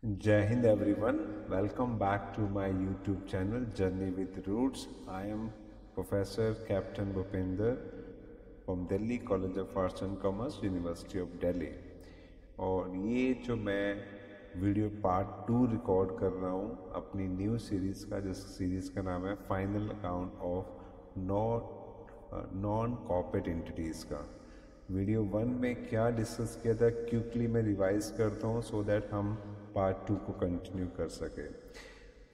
Jai Hind everyone, welcome back to my YouTube channel Journey with Roots. I am Professor Captain Bhupinder from Delhi College of Arts and Commerce, University of Delhi. और ये जो मैं video part 2 record कर रहा हूँ अपनी new series का, जिस सीरीज़ का नाम है final account of non corporate entities का। वीडियो 1 में क्या डिस्कस किया था क्विकली मैं रिवाइज करता हूँ सो दैट हम पार्ट 2 को कंटिन्यू कर सके।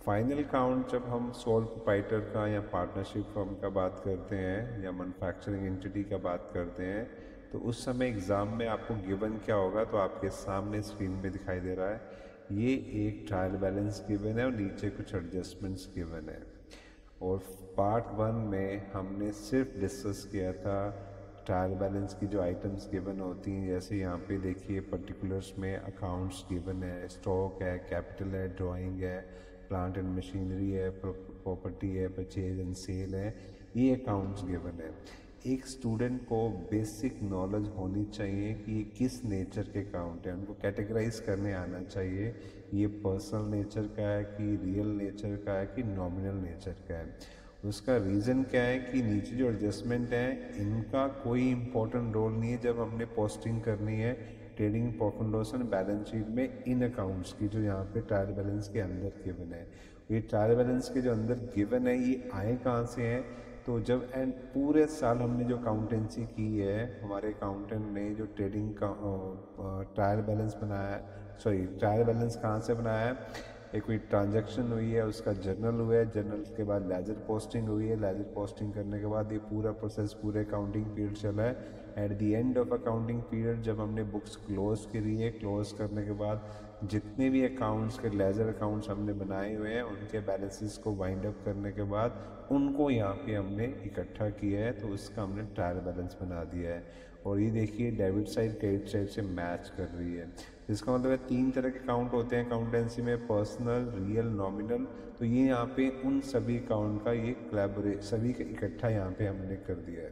फाइनल काउंट जब हम सोल प्रोप्राइटर का या पार्टनरशिप फर्म का बात करते हैं या मैन्युफैक्चरिंग एंटिटी का बात करते हैं तो उस समय एग्ज़ाम में आपको गिवन क्या होगा, तो आपके सामने स्क्रीन पे दिखाई दे रहा है। ये एक ट्रायल बैलेंस गिवन है और नीचे कुछ एडजस्टमेंट्स गिवन है। और पार्ट 1 में हमने सिर्फ डिस्कस किया था ट्रायल बैलेंस की जो आइटम्स गिवन होती हैं, जैसे यहाँ पे देखिए पर्टिकुलर्स में अकाउंट्स गिवन है, स्टॉक है, कैपिटल है, ड्राइंग है, प्लांट एंड मशीनरी है, प्रॉपर्टी है, परचेज एंड सेल है, ये अकाउंट्स गिवन है। एक स्टूडेंट को बेसिक नॉलेज होनी चाहिए कि ये किस नेचर के अकाउंट है, उनको कैटेगराइज करने आना चाहिए ये पर्सनल नेचर का है कि रियल नेचर का है कि नॉमिनल नेचर का है। उसका रीज़न क्या है कि नीचे जो एडजस्टमेंट है इनका कोई इम्पोर्टेंट रोल नहीं है जब हमने पोस्टिंग करनी है trading profit loss and balance sheet में इन अकाउंट्स की, जो यहाँ पे ट्रायल बैलेंस के अंदर गिवन है। ये ट्रायल बैलेंस के जो अंदर गिवन है ये आए कहाँ से हैं, तो जब एंड पूरे साल हमने जो अकाउंटेंसी की है, हमारे अकाउंटेंट ने जो ट्रेडिंग का ट्रायल बैलेंस बनाया, ट्रायल बैलेंस कहाँ से बनाया है, एक कोई ट्रांजैक्शन हुई है उसका जर्नल हुआ है, जर्नल के बाद लेजर पोस्टिंग हुई है, लेजर पोस्टिंग करने के बाद ये पूरा प्रोसेस पूरे अकाउंटिंग पीरियड चला है। At the end of accounting period जब हमने बुक्स क्लोज करी है, क्लोज करने के बाद जितने भी अकाउंट्स के लेजर अकाउंट्स हमने बनाए हुए हैं उनके बैलेंसेस को वाइंड अप करने के बाद उनको यहाँ पे हमने इकट्ठा किया है, तो उसका हमने ट्रायल बैलेंस बना दिया है। और ये देखिए डेबिट साइड क्रेडिट साइड से मैच कर रही है। इसका मतलब है 3 तरह के अकाउंट होते हैं अकाउंटेंसी में, पर्सनल, रियल, नॉमिनल। तो ये यहाँ पे उन सभी अकाउंट का ये सभी का इकट्ठा यहाँ पे हमने कर दिया है।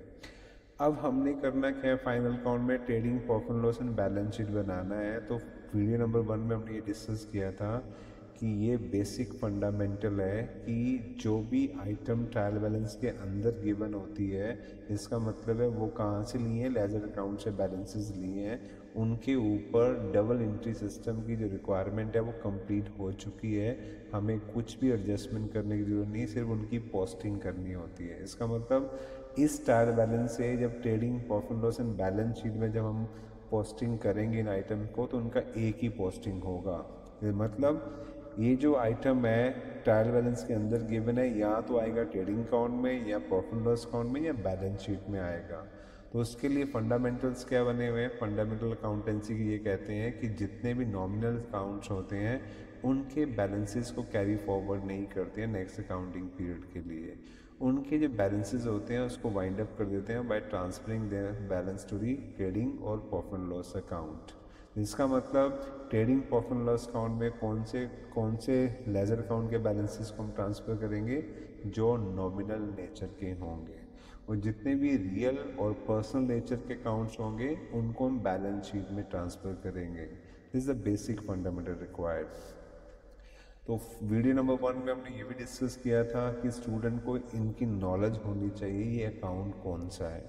अब हमने करना क्या है, फाइनल अकाउंट में trading profit loss and balance sheet बनाना है। तो वीडियो नंबर 1 में हमने ये डिस्कस किया था कि ये बेसिक फंडामेंटल है कि जो भी आइटम ट्रायल बैलेंस के अंदर गिवन होती है, इसका मतलब है वो कहाँ से लिए हैं, लेजर अकाउंट से बैलेंसेस लिए हैं, उनके ऊपर डबल एंट्री सिस्टम की जो रिक्वायरमेंट है वो कंप्लीट हो चुकी है। हमें कुछ भी एडजस्टमेंट करने की ज़रूरत नहीं, सिर्फ उनकी पोस्टिंग करनी होती है। इसका मतलब इस ट्रायल बैलेंस से जब trading profit loss and balance sheet में जब हम पोस्टिंग करेंगे इन आइटम को तो उनका एक ही पोस्टिंग होगा। मतलब ये जो आइटम है ट्रायल बैलेंस के अंदर गिवन है, या तो आएगा ट्रेडिंग अकाउंट में या प्रॉफिट लॉस अकाउंट में या बैलेंस शीट में आएगा। तो उसके लिए फंडामेंटल्स क्या बने हुए हैं, फंडामेंटल अकाउंटेंसी की ये कहते हैं कि जितने भी नॉमिनल अकाउंट्स होते हैं उनके बैलेंसेस को कैरी फॉरवर्ड नहीं करते हैं नेक्स्ट अकाउंटिंग पीरियड के लिए। उनके जो बैलेंसेस होते हैं उसको वाइंड अप कर देते हैं by transferring their balance to the trading और प्रॉफिट लॉस अकाउंट। इसका मतलब ट्रेडिंग प्रॉफिट लॉस अकाउंट में कौन से लेजर अकाउंट के बैलेंसेस को हम ट्रांसफ़र करेंगे, जो नॉमिनल नेचर के होंगे, और जितने भी रियल और पर्सनल नेचर के अकाउंट्स होंगे उनको हम बैलेंस शीट में ट्रांसफ़र करेंगे। This is the basic fundamental required. तो वीडियो नंबर 1 में हमने ये भी डिस्कस किया था कि स्टूडेंट को इनकी नॉलेज होनी चाहिए ये अकाउंट कौन सा है,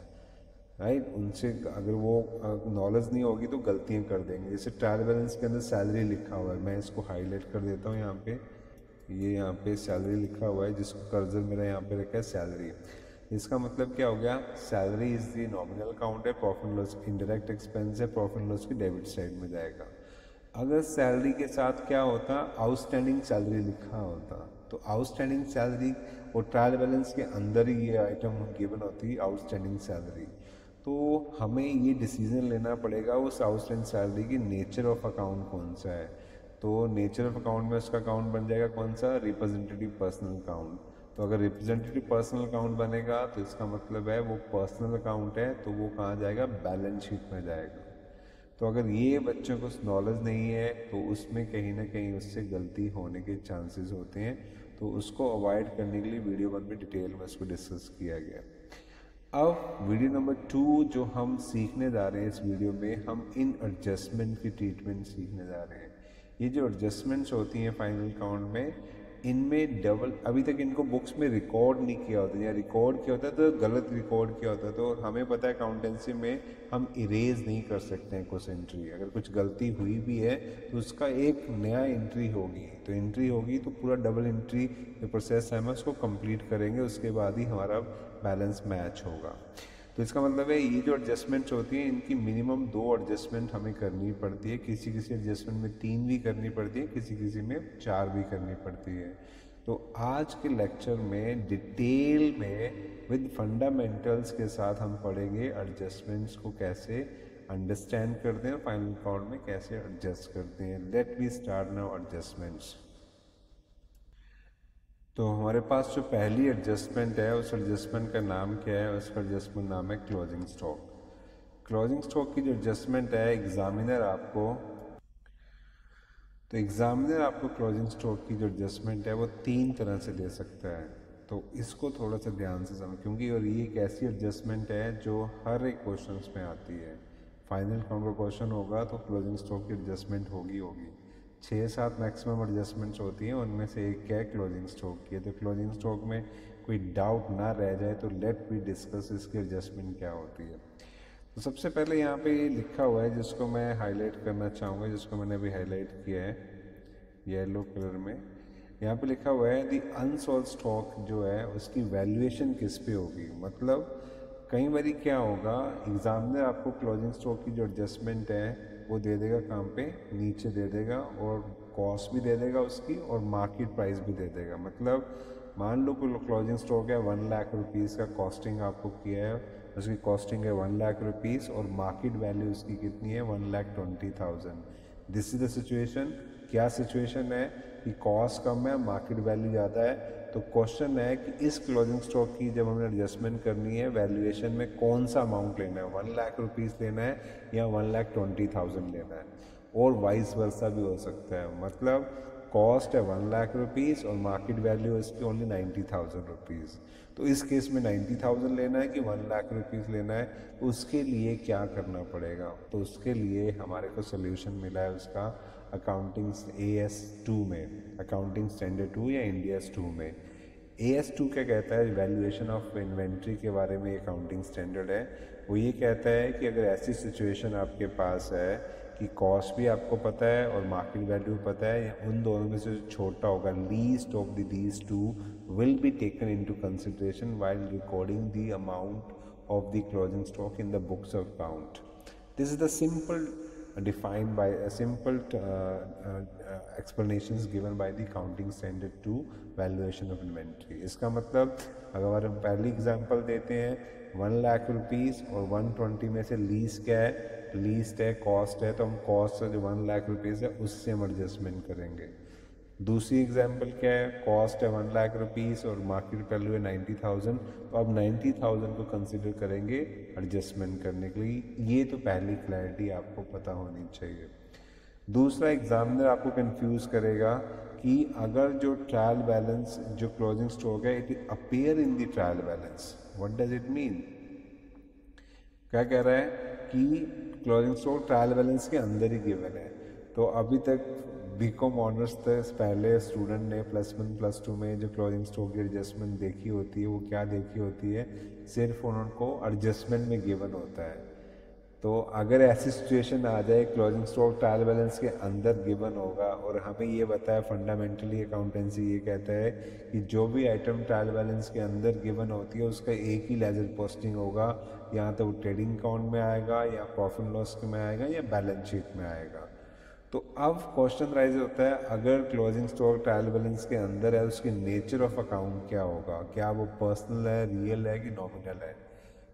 राइट। उनसे अगर वो नॉलेज नहीं होगी तो गलतियां कर देंगे। जैसे ट्रायल बैलेंस के अंदर सैलरी लिखा हुआ है, मैं इसको हाईलाइट कर देता हूँ यहाँ पे, ये यहाँ पे सैलरी लिखा हुआ है जिसको कर्जर मेरा यहाँ पे रखा है सैलरी। इसका मतलब क्या हो गया, salary is the nominal account है, प्रॉफिट लॉस इनडायरेक्ट एक्सपेंस है, प्रॉफिट लॉस की डेबिट साइड में जाएगा। अगर सैलरी के साथ क्या होता, आउटस्टैंडिंग सैलरी लिखा होता, तो आउटस्टैंडिंग सैलरी और ट्रायल बैलेंस के अंदर ही ये आइटम गिवन होती है आउटस्टैंडिंग सैलरी। तो हमें ये डिसीजन लेना पड़ेगा उस आउटस्टैंडिंग सैलरी की नेचर ऑफ अकाउंट कौन सा है। तो नेचर ऑफ अकाउंट में उसका अकाउंट बन जाएगा कौन सा, रिप्रेजेंटेटिव पर्सनल अकाउंट। तो अगर रिप्रेजेंटेटिव पर्सनल अकाउंट बनेगा तो इसका मतलब है वो पर्सनल अकाउंट है, तो वो कहाँ जाएगा, बैलेंस शीट में जाएगा। तो अगर ये बच्चों को नॉलेज नहीं है तो उसमें कहीं ना कहीं उससे गलती होने के चांसेस होते हैं। तो उसको अवॉइड करने के लिए वीडियो 1 में डिटेल में उसको डिस्कस किया गया। अब वीडियो नंबर 2 जो हम सीखने जा रहे हैं, इस वीडियो में हम इन एडजस्टमेंट की ट्रीटमेंट सीखने जा रहे हैं। ये जो एडजस्टमेंट्स होती हैं फाइनल काउंट में, इनमें डबल, अभी तक इनको बुक्स में रिकॉर्ड नहीं किया होता, या रिकॉर्ड किया होता है तो गलत रिकॉर्ड किया होता है। तो हमें पता है अकाउंटेंसी में हम इरेज नहीं कर सकते हैं कुछ एंट्री, अगर कुछ गलती हुई भी है तो उसका एक नया एंट्री होगी, तो एंट्री होगी तो पूरा डबल एंट्री जो प्रोसेस है हम उसको कंप्लीट करेंगे, उसके बाद ही हमारा बैलेंस मैच होगा। तो इसका मतलब है ये जो एडजस्टमेंट्स होती हैं इनकी मिनिमम 2 एडजस्टमेंट हमें करनी पड़ती है, किसी किसी एडजस्टमेंट में 3 भी करनी पड़ती है, किसी किसी में 4 भी करनी पड़ती है। तो आज के लेक्चर में डिटेल में विद फंडामेंटल्स के साथ हम पढ़ेंगे एडजस्टमेंट्स को कैसे अंडरस्टैंड करते हैं और फाइनल काउंट में कैसे एडजस्ट करते हैं। Let we start now adjustments. तो हमारे पास जो पहली एडजस्टमेंट है उस एडजस्टमेंट का नाम क्या है? उसका एडजस्टमेंट नाम है क्लोजिंग स्टॉक। क्लोजिंग स्टॉक की जो एडजस्टमेंट है एग्जामिनर आपको क्लोजिंग स्टॉक की जो एडजस्टमेंट है वो 3 तरह से दे सकता है। तो इसको थोड़ा सा ध्यान से समझ, क्योंकि और ये एक ऐसी एडजस्टमेंट है जो हर एक क्वेश्चन में आती है। फाइनल काउंट का क्वेश्चन होगा तो क्लोजिंग स्टॉक की एडजस्टमेंट होगी 6-7 मैक्सिमम एडजस्टमेंट्स होती हैं, उनमें से एक क्या है? क्लोजिंग स्टॉक की है। तो क्लोजिंग स्टॉक में कोई डाउट ना रह जाए तो लेट वी डिस्कस इसकी एडजस्टमेंट क्या होती है। तो सबसे पहले यहाँ पे ये लिखा हुआ है जिसको मैं हाईलाइट करना चाहूँगा, जिसको मैंने अभी हाईलाइट किया है येलो कलर में। यहाँ पे लिखा हुआ है दी अनसोल्ड स्टॉक जो है उसकी वैल्यूएशन किस पे होगी। मतलब कई बार क्या होगा, एग्जामिनर आपको क्लोजिंग स्टॉक की जो एडजस्टमेंट है वो दे देगा काम पे नीचे दे देगा, और कॉस्ट भी दे देगा उसकी और मार्केट प्राइस भी दे देगा। मतलब मान लो कोई क्लोजिंग स्टॉक है 1 लाख रुपीज़ का कॉस्टिंग आपको किया है, उसकी कॉस्टिंग है 1 लाख रुपीज़ और मार्केट वैल्यू उसकी कितनी है? 1,20,000। This is the situation. क्या सिचुएशन है कि कॉस्ट कम है, मार्केट वैल्यू ज़्यादा है। तो क्वेश्चन है कि इस क्लोजिंग स्टॉक की जब हमने एडजस्टमेंट करनी है वैल्यूएशन में कौन सा अमाउंट लेना है, 1 लाख रुपीज़ लेना है या 1,20,000 लेना है, और वाइस वर्सा भी हो सकता है। मतलब कॉस्ट है 1 लाख रुपीज़ और मार्केट वैल्यू है इसकी ओनली 90,000 रुपीज़। तो इस केस में 90,000 लेना है कि 1 लाख रुपीज़ लेना है, तो उसके लिए क्या करना पड़ेगा? तो उसके लिए हमारे को सोल्यूशन मिला है उसका अकाउंटिंग AS2 में, अकाउंटिंग स्टैंडर्ड 2 या इंडियाज़ 2 में। AS2 क्या कहता है? वैल्यूएशन ऑफ इन्वेंट्री के बारे में अकाउंटिंग स्टैंडर्ड है। वो ये कहता है कि अगर ऐसी सिचुएशन आपके पास है कि कॉस्ट भी आपको पता है और मार्केट वैल्यू पता है, या उन दोनों में से जो छोटा होगा, least of these two will be taken into consideration while recording the amount of the closing stock in the books of account. This is the simple defined by a simple explanations given by the accounting standard to valuation of inventory. इसका मतलब अगर हम पहली example देते हैं 1 lakh rupees और 120 में से लीज क्या है? लीस्ट है, कॉस्ट है, तो हम कॉस्ट जो 1 लाख रुपीज़ है उससे हम एडजस्टमेंट करेंगे। दूसरी एग्जांपल क्या है? कॉस्ट है 1 लाख रुपीज़ और मार्केट वैल्यू है 90,000, तो अब 90,000 को कंसिडर करेंगे एडजस्टमेंट करने के लिए। ये तो पहली क्लैरिटी आपको पता होनी चाहिए। दूसरा, एग्जामिनर आपको कंफ्यूज करेगा कि अगर जो ट्रायल बैलेंस जो क्लोजिंग स्टॉक है it appear in the trial balance, what does it mean? क्या कह रहा है कि क्लोजिंग स्टॉक ट्रायल बैलेंस के अंदर ही गिवन है। तो अभी तक बीकॉम ऑनर्स तक पहले स्टूडेंट ने +1 +2 में जो क्लोजिंग स्टॉक की एडजस्टमेंट देखी होती है वो क्या देखी होती है? सिर्फ उनको एडजस्टमेंट में गिवन होता है। तो अगर ऐसी सिचुएशन आ जाए क्लोजिंग स्टॉक ट्रायल बैलेंस के अंदर गिवन होगा और हमें ये बताया फंडामेंटली अकाउंटेंसी ये कहता है कि जो भी आइटम ट्रायल बैलेंस के अंदर गिवन होती है उसका एक ही लेजर पोस्टिंग होगा, या तो वो ट्रेडिंग अकाउंट में आएगा या प्रॉफिट लॉस में आएगा या बैलेंस शीट में आएगा। तो अब क्वेश्चन राइज होता है अगर क्लोजिंग स्टॉक ट्रायल बैलेंस के अंदर है उसकी नेचर ऑफ अकाउंट क्या होगा? क्या वो पर्सनल है, रियल है कि नॉमिनल है?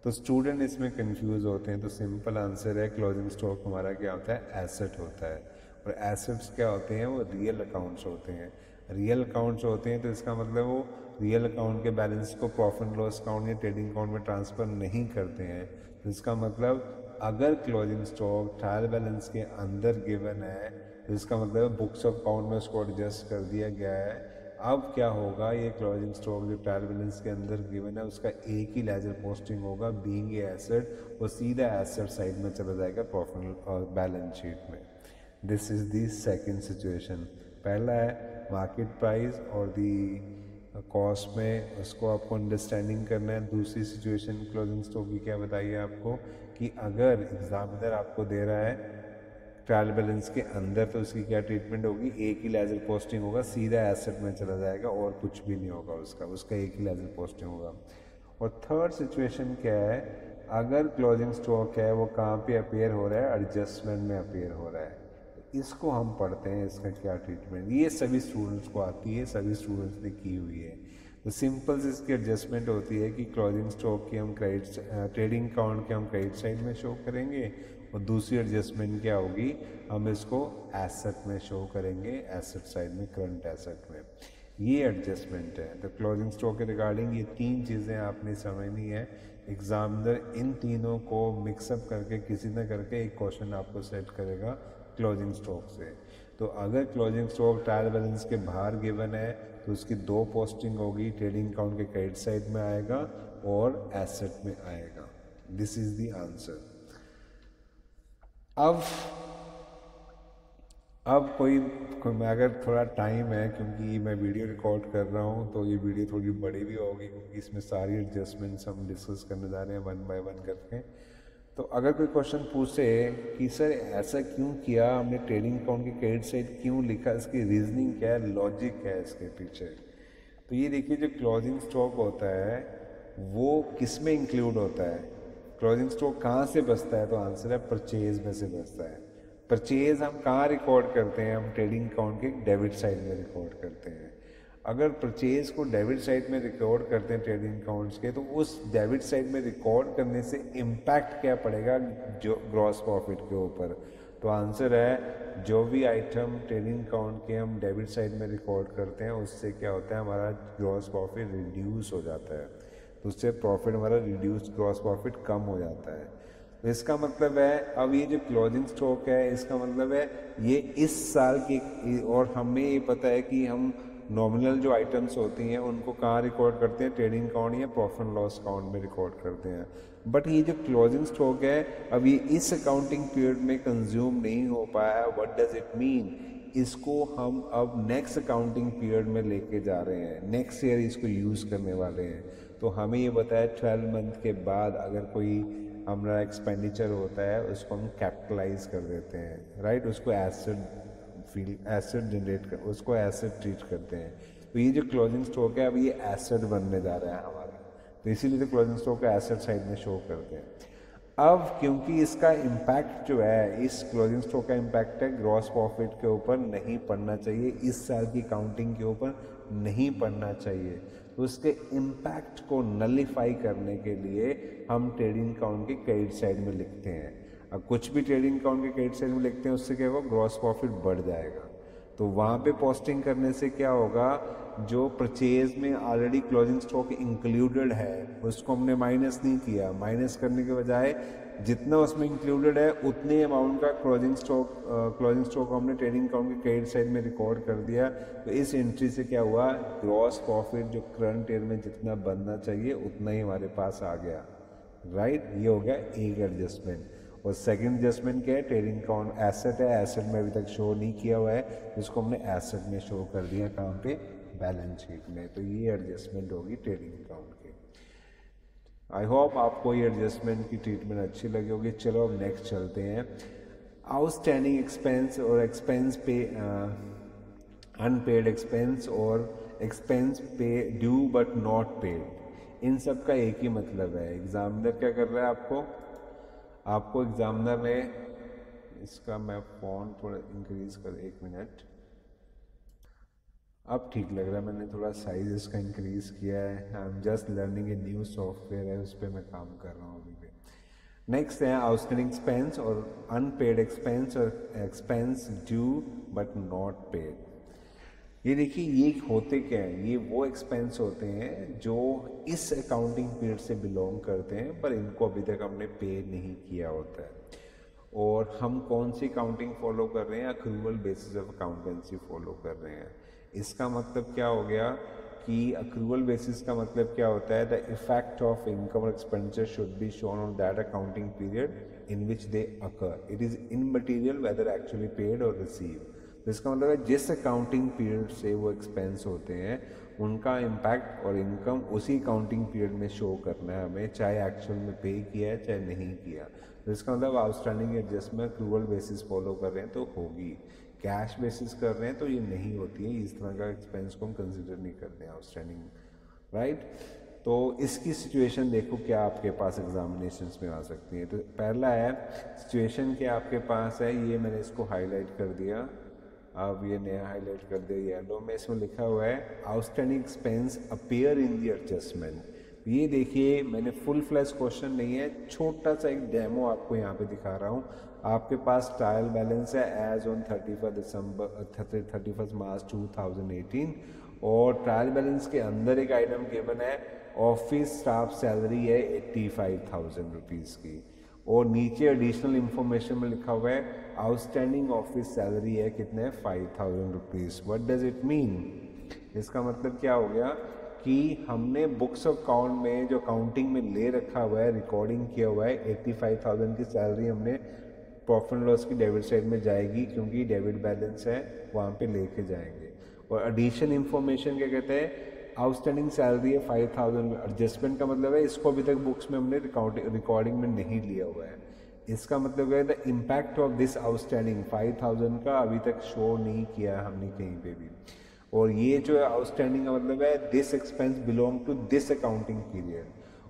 तो स्टूडेंट इसमें कंफ्यूज होते हैं। तो सिंपल आंसर है क्लोजिंग स्टॉक हमारा क्या होता है? एसेट होता है। और एसेट्स क्या होते हैं? वो रियल अकाउंट्स होते हैं। रियल अकाउंट्स होते हैं तो इसका मतलब वो रियल अकाउंट के बैलेंस को प्रॉफिट लॉस अकाउंट या ट्रेडिंग अकाउंट में ट्रांसफ़र नहीं करते हैं। तो इसका मतलब अगर क्लोजिंग स्टॉक ट्रायल बैलेंस के अंदर गिवन है तो इसका मतलब बुक्स ऑफ अकाउंट में उसको एडजस्ट कर दिया गया है। अब क्या होगा? ये क्लोजिंग स्टॉक जो ट्रायल बैलेंस के अंदर गिवन है उसका एक ही लेजर पोस्टिंग होगा, बीइंग ए एसेट, वो सीधा एसेट साइड में चला जाएगा प्रॉफिट और बैलेंस शीट में। This is the second situation. पहला है मार्केट प्राइस और दी कॉस्ट में उसको आपको अंडरस्टैंडिंग करना है। दूसरी सिचुएशन क्लोजिंग स्टॉक की क्या बताइए आपको कि अगर एग्जामिनर आपको दे रहा है ट्रायल बैलेंस के अंदर तो उसकी क्या ट्रीटमेंट होगी, एक ही लेजर पोस्टिंग होगा, सीधा एसेट में चला जाएगा और कुछ भी नहीं होगा उसका एक ही लेजर पोस्टिंग होगा। और थर्ड सिचुएशन क्या है, अगर क्लोजिंग स्टॉक है वो कहाँ पे अपेयर हो रहा है, एडजस्टमेंट में अपेयर हो रहा है। इसको हम पढ़ते हैं इसका क्या ट्रीटमेंट, ये सभी स्टूडेंट्स को आती है, सभी स्टूडेंट्स ने की हुई है। तो सिंपल से इसकी एडजस्टमेंट होती है कि क्लोजिंग स्टॉक की हम क्रेडिट ट्रेडिंग अकाउंट के हम क्रेडिट साइड में शो करेंगे और दूसरी एडजस्टमेंट क्या होगी, हम इसको एसेट में शो करेंगे, एसेट साइड में, करंट एसेट में। ये एडजस्टमेंट है। तो क्लोजिंग स्टॉक के रिगार्डिंग ये तीन चीज़ें आपने समझनी है। एग्जामिनर इन तीनों को मिक्सअप करके किसी न करके एक क्वेश्चन आपको सेट करेगा क्लोजिंग स्टॉक से। तो अगर क्लोजिंग स्टॉक ट्रायल बैलेंस के बाहर गिवन है तो उसकी दो पोस्टिंग होगी, ट्रेडिंग अकाउंट के क्रेडिट साइड में आएगा और एसेट में आएगा। This is the answer. अब कोई अगर थोड़ा टाइम है, क्योंकि मैं वीडियो रिकॉर्ड कर रहा हूँ तो ये वीडियो थोड़ी बड़ी भी होगी क्योंकि इसमें सारी एडजस्टमेंट्स हम डिस्कस करने जा रहे हैं वन बाय वन करके। तो अगर कोई क्वेश्चन पूछे कि सर ऐसा क्यों किया, हमने ट्रेडिंग अकाउंट की क्रेडिट साइड क्यों लिखा, इसकी रीजनिंग क्या है, लॉजिक क्या है इसके पीछे, तो ये देखिए जो क्लोजिंग स्टॉक होता है वो किस में इंक्लूड होता है, क्लोजिंग स्टॉक कहाँ से बचता है, तो आंसर है परचेज में से बचता है। परचेज हम कहाँ रिकॉर्ड करते हैं, हम ट्रेडिंग अकाउंट के डेबिट साइड में रिकॉर्ड करते हैं। अगर परचेज को डेबिट साइड में रिकॉर्ड करते हैं ट्रेडिंग अकाउंट्स के, तो उस डेबिट साइड में रिकॉर्ड करने से इम्पैक्ट क्या पड़ेगा जो ग्रॉस प्रॉफिट के ऊपर, तो आंसर है जो भी आइटम ट्रेडिंग अकाउंट के हम डेबिट साइड में रिकॉर्ड करते हैं उससे क्या होता है, हमारा ग्रॉस प्रॉफिट रिड्यूस हो जाता है। तो उससे प्रॉफिट हमारा रिड्यूस, ग्रॉस प्रॉफिट कम हो जाता है। तो इसका मतलब है अब ये जो क्लोजिंग स्टॉक है इसका मतलब है ये इस साल की, और हमें ये पता है कि हम नॉमिनल जो आइटम्स होती हैं उनको कहाँ रिकॉर्ड करते हैं, ट्रेडिंग अकाउंट या प्रॉफिट एंड लॉस अकाउंट में रिकॉर्ड करते हैं। बट ये जो क्लोजिंग स्टॉक है अब ये इस अकाउंटिंग पीरियड में कंज्यूम नहीं हो पाया। व्हाट डज इट मीन, इसको हम अब नेक्स्ट अकाउंटिंग पीरियड में लेके जा रहे हैं, नेक्स्ट ईयर इसको यूज़ करने वाले हैं। तो हमें ये बताया 12 मंथ के बाद अगर कोई हमारा एक्सपेंडिचर होता है उसको हम कैपिटलाइज कर देते हैं, राइट, उसको एसेट जनरेट कर, उसको एसेट ट्रीट करते हैं। तो ये जो क्लोजिंग स्टॉक है अब ये एसेट बनने जा रहा है हमारा, तो इसीलिए तो क्लोजिंग स्टॉक का एसेट साइड में शो करते हैं। अब क्योंकि इसका इम्पैक्ट जो है, इस क्लोजिंग स्टॉक का इम्पैक्ट है ग्रॉस प्रॉफिट के ऊपर नहीं पड़ना चाहिए, इस साल की काउंटिंग के ऊपर नहीं पड़ना चाहिए। तो उसके इम्पैक्ट को नलिफाई करने के लिए हम ट्रेडिंग अकाउंट के क्रेडिट साइड में लिखते हैं। अब कुछ भी ट्रेडिंग अकाउंट के क्रेडिट साइड में लिखते हैं उससे क्या होगा, ग्रॉस प्रॉफिट बढ़ जाएगा। तो वहाँ पे पोस्टिंग करने से क्या होगा, जो परचेज में ऑलरेडी क्लोजिंग स्टॉक इंक्लूडेड है उसको हमने माइनस नहीं किया, माइनस करने के बजाय जितना उसमें इंक्लूडेड है उतने अमाउंट का क्लोजिंग स्टॉक हमने ट्रेडिंग अकाउंट के क्रेडिट साइड में रिकॉर्ड कर दिया। तो इस एंट्री से क्या हुआ, ग्रॉस प्रॉफिट जो करंट ईयर में जितना बनना चाहिए उतना ही हमारे पास आ गया, राइट। ये हो गया एक एडजस्टमेंट। और सेकंड एडजस्टमेंट क्या है, ट्रेडिंग अकाउंट एसेट है, एसेट में अभी तक शो नहीं किया हुआ है, इसको हमने एसेट में शो कर दिया, कहाँ पे, बैलेंस शीट में। तो ये एडजस्टमेंट होगी ट्रेडिंग अकाउंट की। आई होप आपको ये एडजस्टमेंट की ट्रीटमेंट अच्छी लगी होगी। चलो अब नेक्स्ट चलते हैं, आउटस्टैंडिंग एक्सपेंस और एक्सपेंस पे, अनपेड एक्सपेंस और एक्सपेंस पे ड्यू बट नॉट पेड, इन सब का एक ही मतलब है। एग्जामिनर क्या कर रहा है, आपको एग्जामिनर ने, इसका मैं फ़ॉन्ट थोड़ा इंक्रीज कर, 1 मिनट, अब ठीक लग रहा है, मैंने थोड़ा साइज इसका इंक्रीज किया है। I am just learning a new software है, उस पर मैं काम कर रहा हूँ अभी भी। नेक्स्ट है आउटस्टैंडिंग एक्सपेंस और अनपेड एक्सपेंस और expense due but not paid. ये देखिए ये होते क्या हैं, ये वो एक्सपेंस होते हैं जो इस अकाउंटिंग पीरियड से बिलोंग करते हैं पर इनको अभी तक हमने पे नहीं किया होता है। और हम कौन सी अकाउंटिंग फॉलो कर रहे हैं, accrual basis of accountancy follow कर रहे हैं। इसका मतलब क्या हो गया कि अक्रूवल बेसिस का मतलब क्या होता है, द इफेक्ट ऑफ इनकम और expenditure should be shown on that accounting period in which they occur. It is immaterial whether actually paid or received. तो इसका मतलब है जिस अकाउंटिंग पीरियड से वो एक्सपेंस होते हैं उनका इम्पैक्ट और इनकम उसी अकाउंटिंग पीरियड में शो करना है हमें, चाहे एक्चुअल में पे किया है चाहे नहीं किया। तो इसका मतलब outstanding adjustment accrual basis follow कर रहे हैं तो होगी, कैश बेसिस कर रहे हैं तो ये नहीं होती है, इस तरह का एक्सपेंस को हम कंसिडर नहीं करते हैं आउटस्टैंडिंग, राइट। तो इसकी सिचुएशन देखो क्या आपके पास एग्जामिनेशंस में आ सकती है। तो पहला है सिचुएशन क्या आपके पास है, ये मैंने इसको हाईलाइट कर दिया, अब ये नया हाईलाइट कर दिया येलो में, इसमें लिखा हुआ है outstanding expense appear in the adjustment. ये देखिए मैंने फुल फ्लैश क्वेश्चन नहीं है, छोटा सा एक डेमो आपको यहाँ पे दिखा रहा हूँ। आपके पास ट्रायल बैलेंस है एज ऑन 31 मार्च 2018 और ट्रायल बैलेंस के अंदर एक आइटम गिवन है ऑफिस स्टाफ सैलरी है 85,000 रुपीज़ की, और नीचे एडिशनल इंफॉर्मेशन में लिखा हुआ है आउटस्टैंडिंग ऑफिस सैलरी है कितने 5,000 rupees. What does it mean? इसका मतलब क्या हो गया कि हमने बुक्स ऑफ अकाउंट में जो अकाउंटिंग में ले रखा हुआ है, रिकॉर्डिंग किया हुआ है 85,000 की सैलरी हमने प्रॉफिट एंड लॉस की डेबिट साइड में जाएगी क्योंकि डेबिट बैलेंस है वहाँ पे लेके जाएंगे। और एडिशन इंफॉर्मेशन क्या कहते हैं, आउटस्टैंडिंग सैलरी है 5,000, एडजस्टमेंट का मतलब है इसको अभी तक बुक्स में हमने रिकॉर्डिंग में नहीं लिया हुआ है। इसका मतलब है the impact of this outstanding 5,000 का अभी तक शो नहीं किया है हमने कहीं पे भी। और ये जो है आउटस्टैंडिंग का मतलब है this expense belong to this accounting period,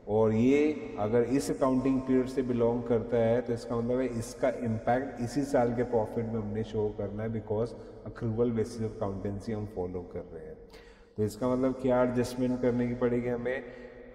और ये अगर इस अकाउंटिंग पीरियड से बिलोंग करता है तो इसका मतलब है इसका इम्पैक्ट इसी साल के प्रॉफिट में हमने शो करना है, because accrual basis of accountancy हम फॉलो कर रहे हैं। तो इसका मतलब क्या एडजस्टमेंट करने की पड़ेगी हमें,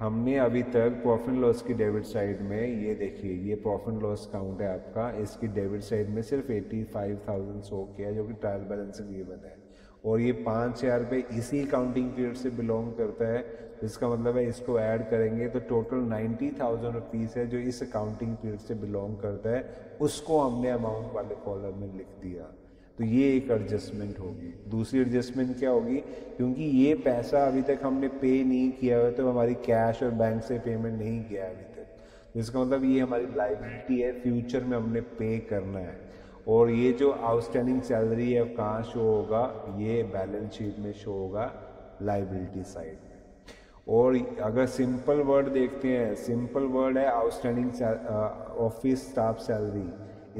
हमने अभी तक प्रॉफिट लॉस की डेबिट साइड में ये देखिए ये प्रॉफिट लॉस काउंट है आपका, इसकी डेबिट साइड में सिर्फ 85,000 शो किया जो कि ट्रायल बैलेंस से गिवन है, और ये 5,000 रुपये इसी अकाउंटिंग पीरियड से बिलोंग करता है। इसका मतलब है इसको ऐड करेंगे तो टोटल 90,000 रुपीज़ है जो इस अकाउंटिंग पीरियड से बिलोंग करता है, उसको हमने अमाउंट वाले कॉलम में लिख दिया। तो ये एक एडजस्टमेंट होगी। दूसरी एडजस्टमेंट क्या होगी, क्योंकि ये पैसा अभी तक हमने पे नहीं किया है तो हमारी कैश और बैंक से पेमेंट नहीं किया अभी तक, तो इसका मतलब ये हमारी लायबिलिटी है, फ्यूचर में हमने पे करना है। और ये जो आउटस्टैंडिंग सैलरी है कहाँ शो होगा, ये बैलेंस शीट में शो होगा लायबिलिटी साइड में। और अगर सिंपल वर्ड देखते हैं, सिंपल वर्ड है आउटस्टैंडिंग ऑफिस स्टाफ सैलरी,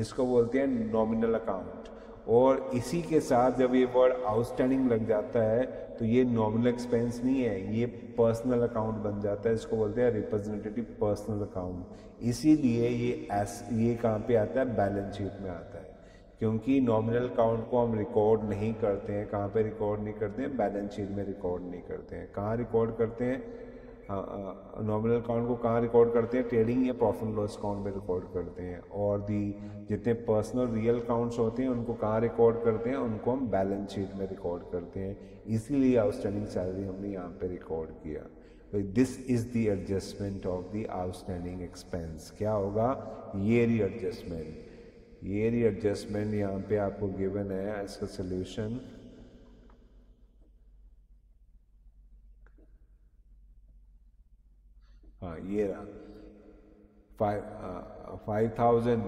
इसको बोलते हैं नॉमिनल अकाउंट, और इसी के साथ जब ये वर्ड आउटस्टैंडिंग लग जाता है तो ये नॉमिनल एक्सपेंस नहीं है, ये पर्सनल अकाउंट बन जाता है, इसको बोलते हैं रिप्रेजेंटेटिव पर्सनल अकाउंट। इसीलिए ये कहाँ पे आता है, बैलेंस शीट में आता है, क्योंकि नॉमिनल अकाउंट को हम रिकॉर्ड नहीं करते हैं। कहाँ पे रिकॉर्ड नहीं करते हैं, बैलेंस शीट में रिकॉर्ड नहीं करते हैं। कहाँ रिकॉर्ड करते हैं, नॉमिनल अकाउंट को कहाँ रिकॉर्ड करते हैं, ट्रेडिंग या प्रॉफिट लॉस अकाउंट में रिकॉर्ड करते हैं। और जितने पर्सनल रियल अकाउंट्स होते हैं उनको कहाँ रिकॉर्ड करते हैं, उनको हम बैलेंस शीट में रिकॉर्ड करते हैं। इसीलिए आउटस्टैंडिंग सैलरी हमने यहाँ पे रिकॉर्ड किया। तो this is the adjustment of the outstanding expense. क्या होगा, ये री एडजस्टमेंट, ये री एडजस्टमेंट यहाँ पे आपको गिवन है। इसका सोल्यूशन हाँ ये रहा, 5,000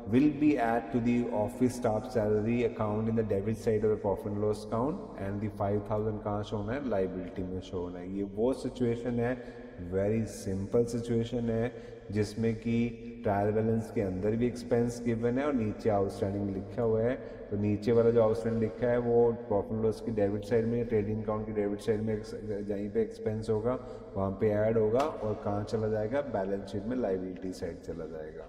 will be add to the office staff salary account in the debit side of the profit and loss account, and the 5,000 कहाँ शो होना है, लाइबिलिटी में शो होना है। ये वो सिचुएशन है, वेरी सिंपल सिचुएशन है, जिसमें कि ट्रायल बैलेंस के अंदर भी एक्सपेंस गिवन है और नीचे आउटस्टैंडिंग लिखा हुआ है। तो नीचे वाला जो आउटस्टैंडिंग लिखा है वो प्रॉफिट लॉस की डेबिट साइड में, ट्रेडिंग अकाउंट की डेबिट साइड में जहीं पे एक्सपेंस होगा वहाँ पे ऐड होगा, और कहाँ चला जाएगा, बैलेंस शीट में लाइबिलिटी साइड चला जाएगा।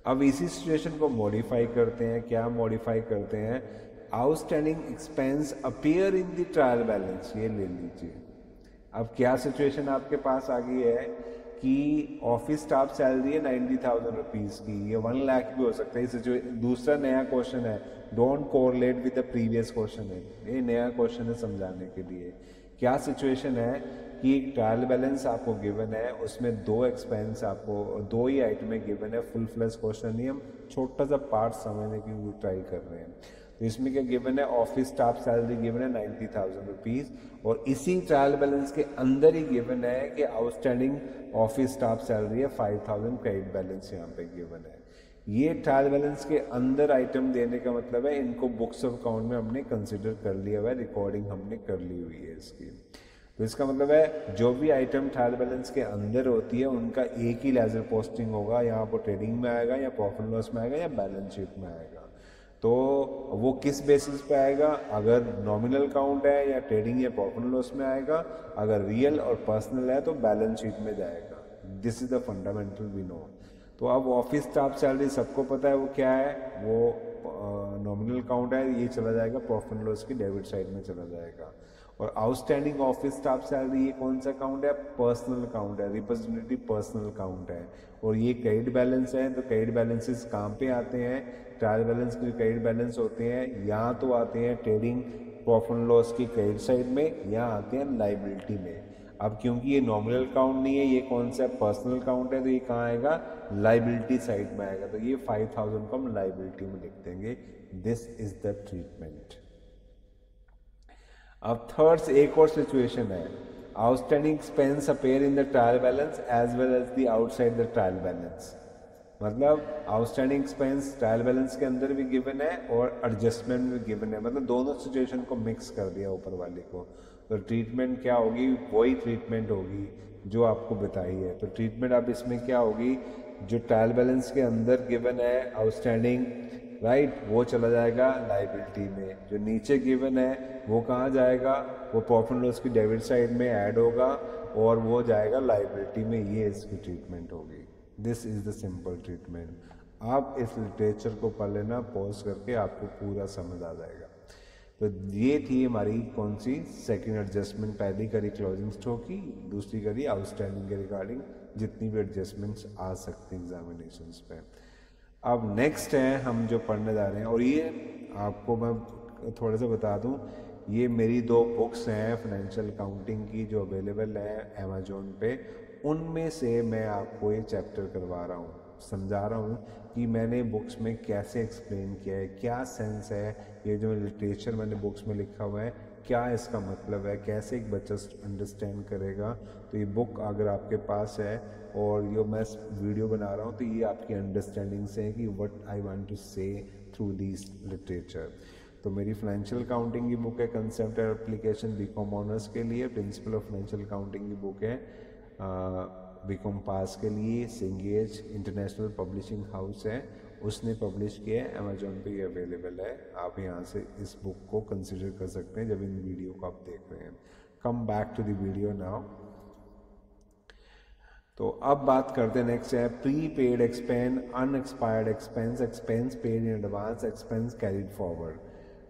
अब इसी सिचुएशन को मॉडिफाई करते हैं। क्या मॉडिफाई करते हैं, outstanding expense appear in the trial balance, ये ले लीजिए। अब क्या सिचुएशन आपके पास आ गई है कि ऑफिस स्टाफ सैलरी है 90,000 रुपीज़ की, ये 1 लाख भी हो सकता है। दूसरा नया क्वेश्चन है, don't correlate with the previous question है, ये नया क्वेश्चन है समझाने के लिए। क्या सिचुएशन है कि ट्रायल बैलेंस आपको गिवन है, उसमें 2 एक्सपेंस आपको 2 ही आइटमें गिवन है, फुल फ्लैश क्वेश्चन नहीं, हम छोटा सा पार्ट समझने की ट्राई कर रहे हैं। तो इसमें क्या गिवन है, ऑफिस स्टाफ सैलरी गिवन है 90,000 रुपीज़, और इसी ट्रायल बैलेंस के अंदर ही गिवन है कि आउटस्टैंडिंग ऑफिस स्टाफ सैलरी है 5,000, क्रेडिट बैलेंस यहाँ पे गिवन है। ये ट्रायल बैलेंस के अंदर आइटम देने का मतलब है इनको बुक्स ऑफ अकाउंट में हमने कंसिडर कर लिया हुआ है, रिकॉर्डिंग हमने कर ली हुई है इसकी। तो इसका मतलब है जो भी आइटम ट्रायल बैलेंस के अंदर होती है उनका एक ही लेजर पोस्टिंग होगा, यहाँ पर ट्रेडिंग में आएगा या प्रॉफिट लॉस में आएगा या बैलेंस शीट में आएगा। तो वो किस बेसिस पे आएगा, अगर नॉमिनल काउंट है या ट्रेडिंग या प्रॉफिट लॉस में आएगा, अगर रियल और पर्सनल है तो बैलेंस शीट में जाएगा। This is the fundamental we know. तो अब ऑफिस स्टाफ सैलरी सबको पता है वो क्या है, वो नॉमिनल काउंट है, ये चला जाएगा प्रॉफिट लॉस की डेबिट साइड में चला जाएगा। और आउटस्टैंडिंग ऑफिस स्टाफ सैलरी ये कौन सा काउंट है, पर्सनल काउंट है, रिप्रेजेंटेटिव पर्सनल काउंट है। और ये क्रेडिट बैलेंस है, तो क्रेडिट बैलेंसेस कहाँ पे आते हैं, ट्रायल बैलेंस के क्रेडिट बैलेंस होते हैं या तो आते हैं ट्रेडिंग प्रॉफिट लॉस की क्रेडिट साइड में या आते हैं लाइबिलिटी में। अब क्योंकि ये नॉमिनल काउंट नहीं है, ये कौन सा पर्सनल काउंट है, तो ये कहाँ आएगा, लाइबिलिटी साइड में आएगा। तो ये 5000 को हम लाइबिलिटी में लिख देंगे। This is the treatment. अब थर्ड एक और सिचुएशन है, outstanding expense appear in the trial balance as well as the outside the trial balance. मतलब आउटस्टैंडिंग एक्सपेंस ट्रायल बैलेंस के अंदर भी गिवन है और एडजस्टमेंट भी गिवन है, मतलब दोनों सिचुएशन को मिक्स कर दिया ऊपर वाले को। तो ट्रीटमेंट क्या होगी, वही ट्रीटमेंट होगी जो आपको बताई है। तो ट्रीटमेंट अब इसमें क्या होगी, जो ट्रायल बैलेंस के अंदर गिवन है आउटस्टैंडिंग, राइट, वो चला जाएगा लाइबिलिटी में। जो नीचे गिवन है वो कहाँ जाएगा, वो प्रॉफिट लॉस की डेबिट साइड में ऐड होगा और वो जाएगा लाइबिलिटी में। ये इसकी ट्रीटमेंट होगी। This is the simple treatment. आप इस लिटरेचर को पढ़ लेना, पॉज करके आपको पूरा समझ आ जाएगा। तो ये थी हमारी कौन सी, सेकंड एडजस्टमेंट। पहली करी क्लोजिंग स्टॉक की, दूसरी करी आउटस्टैंडिंग के रिगार्डिंग जितनी भी एडजस्टमेंट्स आ सकती हैं एग्जामिनेशंस पे। अब नेक्स्ट है हम जो पढ़ने जा रहे हैं, और ये आपको मैं थोड़ा सा बता दूं, ये मेरी 2 बुक्स हैं फाइनेंशियल अकाउंटिंग की जो अवेलेबल है अमेजोन पे, उनमें से मैं आपको ये चैप्टर करवा रहा हूँ, समझा रहा हूँ कि मैंने बुक्स में कैसे एक्सप्लेन किया है, क्या सेंस है, ये जो लिटरेचर मैंने बुक्स में लिखा हुआ है क्या इसका मतलब है, कैसे एक बच्चा अंडरस्टैंड करेगा। तो ये बुक अगर आपके पास है और ये मैं वीडियो बना रहा हूँ तो ये आपकी अंडरस्टैंडिंग से है कि व्हाट आई वांट टू से थ्रू दिस लिटरेचर। तो मेरी फाइनेंशियल अकाउंटिंग की बुक है कंसेप्ट और एप्लीकेशन बीकॉम ऑनर्स के लिए, प्रिंसिपल ऑफ फाइनेंशियल अकाउंटिंग की बुक है बीकॉम पास के लिए, सिंगेज इंटरनेशनल पब्लिशिंग हाउस है, उसने पब्लिश किया है, अमेजोन पे ये अवेलेबल है। आप यहाँ से इस बुक को कंसिडर कर सकते हैं जब इन वीडियो को आप देख रहे हैं। Come back to the video now. तो अब बात करते हैं नेक्स्ट है prepaid expense, unexpired expense, expense paid in advance, expense carried forward.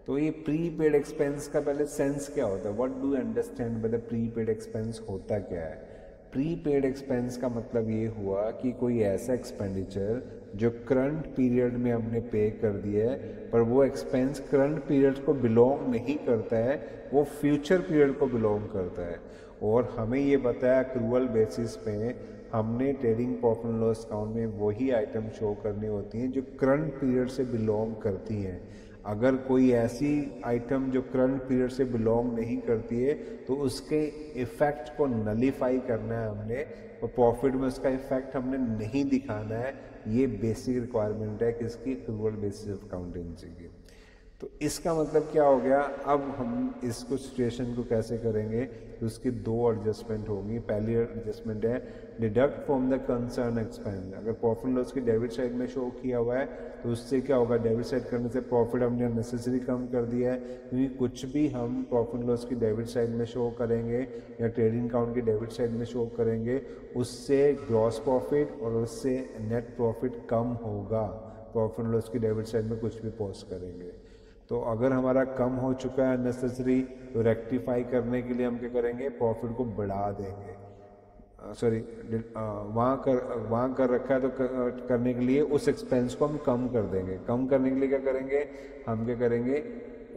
तो ये प्री पेड एक्सपेंस का पहले सेंस क्या होता है, what do you understand by the pre paid expense, होता क्या है। प्री पेड एक्सपेंस का मतलब ये हुआ कि कोई ऐसा एक्सपेंडिचर जो करंट पीरियड में हमने पे कर दिया है, पर वो एक्सपेंस करंट पीरियड को बिलोंग नहीं करता है, वो फ्यूचर पीरियड को बिलोंग करता है। और हमें ये बताया एक्रूअल बेसिस पे हमने ट्रेडिंग प्रॉफिट लॉस अकाउंट में वही आइटम शो करनी होती हैं जो करंट पीरियड से बिलोंग करती हैं। अगर कोई ऐसी आइटम जो करंट पीरियड से बिलोंग नहीं करती है तो उसके इफ़ेक्ट को नलीफाई करना है हमने, और प्रॉफिट में उसका इफ़ेक्ट हमने नहीं दिखाना है। ये बेसिक रिक्वायरमेंट है किसकी, एक्रूअल बेसिस ऑफ अकाउंटेंसी की। तो इसका मतलब क्या हो गया, अब हम इसको सिचुएशन को कैसे करेंगे, तो उसकी 2 एडजस्टमेंट होगी। पहली एडजस्टमेंट है deduct from the concern expense. अगर प्रॉफिट लॉस की डेबिट साइड में शो किया हुआ है तो उससे क्या होगा, डेबिट साइड करने से प्रॉफिट हमने नेसेसरी कम कर दिया है, क्योंकि कुछ भी हम प्रॉफिट लॉस की डेबिट साइड में शो करेंगे या ट्रेडिंग अकाउंट की डेबिट साइड में शो करेंगे, उससे ग्रॉस प्रॉफिट और उससे नेट प्रॉफिट कम होगा। प्रॉफिट लॉस की डेबिट साइड में कुछ भी पोस्ट करेंगे तो अगर हमारा कम हो चुका है नेसेसरी, तो रेक्टिफाई करने के लिए हम क्या करेंगे, प्रॉफिट को बढ़ा देंगे। सॉरी, वहाँ कर रखा है तो करने के लिए उस एक्सपेंस को हम कम कर देंगे। कम करने के लिए क्या करेंगे, हम क्या करेंगे,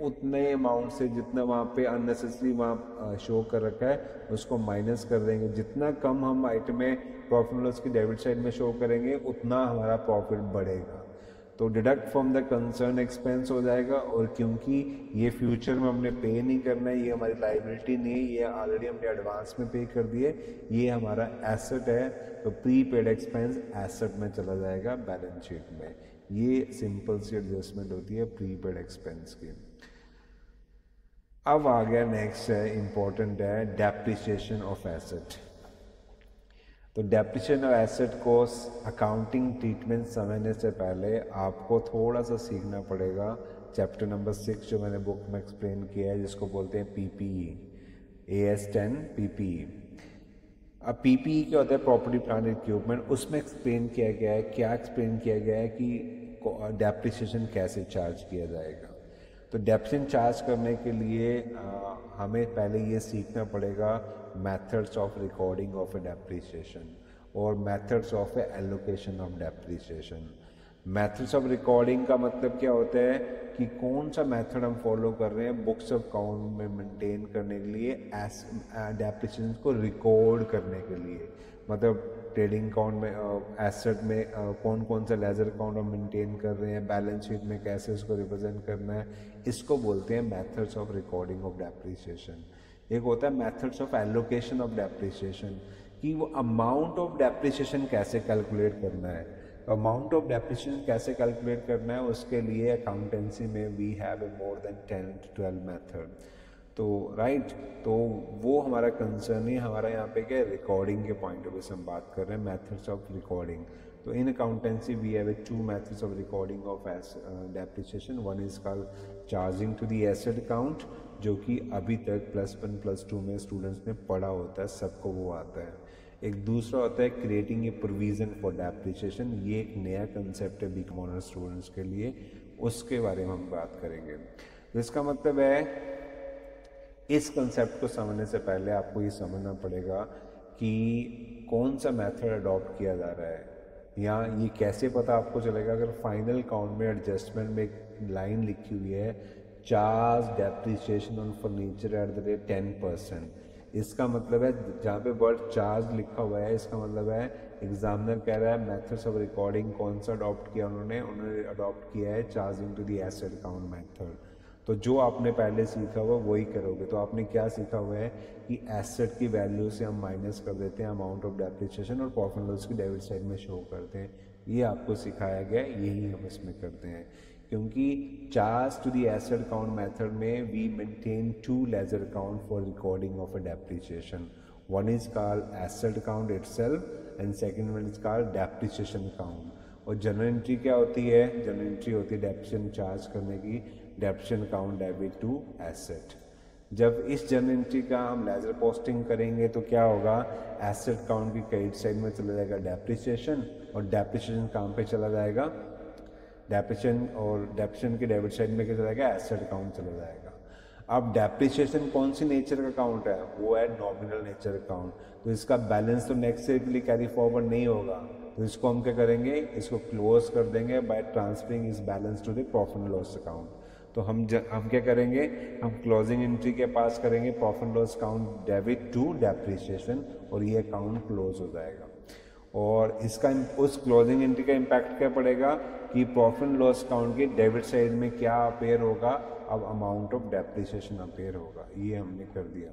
उतने अमाउंट से जितना वहाँ पे अननेसेसरी वहाँ शो कर रखा है उसको माइनस कर देंगे। जितना कम हम आइटम में प्रॉफिट लॉस की डेबिट साइड में शो करेंगे उतना हमारा प्रॉफिट बढ़ेगा। तो deduct from the concern expense हो जाएगा, और क्योंकि ये फ्यूचर में हमने पे नहीं करना है, ये हमारी लाइबिलिटी नहीं है, ये ऑलरेडी हमने एडवांस में पे कर दिए, ये हमारा एसेट है, तो प्री पेड एक्सपेंस एसेट में चला जाएगा बैलेंस शीट में। ये सिंपल सी एडजस्टमेंट होती है प्री पेड एक्सपेंस की। अब आ गया नेक्स्ट है, इंपॉर्टेंट है, डेप्रिसिएशन ऑफ एसेट। तो डेप्रिसिएशन ऑफ एसेट को अकाउंटिंग ट्रीटमेंट समझने से पहले आपको थोड़ा सा सीखना पड़ेगा चैप्टर नंबर 6 जो मैंने बुक में एक्सप्लेन किया है, जिसको बोलते हैं पीपीई, AS10 पीपीई। अब पीपीई क्या होता है, प्रॉपर्टी प्लांट इक्विपमेंट, उसमें एक्सप्लेन किया गया है, क्या एक्सप्लेन किया गया है कि डेप्रिसिएशन कैसे चार्ज किया जाएगा। तो डेप्रिसिएशन चार्ज करने के लिए हमें पहले ये सीखना पड़ेगा methods of recording of a depreciation और methods of a allocation of depreciation. Methods of recording का मतलब क्या होता है कि कौन सा मेथड हम फॉलो कर रहे हैं बुक्स ऑफ अकाउंट में मेंटेन करने के लिए, डेप्रिसिएशन को रिकॉर्ड करने के लिए। मतलब ट्रेडिंग अकाउंट में एसेट में कौन कौन सा लेजर अकाउंट हम मेंटेन कर रहे हैं, बैलेंस शीट में कैसे उसको रिप्रेजेंट करना है, इसको बोलते हैं methods of recording of depreciation. एक होता है methods of allocation of depreciation, कि वो अमाउंट ऑफ डेप्रिसिएशन कैसे कैलकुलेट करना है। अमाउंट ऑफ डेप्रिसिएशन कैसे कैलकुलेट करना है, उसके लिए अकाउंटेंसी में we have a more than 10 to 12 method. तो राइट, तो वो हमारा कंसर्न है, हमारा यहाँ पे क्या रिकॉर्डिंग के पॉइंट ऑफ व्यू से हम बात कर रहे हैं मेथड्स ऑफ रिकॉर्डिंग। तो in accountancy we have 2 methods of recording of depreciation. One is called charging to the asset account, जो कि अभी तक +1 +2 में स्टूडेंट्स ने पढ़ा होता है, सबको वो आता है। एक दूसरा होता है creating a provision for depreciation, ये एक नया कंसेप्ट है बीकॉम ऑनर्स स्टूडेंट्स के लिए, उसके बारे में हम बात करेंगे। तो इसका मतलब है इस कंसेप्ट को समझने से पहले आपको ये समझना पड़ेगा कि कौन सा मेथड अडॉप्ट किया जा रहा है, या ये कैसे पता आपको चलेगा अगर फाइनल काउंट में एडजस्टमेंट में एक लाइन लिखी हुई है charge depreciation on furniture at the rate 10%। इसका मतलब है जहाँ पे वर्ड चार्ज लिखा हुआ है, इसका मतलब है एग्जामिनर कह रहा है मेथड्स ऑफ रिकॉर्डिंग कौन सा अडॉप्ट किया उन्होंने अडॉप्ट किया है charging to the asset account method. तो जो आपने पहले सीखा हुआ वही करोगे। तो आपने क्या सीखा हुआ है कि एसेट की वैल्यू से हम माइनस कर देते हैं अमाउंट ऑफ डेप्रिसिएशन और प्रॉफिट एंड लॉस की डेबिट साइड में शो करते हैं, ये आपको सिखाया गया, यही हम इसमें करते हैं। क्योंकि charge to the asset account method में we maintain 2 ledger account for recording of a depreciation. One is called asset account itself and second one is called depreciation account. और जनरल एंट्री क्या होती है, जनरल एंट्री होती है depreciation charge करने की, depreciation account debit to asset. जब इस जनरल एंट्री का हम लेजर पोस्टिंग करेंगे तो क्या होगा, एसेट अकाउंट की क्रेडिट साइड में चला जाएगा डेप्रिसिएशन, और डेप्रिसिएशन कहाँ पे चला जाएगा, डेप्रिसिएशन, और डेप्रिसिएशन की डेबिट साइड में क्या चला जाएगा, एसेट अकाउंट चला जाएगा। अब डेप्रिसिएशन कौन सी नेचर का अकाउंट है, वो है नॉमिनल नेचर अकाउंट। तो इसका बैलेंस तो नेक्स्ट ईयर के लिए कैरी फॉरवर्ड नहीं होगा, तो इसको हम क्या करेंगे, इसको क्लोज कर देंगे बाय ट्रांसफरिंग इस balance to the profit and loss account. तो हम क्या करेंगे, हम क्लोजिंग एंट्री के पास करेंगे profit and loss account debit to depreciation, और ये अकाउंट क्लोज हो जाएगा। और इसका उस क्लोजिंग एंट्री का इम्पैक्ट क्या पड़ेगा कि प्रॉफिट एंड लॉस अकाउंट की डेबिट साइड में क्या अपेयर होगा, अब अमाउंट ऑफ डेप्रिसिएशन अपेयर होगा, ये हमने कर दिया।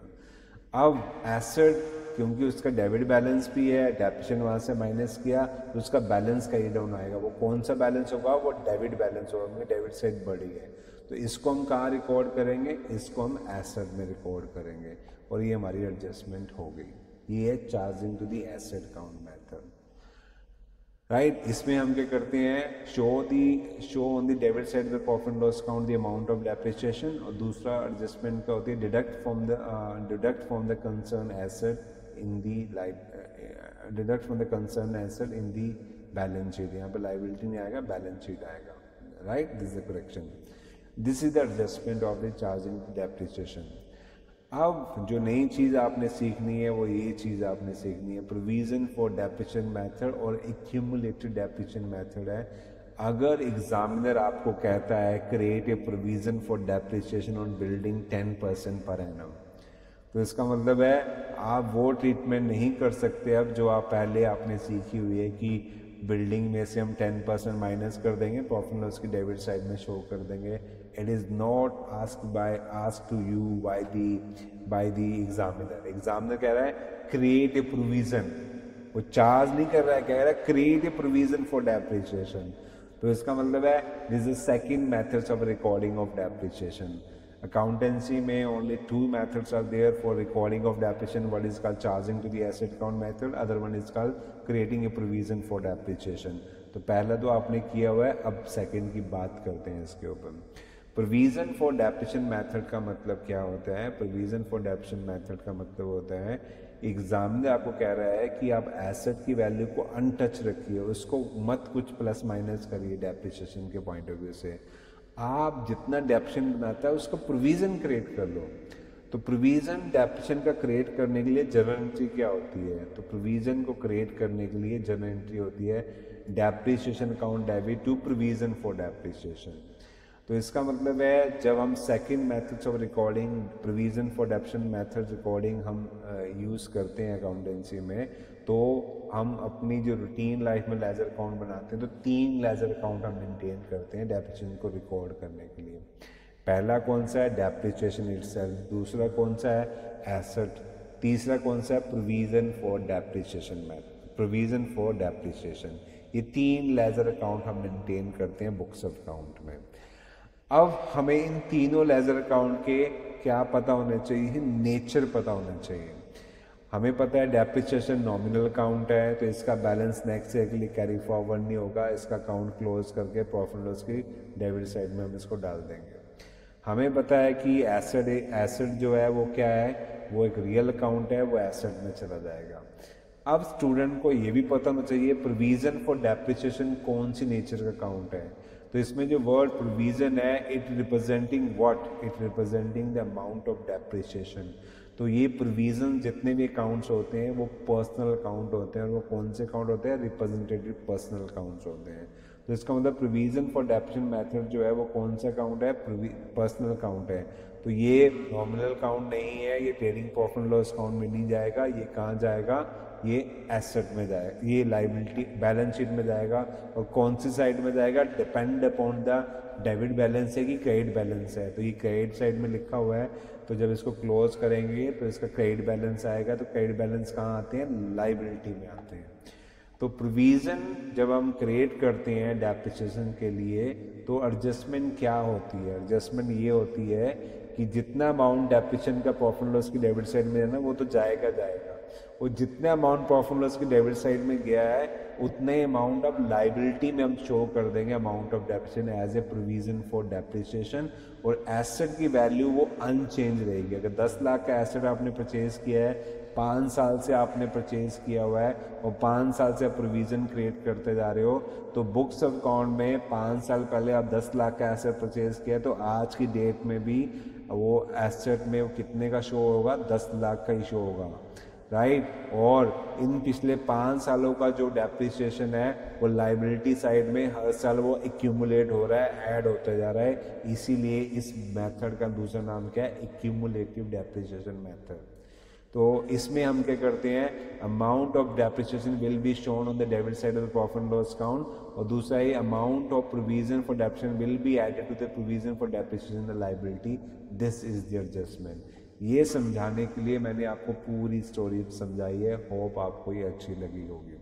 अब एसेट क्योंकि उसका डेबिट बैलेंस भी है, डेप्रिसिएशन वहाँ से माइनस किया तो उसका बैलेंस का ही डाउन आएगा। वो कौन सा बैलेंस होगा, वो डेबिट बैलेंस होगा, क्योंकि डेबिट साइड बढ़ी है। तो इसको हम कहाँ रिकॉर्ड करेंगे, इसको हम एसेट में रिकॉर्ड करेंगे, और ये हमारी एडजस्टमेंट हो गई। ये है charging to the asset account method, right. इसमें हम क्या करते हैं, show on the debit side the profit and loss account the amount of depreciation, और दूसरा एडजस्टमेंट क्या होती है, deduct from the concern asset in the balance sheet. यहाँ पे लाइबिलिटी नहीं आएगा, बैलेंस शीट आएगा, right. This is the correction, this is the adjustment of the charging depreciation. अब जो नई चीज़ आपने सीखनी है वो ये चीज़ आपने सीखनी है, प्रोविजन फॉर डेप्रिसिएशन मेथड और एक्यूमुलेटेड डेप्रिसिएशन मेथड है। अगर एग्जामिनर आपको कहता है create a provision for depreciation on building 10% per annum, तो इसका मतलब है आप वो ट्रीटमेंट नहीं कर सकते अब जो आप पहले आपने सीखी हुई है कि बिल्डिंग में से हम 10% माइनस कर देंगे, प्रॉफिट लॉस की डेबिट साइड में शो कर देंगे। It is not ask to you by the examiner. Examiner कह रहा है क्रिएट ए प्रोविजन, वो चार्ज नहीं कर रहा है, कह रहा है create a provision for depreciation. तो इसका मतलब है this is second methods of recording of depreciation. Accountancy में only two methods are there for recording of depreciation. One is called charging to the asset account method, other one is called creating a provision for depreciation. तो पहला तो आपने किया हुआ है, अब second की बात करते हैं इसके ऊपर। प्रोविजन फॉर डेप्रिसिएशन मेथड का मतलब क्या होता है? प्रोविजन फॉर डेप्रिसिएशन मेथड का मतलब होता है एग्जामिनर आपको कह रहा है कि आप एसेट की वैल्यू को अनटच रखिए, उसको मत कुछ प्लस माइनस करिए डेप्रिसिएशन के पॉइंट ऑफ व्यू से। आप जितना डेप्रिसिएशन बनाता है उसका प्रोविजन क्रिएट कर लो। तो प्रोविजन डेप्रिसिएशन का क्रिएट करने के लिए जर्नल एंट्री क्या होती है? तो प्रोविजन को क्रिएट करने के लिए जर्नल एंट्री होती है depreciation account debit to provision for depreciation. तो इसका मतलब है जब हम second methods of recording provision for depreciation method recording हम यूज़ करते हैं अकाउंटेंसी में, तो हम अपनी जो रूटीन लाइफ में लेजर अकाउंट बनाते हैं तो 3 लेजर अकाउंट हम मेंटेन करते हैं डेप्रिसिएशन को रिकॉर्ड करने के लिए। पहला कौन सा है? Depreciation itself. दूसरा कौन सा है? एसेट। तीसरा कौन सा है? Provision for depreciation method, provision for depreciation. ये 3 लेजर अकाउंट हम मेंटेन करते हैं बुक्स ऑफ अकाउंट में। अब हमें इन तीनों लेजर अकाउंट के क्या पता होने चाहिए? नेचर पता होना चाहिए। हमें पता है डेप्रिसिएशन नॉमिनल अकाउंट है, तो इसका बैलेंस नेक्स्ट ईयर के लिए कैरी फॉरवर्ड नहीं होगा, इसका अकाउंट क्लोज करके प्रॉफिट लॉस की डेबिट साइड में हम इसको डाल देंगे। हमें पता है कि एसेट जो है वो क्या है? वो एक रियल अकाउंट है, वो एसेट में चला जाएगा। अब स्टूडेंट को ये भी पता होना चाहिए प्रोविजन फॉर डेप्रिसिएशन कौन सी नेचर का अकाउंट है। तो इसमें जो वर्ड प्रोविजन है, it representing what? It representing the amount of depreciation. तो ये प्रोविजन जितने भी अकाउंट्स होते हैं वो पर्सनल अकाउंट होते हैं, और वो कौन से अकाउंट होते हैं? रिप्रेजेंटेटिव पर्सनल अकाउंट्स होते हैं। तो इसका मतलब प्रोविजन फॉर डेप्रिसिएशन मेथड जो है वो कौन सा अकाउंट है? पर्सनल अकाउंट है। तो ये नॉमिनल अकाउंट नहीं है, ये ट्रेडिंग प्रॉफिट लॉस अकाउंट में नहीं जाएगा, ये कहाँ जाएगा? ये एसेट में जाएगा, ये लाइबिलिटी बैलेंस शीट में जाएगा। और कौन सी साइड में जाएगा? Depend upon the debit balance है कि क्रेडिट बैलेंस है। तो ये क्रेडिट साइड में लिखा हुआ है, तो जब इसको क्लोज करेंगे तो इसका क्रेडिट बैलेंस आएगा। तो क्रेडिट बैलेंस कहाँ आते हैं? लाइबिलिटी में आते हैं। तो प्रोविजन जब हम क्रिएट करते हैं डेप्रिसिएशन के लिए तो एडजस्टमेंट क्या होती है? एडजस्टमेंट ये होती है कि जितना अमाउंट डेप्रिसिएशन का प्रॉफिट लॉस की डेबिट साइड में है ना, वो तो जाएगा। और जितना अमाउंट प्रॉफिट लॉस की डेबिट साइड में गया है उतने अमाउंट अब लाइबिलिटी में हम शो कर देंगे amount of depreciation as a provision for depreciation. और एसेट की वैल्यू वो अनचेंज रहेगी। अगर 10 लाख का एसेट आपने परचेज किया है, 5 साल से आपने परचेज किया हुआ है और 5 साल से आप प्रोविजन क्रिएट करते जा रहे हो, तो बुक्स ऑफ अकाउंट में 5 साल पहले आप 10 लाख का एसेट परचेज किया, तो आज की डेट में भी वो एसेट में वो कितने का शो होगा? 10 लाख का ही शो होगा, राइट। और इन पिछले 5 सालों का जो डेप्रिसिएशन है वो लाइबिलिटी साइड में हर साल वो एक्यूमुलेट हो रहा है, ऐड होता जा रहा है। इसीलिए इस मेथड का दूसरा नाम क्या है? Accumulative depreciation method. तो इसमें हम क्या करते हैं? Amount of depreciation will be shown on the debit side of the profit loss account, और दूसरा है amount of provision for depreciation will be added to the provision for depreciation the liability. This is the adjustment. ये समझाने के लिए मैंने आपको पूरी स्टोरी समझाई है। होप आपको ये अच्छी लगी होगी।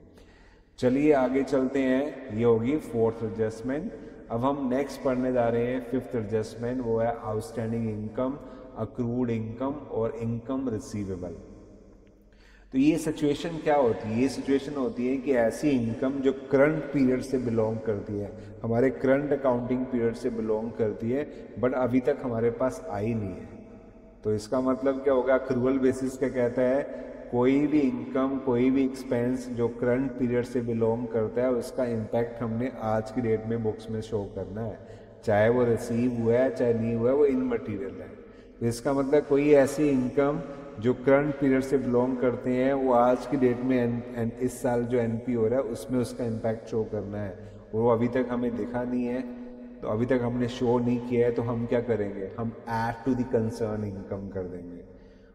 चलिए आगे चलते हैं। ये होगी 4th एडजस्टमेंट। अब हम नेक्स्ट पढ़ने जा रहे हैं 5th एडजस्टमेंट, वो है आउटस्टैंडिंग इनकम, अक्रूड इनकम और इनकम रिसीवेबल। तो ये सिचुएशन क्या होती है? ये सिचुएशन होती है कि ऐसी इनकम जो करंट पीरियड से बिलोंग करती है, हमारे करंट अकाउंटिंग पीरियड से बिलोंग करती है, बट अभी तक हमारे पास आई नहीं है। तो इसका मतलब क्या होगा? अक्रूवल बेसिस का कहता है कोई भी इनकम, कोई भी एक्सपेंस जो करंट पीरियड से बिलोंग करता है उसका इम्पैक्ट हमने आज की डेट में बुक्स में शो करना है, चाहे वो रिसीव हुआ है चाहे नहीं हुआ है, वो इनमटीरियल है। तो इसका मतलब कोई ऐसी इनकम जो करंट पीरियड से बिलोंग करते हैं वो आज की डेट में इस साल जो एनपी हो रहा है उसमें उसका इम्पैक्ट शो करना है, वो अभी तक हमें दिखा नहीं है, तो अभी तक हमने शो नहीं किया है। तो हम क्या करेंगे? हम add to the concern income कर देंगे,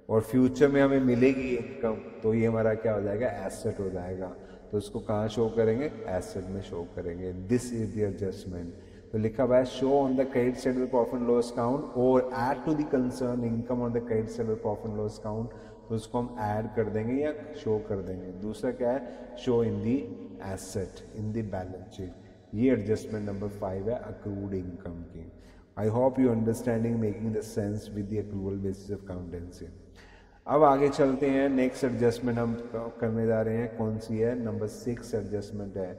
और फ्यूचर में हमें मिलेगी इनकम, तो ये हमारा क्या हो जाएगा? एसेट हो जाएगा। तो उसको कहाँ शो करेंगे, एसेट में शो करेंगे। This is the adjustment. तो लिखा हुआ है show on the credit side of profit and loss account और add to the concern income on the credit side of profit and loss account. तो उसको हम ऐड कर देंगे या शो कर देंगे। दूसरा क्या है, show in the asset in the balance sheet. ये एडजस्टमेंट नंबर 5 है अक्रूड इनकम की। I hope you understanding making the sense with the accrual basis of accountancy. अब आगे चलते हैं, नेक्स्ट एडजस्टमेंट हम करने जा रहे हैं, कौन सी है, नंबर 6 एडजस्टमेंट है।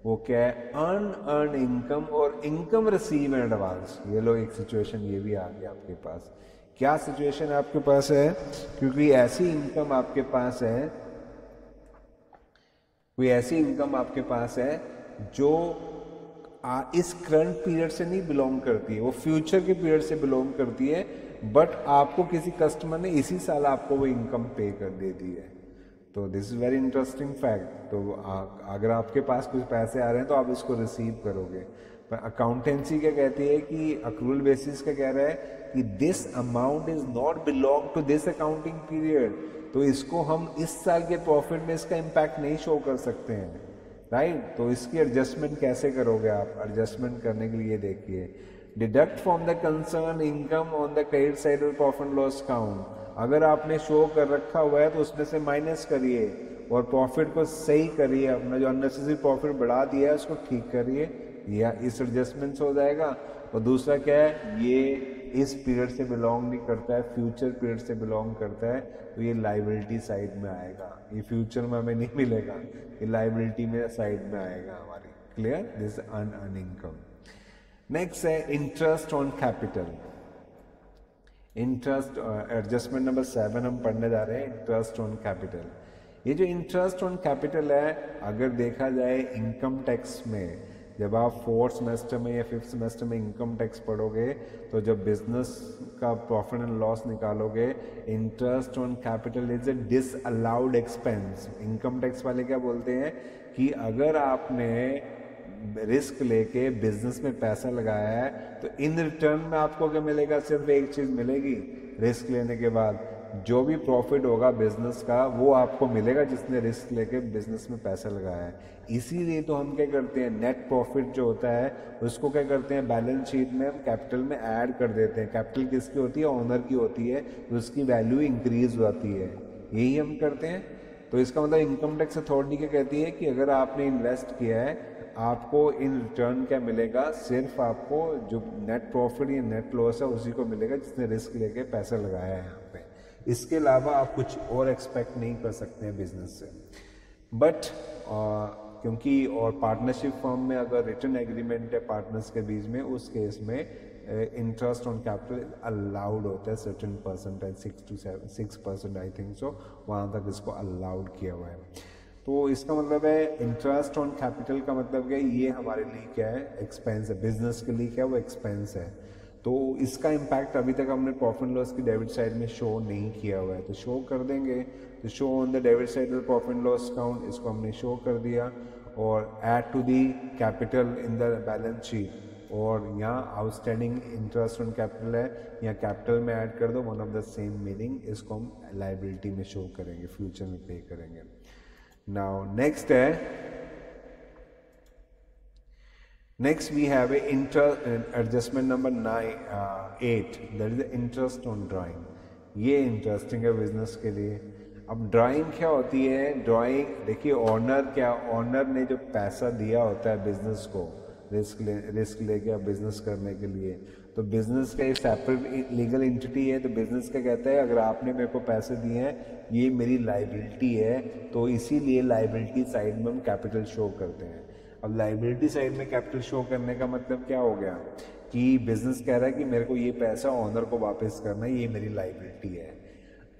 वो क्या है, अर्न इनकम और इनकम रिसीव इन एडवांस। ये लो एक सिचुएशन ये भी आ गया आपके पास। क्या सिचुएशन आपके पास है, क्योंकि ऐसी इनकम आपके पास है, कोई ऐसी इनकम आपके पास है जो इस करंट पीरियड से नहीं बिलोंग करती है, वो फ्यूचर के पीरियड से बिलोंग करती है, बट आपको किसी कस्टमर ने इसी साल आपको वो इनकम पे कर दे दी है। तो this is very interesting fact. तो अगर आपके पास कुछ पैसे आ रहे हैं तो आप इसको रिसीव करोगे। पर अकाउंटेंसी क्या कहती है कि अक्रूवल बेसिस का कह रहा है कि this amount is not belong to this accounting period. तो इसको हम इस साल के प्रॉफिट में इसका इम्पैक्ट नहीं शो कर सकते हैं, राइट। तो इसकी एडजस्टमेंट कैसे करोगे आप, एडजस्टमेंट करने के लिए देखिए, deduct from the concern income on the credit side of profit and loss account. अगर आपने शो कर रखा हुआ है तो उसमें से माइनस करिए और प्रॉफिट को सही करिए, अपना जो अननेसेसरी प्रॉफिट बढ़ा दिया है उसको ठीक करिए, या इस एडजस्टमेंट से हो जाएगा। और दूसरा क्या है, ये इस पीरियड से बिलोंग नहीं करता है, फ्यूचर पीरियड से बिलोंग करता है, तो ये लाइबिलिटी साइड में आएगा, ये फ्यूचर में हमें नहीं मिलेगा, ये लाइबिलिटी में साइड में आएगा हमारी। क्लियर, दिस अन इनकम। नेक्स्ट है interest on capital. Interest adjustment number 7 हम पढ़ने जा रहे हैं, इंटरेस्ट ऑन कैपिटल। ये जो इंटरेस्ट ऑन कैपिटल है, अगर देखा जाए इनकम टैक्स में, जब आप 4th सेमेस्टर में या 5th सेमेस्टर में इनकम टैक्स पढ़ोगे तो जब बिजनेस का प्रॉफिट एंड लॉस निकालोगे, interest on capital is a disallowed expense. Income tax वाले क्या बोलते हैं कि अगर आपने रिस्क लेके बिजनेस में पैसा लगाया है तो इन रिटर्न में आपको क्या मिलेगा, सिर्फ एक चीज मिलेगी, रिस्क लेने के बाद जो भी प्रॉफिट होगा बिजनेस का वो आपको मिलेगा जिसने रिस्क लेके बिजनेस में पैसा लगाया है। इसीलिए तो हम क्या करते हैं, नेट प्रॉफिट जो होता है उसको क्या करते हैं, बैलेंस शीट में हम कैपिटल में ऐड कर देते हैं। कैपिटल किसकी होती है, ओनर की होती है, तो उसकी वैल्यू इंक्रीज होती है, यही हम करते हैं। तो इसका मतलब इनकम टैक्स अथॉरिटी क्या कहती है कि अगर आपने इन्वेस्ट किया है आपको इन रिटर्न क्या मिलेगा, सिर्फ आपको जो नेट प्रॉफिट या नेट लॉस है उसी को मिलेगा जिसने रिस्क लेके पैसा लगाया है यहाँ पे। इसके अलावा आप कुछ और एक्सपेक्ट नहीं कर सकते हैं बिजनेस से। बट क्योंकि और पार्टनरशिप फर्म में अगर रिटर्न एग्रीमेंट है पार्टनर्स के बीच में, उस केस में इंटरेस्ट ऑन कैपिटल अलाउड होता है certain percentage, 6% I think so, वहाँ तक इसको अलाउड किया हुआ है। तो इसका मतलब है इंटरेस्ट ऑन कैपिटल का मतलब क्या है, ये हमारे लिए क्या है, एक्सपेंस है, बिजनेस के लिए क्या है वो एक्सपेंस है। तो इसका इम्पैक्ट अभी तक हमने प्रॉफिट एंड लॉस की डेबिट साइड में शो नहीं किया हुआ है, तो शो कर देंगे। तो show on the debit side of profit and loss account, इसको हमने शो कर दिया, और add to the capital in the balance sheet, और यहाँ आउटस्टैंडिंग इंटरेस्ट ऑन कैपिटल है, यहाँ कैपिटल में ऐड कर दो, one of the same meaning, इसको हम लाइबिलिटी में शो करेंगे, फ्यूचर में पे करेंगे। नाउ नेक्स्ट है, next we have a adjustment number 8, that is interest on drawing। ये इंटरेस्टिंग है बिजनेस के लिए। अब ड्राइंग क्या होती है, ड्राइंग देखिए, ऑनर ने जो पैसा दिया होता है बिजनेस को रिस्क लेके बिजनेस करने के लिए, तो बिजनेस का एक सेपरेट लीगल एंटिटी है, तो बिजनेस का कहता है अगर आपने मेरे को पैसे दिए हैं ये मेरी लाइबिलिटी है, तो इसीलिए लाइबिलिटी साइड में हम कैपिटल शो करते हैं। अब लाइबिलिटी साइड में कैपिटल शो करने का मतलब क्या हो गया कि बिजनेस कह रहा है कि मेरे को ये पैसा ओनर को वापस करना है, ये मेरी लाइबिलिटी है।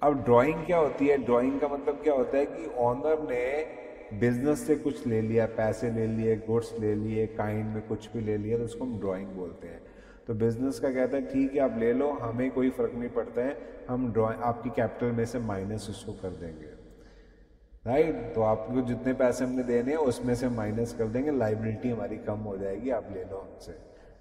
अब ड्राइंग क्या होती है, ड्राइंग का मतलब क्या होता है कि ओनर ने बिजनेस से कुछ ले लिया, पैसे ले लिए, गुड्स ले लिए, काइंड में कुछ भी ले लिया, तो उसको हम ड्राइंग बोलते हैं। तो बिजनेस का कहता है ठीक है आप ले लो, हमें कोई फर्क नहीं पड़ता है, हम ड्राइंग आपकी कैपिटल में से माइनस उसको कर देंगे, राइट। तो आपको जितने पैसे हमने देने हैं उसमें से माइनस कर देंगे, लाइबिलिटी हमारी कम हो जाएगी, आप ले लो हमसे,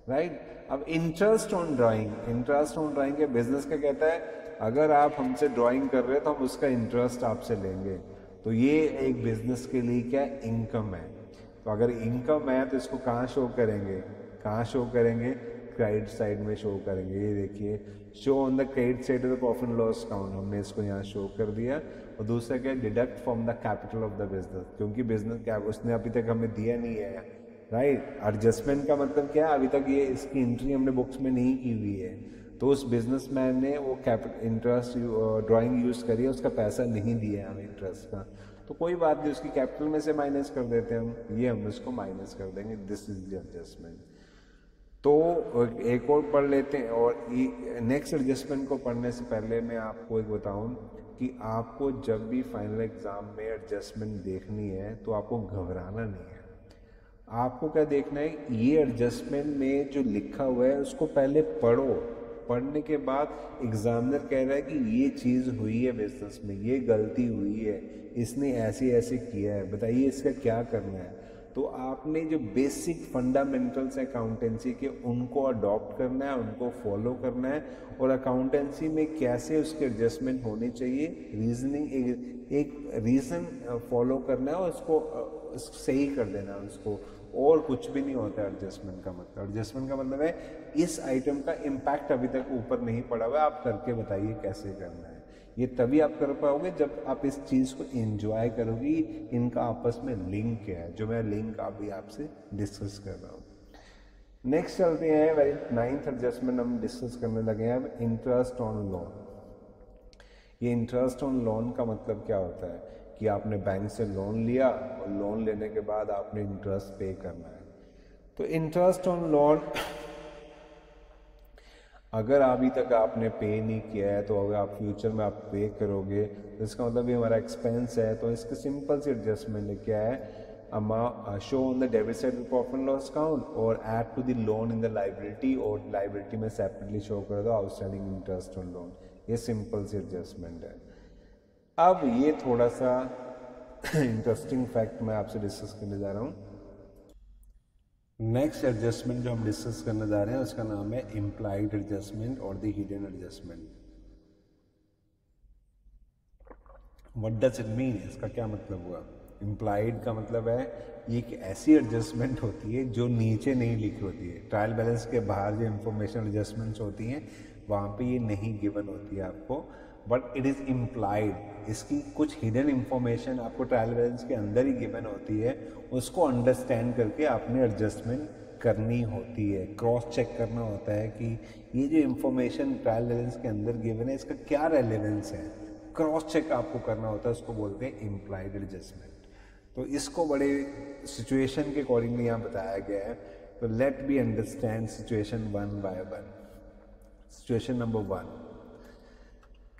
राइट। अब इंटरेस्ट ऑन ड्राइंग के बिजनेस का कहता है अगर आप हमसे ड्राइंग कर रहे हैं तो हम उसका इंटरेस्ट आपसे लेंगे। तो ये एक बिजनेस के लिए क्या इनकम है। तो अगर इनकम है तो इसको कहाँ शो करेंगे, कहाँ शो करेंगे, क्रेडिट साइड में शो करेंगे। ये देखिए, show on the credit side of the profit and loss account, हमने इसको यहाँ शो कर दिया। और दूसरा क्या, deduct from the capital of the business, क्योंकि बिजनेस क्या उसने अभी तक हमें दिया नहीं है, राइट। एडजस्टमेंट का मतलब क्या है, अभी तक ये इसकी एंट्री हमने बुक्स में नहीं की हुई है, तो उस बिजनेसमैन ने वो कैपिटल इंटरेस्ट ड्राइंग यूज़ करी है, उसका पैसा नहीं दिया है हमें इंटरेस्ट का, तो कोई बात नहीं, उसकी कैपिटल में से माइनस कर देते हैं हम, ये हम इसको माइनस कर देंगे। This is the adjustment. तो एक और पढ़ लेते हैं, और नेक्स्ट एडजस्टमेंट को पढ़ने से पहले मैं आपको एक बताऊं कि आपको जब भी फाइनल एग्जाम में एडजस्टमेंट देखनी है तो आपको घबराना नहीं है। आपको क्या देखना है, ये एडजस्टमेंट में जो लिखा हुआ है उसको पहले पढ़ो, पढ़ने के बाद एग्जामिनर कह रहा है कि ये चीज़ हुई है बिजनेस में, ये गलती हुई है, इसने ऐसे ऐसे किया है, बताइए इसका क्या करना है। तो आपने जो बेसिक फंडामेंटल्स अकाउंटेंसी के उनको अडॉप्ट करना है, उनको फॉलो करना है, और अकाउंटेंसी में कैसे उसके एडजस्टमेंट होने चाहिए, रीजनिंग एक रीज़न फॉलो करना है और उसको सही कर देना है उसको, और कुछ भी नहीं होता है एडजस्टमेंट का मतलब। एडजस्टमेंट का मतलब है इस आइटम का इम्पैक्ट अभी तक ऊपर नहीं पड़ा हुआ है, आप करके बताइए कैसे करना है। ये तभी आप कर पाओगे जब आप इस चीज़ को एंजॉय करोगी, इनका आपस में लिंक है, जो मैं लिंक अभी आपसे डिस्कस कर रहा हूँ। नेक्स्ट चलते हैं, वेरी नाइन्थ एडजस्टमेंट हम डिस्कस करने लगे हैं अब, इंटरेस्ट ऑन लोन। ये इंटरेस्ट ऑन लोन का मतलब क्या होता है कि आपने बैंक से लोन लिया और लोन लेने के बाद आपने इंटरेस्ट पे करना है। तो इंटरेस्ट ऑन लोन अगर अभी तक आपने पे नहीं किया है, तो अगर आप फ्यूचर में आप पे करोगे तो इसका मतलब ये हमारा एक्सपेंस है। तो इसके सिंपल सी एडजस्टमेंट क्या है, show on the debit side profit and loss account और add to the loan in the liability, और लाइबिलिटी में सेपरेटली शो कर दो आउटस्टैंडिंग इंटरेस्ट ऑन लोन। ये सिंपल सी एडजस्टमेंट है। अब ये थोड़ा सा इंटरेस्टिंग फैक्ट मैं आपसे डिस्कस करने जा रहा हूँ। नेक्स्ट एडजस्टमेंट जो हम डिस्कस करने जा रहे हैं उसका नाम है इम्प्लाइड एडजस्टमेंट और the hidden adjustment. What does it mean, इसका क्या मतलब हुआ। इम्प्लाइड का मतलब है ये एक ऐसी एडजस्टमेंट होती है जो नीचे नहीं लिखी होती है। ट्रायल बैलेंस के बाहर जो इंफॉर्मेशन एडजस्टमेंट्स होती हैं वहाँ पे ये नहीं गिवन होती है आपको, बट इट इज़ इम्प्लाइड। इसकी कुछ हिडन इंफॉर्मेशन आपको ट्रायल बैलेंस के अंदर ही गिवन होती है, उसको अंडरस्टैंड करके आपने एडजस्टमेंट करनी होती है। क्रॉस चेक करना होता है कि ये जो इंफॉर्मेशन ट्रायल बैलेंस के अंदर गिवन है इसका क्या रेलेवेंस है, क्रॉस चेक आपको करना होता है, उसको बोलते हैं इम्प्लाइड एडजस्टमेंट। तो इसको बड़े सिचुएशन के अकॉर्डिंगली यहाँ बताया गया है। तो let be understand situation one by one. Situation number one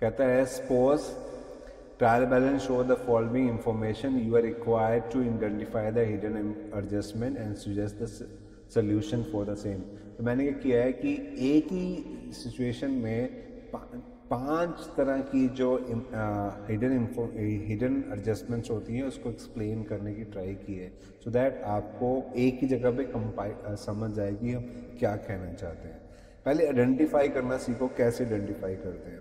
कहता है, suppose trial balance show the following information, you are required to identify the hidden adjustment and suggest the solution for the same. तो मैंने क्या किया है कि एक ही situation में पांच तरह की जो हिडन एडजस्टमेंट्स होती हैं उसको एक्सप्लेन करने की ट्राई की है, सो दैट आपको एक ही जगह पे समझ जाएगी हम क्या कहना चाहते हैं। पहले आइडेंटिफाई करना सीखो, कैसे आइडेंटिफाई करते हैं।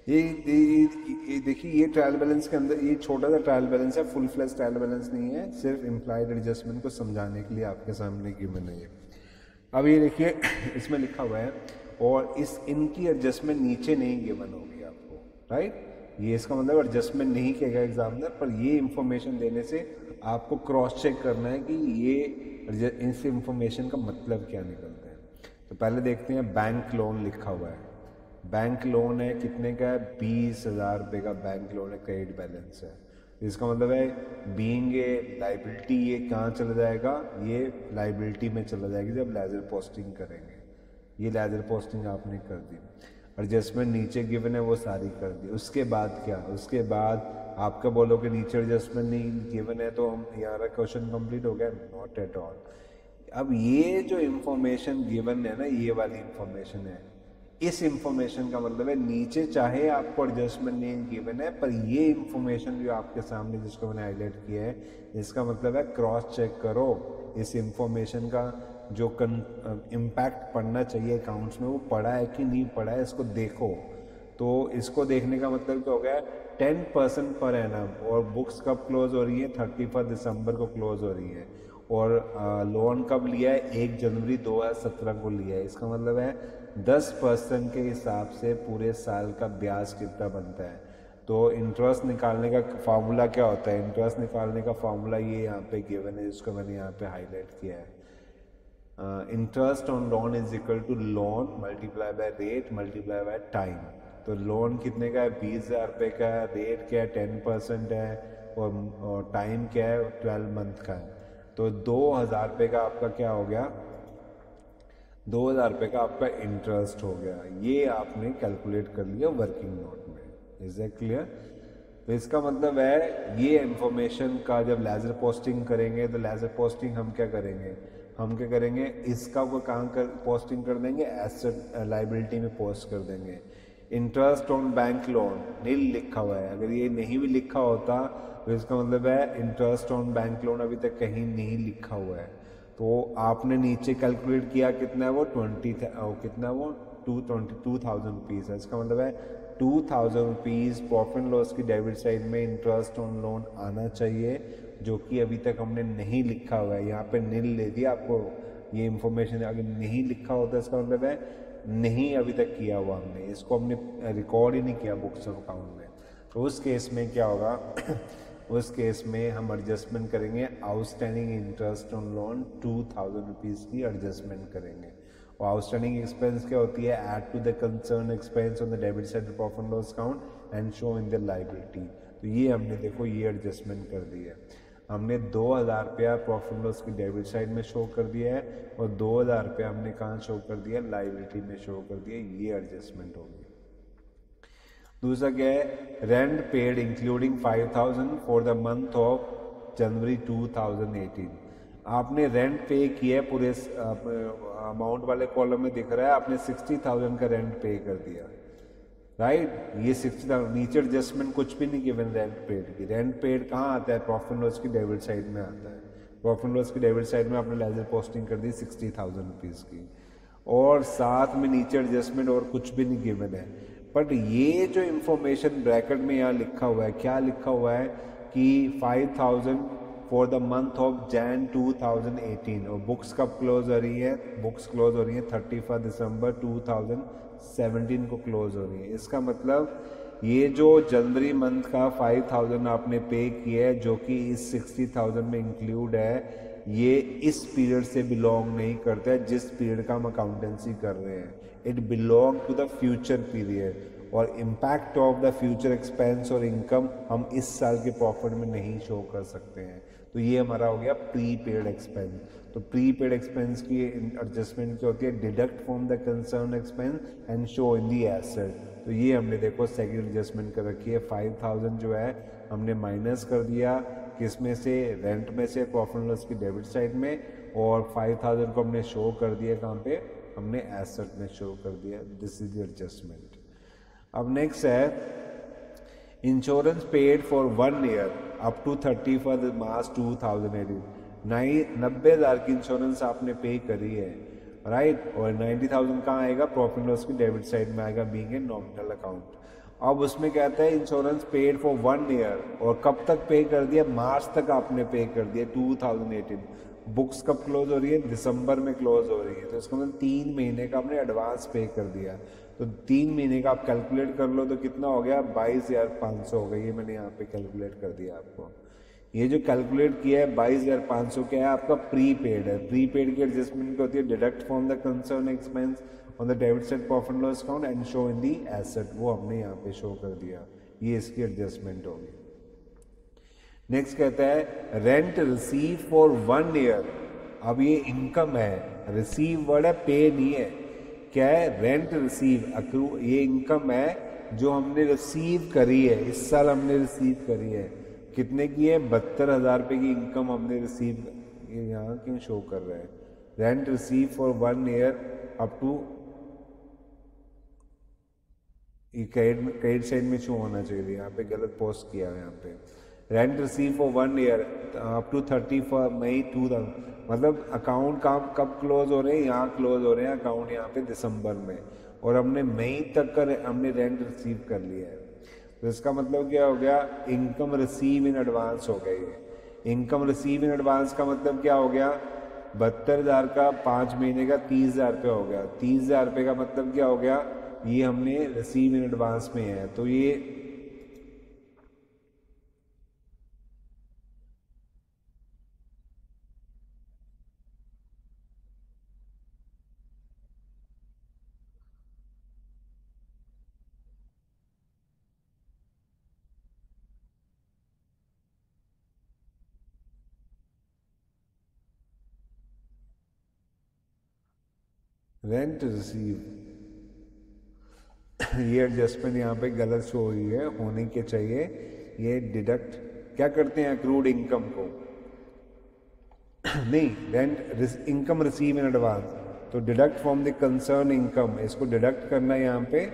ये देखिए, ये ट्रायल बैलेंस के अंदर ये छोटा सा ट्रायल बैलेंस है, फुल फ्लैश ट्रायल बैलेंस नहीं है, सिर्फ इम्प्लाइड एडजस्टमेंट को समझाने के लिए आपके सामने गिवन है ये। अब ये देखिए इसमें लिखा हुआ है, और इनकी एडजस्टमेंट नीचे नहीं गिवन होगी आपको, राइट। ये इसका मतलब एडजस्टमेंट नहीं कहेगा एग्जामिनर, पर ये इंफॉर्मेशन देने से आपको क्रॉस चेक करना है कि ये इस इंफॉर्मेशन का मतलब क्या निकलता है। तो पहले देखते हैं, बैंक लोन लिखा हुआ है, बैंक लोन है, कितने का है, 20,000 रुपये का बैंक लोन है, क्रेडिट बैलेंस है। इसका मतलब है बीइंग ए लाइबिलिटी ये कहाँ चला जाएगा, ये लाइबिलिटी में चला जाएगी जब लेजर पोस्टिंग करेंगे। ये लेजर पोस्टिंग आपने कर दी, एडजस्टमेंट नीचे गिवन है वो सारी कर दी। उसके बाद क्या, उसके बाद आपका बोलो कि नीचे एडजस्टमेंट नहीं गिवन है तो हम हमारा क्वेश्चन कंप्लीट हो गया, नॉट एट ऑल। अब ये जो इंफॉर्मेशन गिवन है ना, ये वाली इंफॉर्मेशन है, इस इंफॉर्मेशन का मतलब है नीचे चाहे आपको एडजस्टमेंट नहीं गिवन है, पर ये इंफॉर्मेशन जो आपके सामने जिसको मैंने हाईलाइट किया है, इसका मतलब है क्रॉस चेक करो इस इंफॉर्मेशन का जो इम्पैक्ट पड़ना चाहिए अकाउंट्स में वो पड़ा है कि नहीं पड़ा है, इसको देखो। तो इसको देखने का मतलब क्या हो गया, 10% पर एनम, और बुक्स कब क्लोज हो रही है, 31 दिसंबर को क्लोज हो रही है, और लोन कब लिया है, 1 जनवरी 2017 को लिया है। इसका मतलब है 10% के हिसाब से पूरे साल का ब्याज कितना बनता है। तो इंटरेस्ट निकालने का फार्मूला क्या होता है, इंटरेस्ट निकालने का फार्मूला ये यहाँ पे गिवन है, जिसको मैंने यहाँ पे हाईलाइट किया है। Interest on loan is equal to loan multiply by rate multiply by time. तो लोन कितने का है, 20,000 रुपये का है, रेट क्या है 10% है, और टाइम क्या है 12 मंथ का है। तो 2,000 रुपये का आपका क्या हो गया, 2,000 रुपये का आपका इंटरेस्ट हो गया। ये आपने कैलकुलेट कर लिया वर्किंग नोट में। Is that clear? तो इसका मतलब है ये इंफॉर्मेशन का जब लेजर पोस्टिंग करेंगे तो लेजर पोस्टिंग हम क्या करेंगे, इसका को कहाँ कर पोस्टिंग कर देंगे, एसेट लाइबिलिटी में पोस्ट कर देंगे। इंटरेस्ट ऑन बैंक लोन नील लिखा हुआ है, अगर ये नहीं भी लिखा होता तो इसका मतलब है इंटरेस्ट ऑन बैंक लोन अभी तक कहीं नहीं लिखा हुआ है। तो आपने नीचे कैलकुलेट किया कितना है वो 222,000 रुपीज़ है। इसका मतलब है 2,000 रुपीज़ प्रॉफिट एंड लॉस की डेबिट साइड में इंटरेस्ट ऑन लोन आना चाहिए, जो कि अभी तक हमने नहीं लिखा हुआ है। यहाँ पे नील ले दिया आपको, ये इंफॉर्मेशन अगर नहीं लिखा होता इसका मतलब है नहीं अभी तक किया हुआ हमने, इसको हमने रिकॉर्ड ही नहीं किया बुक्स ऑफ अकाउंट में। तो उस केस में क्या होगा उस केस में हम एडजस्टमेंट करेंगे, outstanding interest on loan 2,000 rupees की एडजस्टमेंट करेंगे। और आउटस्टैंडिंग एक्सपेंस क्या होती है, add to the concern expense on the debit side profit and loss account and show in the liability. तो ये हमने देखो ये एडजस्टमेंट कर दी है। हमने 2,000 रुपया प्रॉफिट एंड लॉस की डेबिट साइड में शो कर दिया है, और 2,000 रुपया हमने कहाँ शो कर दिया, लायबिलिटी में शो कर दिया। ये एडजस्टमेंट होगी। दूसरा क्या है, rent paid including 5,000 for the month of January 2018। आपने रेंट पे किया है, पूरे अमाउंट वाले कॉलम में दिख रहा है आपने 60,000 का रेंट पे कर दिया, राइट। ये 60,000 नीचे एडजस्टमेंट कुछ भी नहीं गिवन रेंट पेड की। रेंट पेड कहाँ आता है, प्रॉफिट एंड लॉस की डेबिट साइड में आता है। प्रॉफिट एंड लॉस की डेबिट साइड में आपने लेजर पोस्टिंग कर दी 60,000 रुपीज़ की, और साथ में नीचे एडजस्टमेंट और कुछ भी नहीं गिवन है। बट ये जो इंफॉर्मेशन ब्रैकेट में यहाँ लिखा हुआ है, क्या लिखा हुआ है कि 5,000 for the month of Jain 2018, और बुक्स कब क्लोज हो रही है, बुक्स क्लोज हो रही है 31 दिसंबर 2017 को क्लोज हो रही है। इसका मतलब ये जो जनवरी मंथ का 5,000 आपने पे किया है, जो कि इस 60,000 में इंक्लूड है, ये इस पीरियड से बिलोंग नहीं करता है जिस पीरियड का हम अकाउंटेंसी कर रहे हैं। It belong to the future period, और impact of the future expense और इनकम हम इस साल के प्रॉफिट में नहीं शो कर सकते हैं। तो ये हमारा हो गया प्री पेड एक्सपेंस। तो प्री पेड एक्सपेंस की एडजस्टमेंट क्या होती है, deduct from the concern expense and show in the asset. तो ये हमने देखो सेकंड एडजस्टमेंट कर रखी है। 5,000 जो है हमने माइनस कर दिया किस में से, रेंट में से, प्रॉफिट एंड लॉस की डेबिट साइड में, और 5,000 को हमने शो कर दिया कहाँ पे, हमने एसेट में शो कर दिया। This is the adjustment. अब नेक्स्ट है insurance paid for 1 year up to 31 March 2018। 90,000 की इंश्योरेंस आपने पे करी है, राइट, और 90,000 कहाँ आएगा, प्रॉफिट लॉस की डेबिट साइड में आएगा, बीइंग ए नॉमिनल अकाउंट। अब उसमें कहता है इंश्योरेंस पेड फॉर 1 ईयर, और कब तक पे कर दिया, मार्च तक आपने पे कर दिया 2018। बुक्स कब क्लोज हो रही है, दिसंबर में क्लोज हो रही है, तो इसका मतलब 3 महीने का आपने एडवांस पे कर दिया। तो 3 महीने का आप कैलकुलेट कर लो तो कितना हो गया, 22,500 हो गया। ये मैंने यहाँ पे कैलकुलेट कर दिया आपको। ये जो कैलकुलेट किया है 22,500 क्या है, आपका प्री पेड है। प्री पेड की एडजस्टमेंट होती है deduct from the concern expense on the debit side profit and loss account and show in the asset, वो हमने यहाँ पे शो कर दिया। ये इसकी एडजस्टमेंट होगी। नेक्स्ट कहता है रेंट रिसीव फॉर 1 ईयर। अब ये इनकम है, रिसीव वर्ड है, पे नहीं है। क्या है, रेंट रिसीव, अक्रू, ये इनकम है जो हमने रिसीव करी है, इस साल हमने रिसीव करी है। कितने की है, 72,000 रुपये की इनकम हमने रिसीव, ये यहाँ क्यों शो कर रहा है, rent receive for 1 year up to, ये क्रेडिट साइड में शो होना चाहिए, यहाँ पे गलत पोस्ट किया है। यहाँ पे rent receive for 1 year up to 31 May 2000, मतलब अकाउंट कब क्लोज हो रहे हैं, यहाँ क्लोज हो रहे हैं अकाउंट यहाँ पे दिसंबर में, और हमने मई तक का हमने रेंट रिसीव कर लिया है। तो इसका मतलब क्या हो गया, इनकम रिसीव इन एडवांस हो गई है। इनकम रिसीव इन एडवांस का मतलब क्या हो गया, 72,000 का 5 महीने का 30,000 रुपया हो गया। 30,000 रुपये का मतलब क्या हो गया, ये हमने रिसीव इन एडवांस में है। तो ये रेंट रिसीव, ये एडजस्टमेंट यहाँ पे गलत शो हुई है, होने के चाहिए ये डिडक्ट क्या करते हैं, अक्रूड इनकम को नहीं, rent income receive in advance, तो deduct from the concern income, इसको डिडक्ट करना है यहाँ पे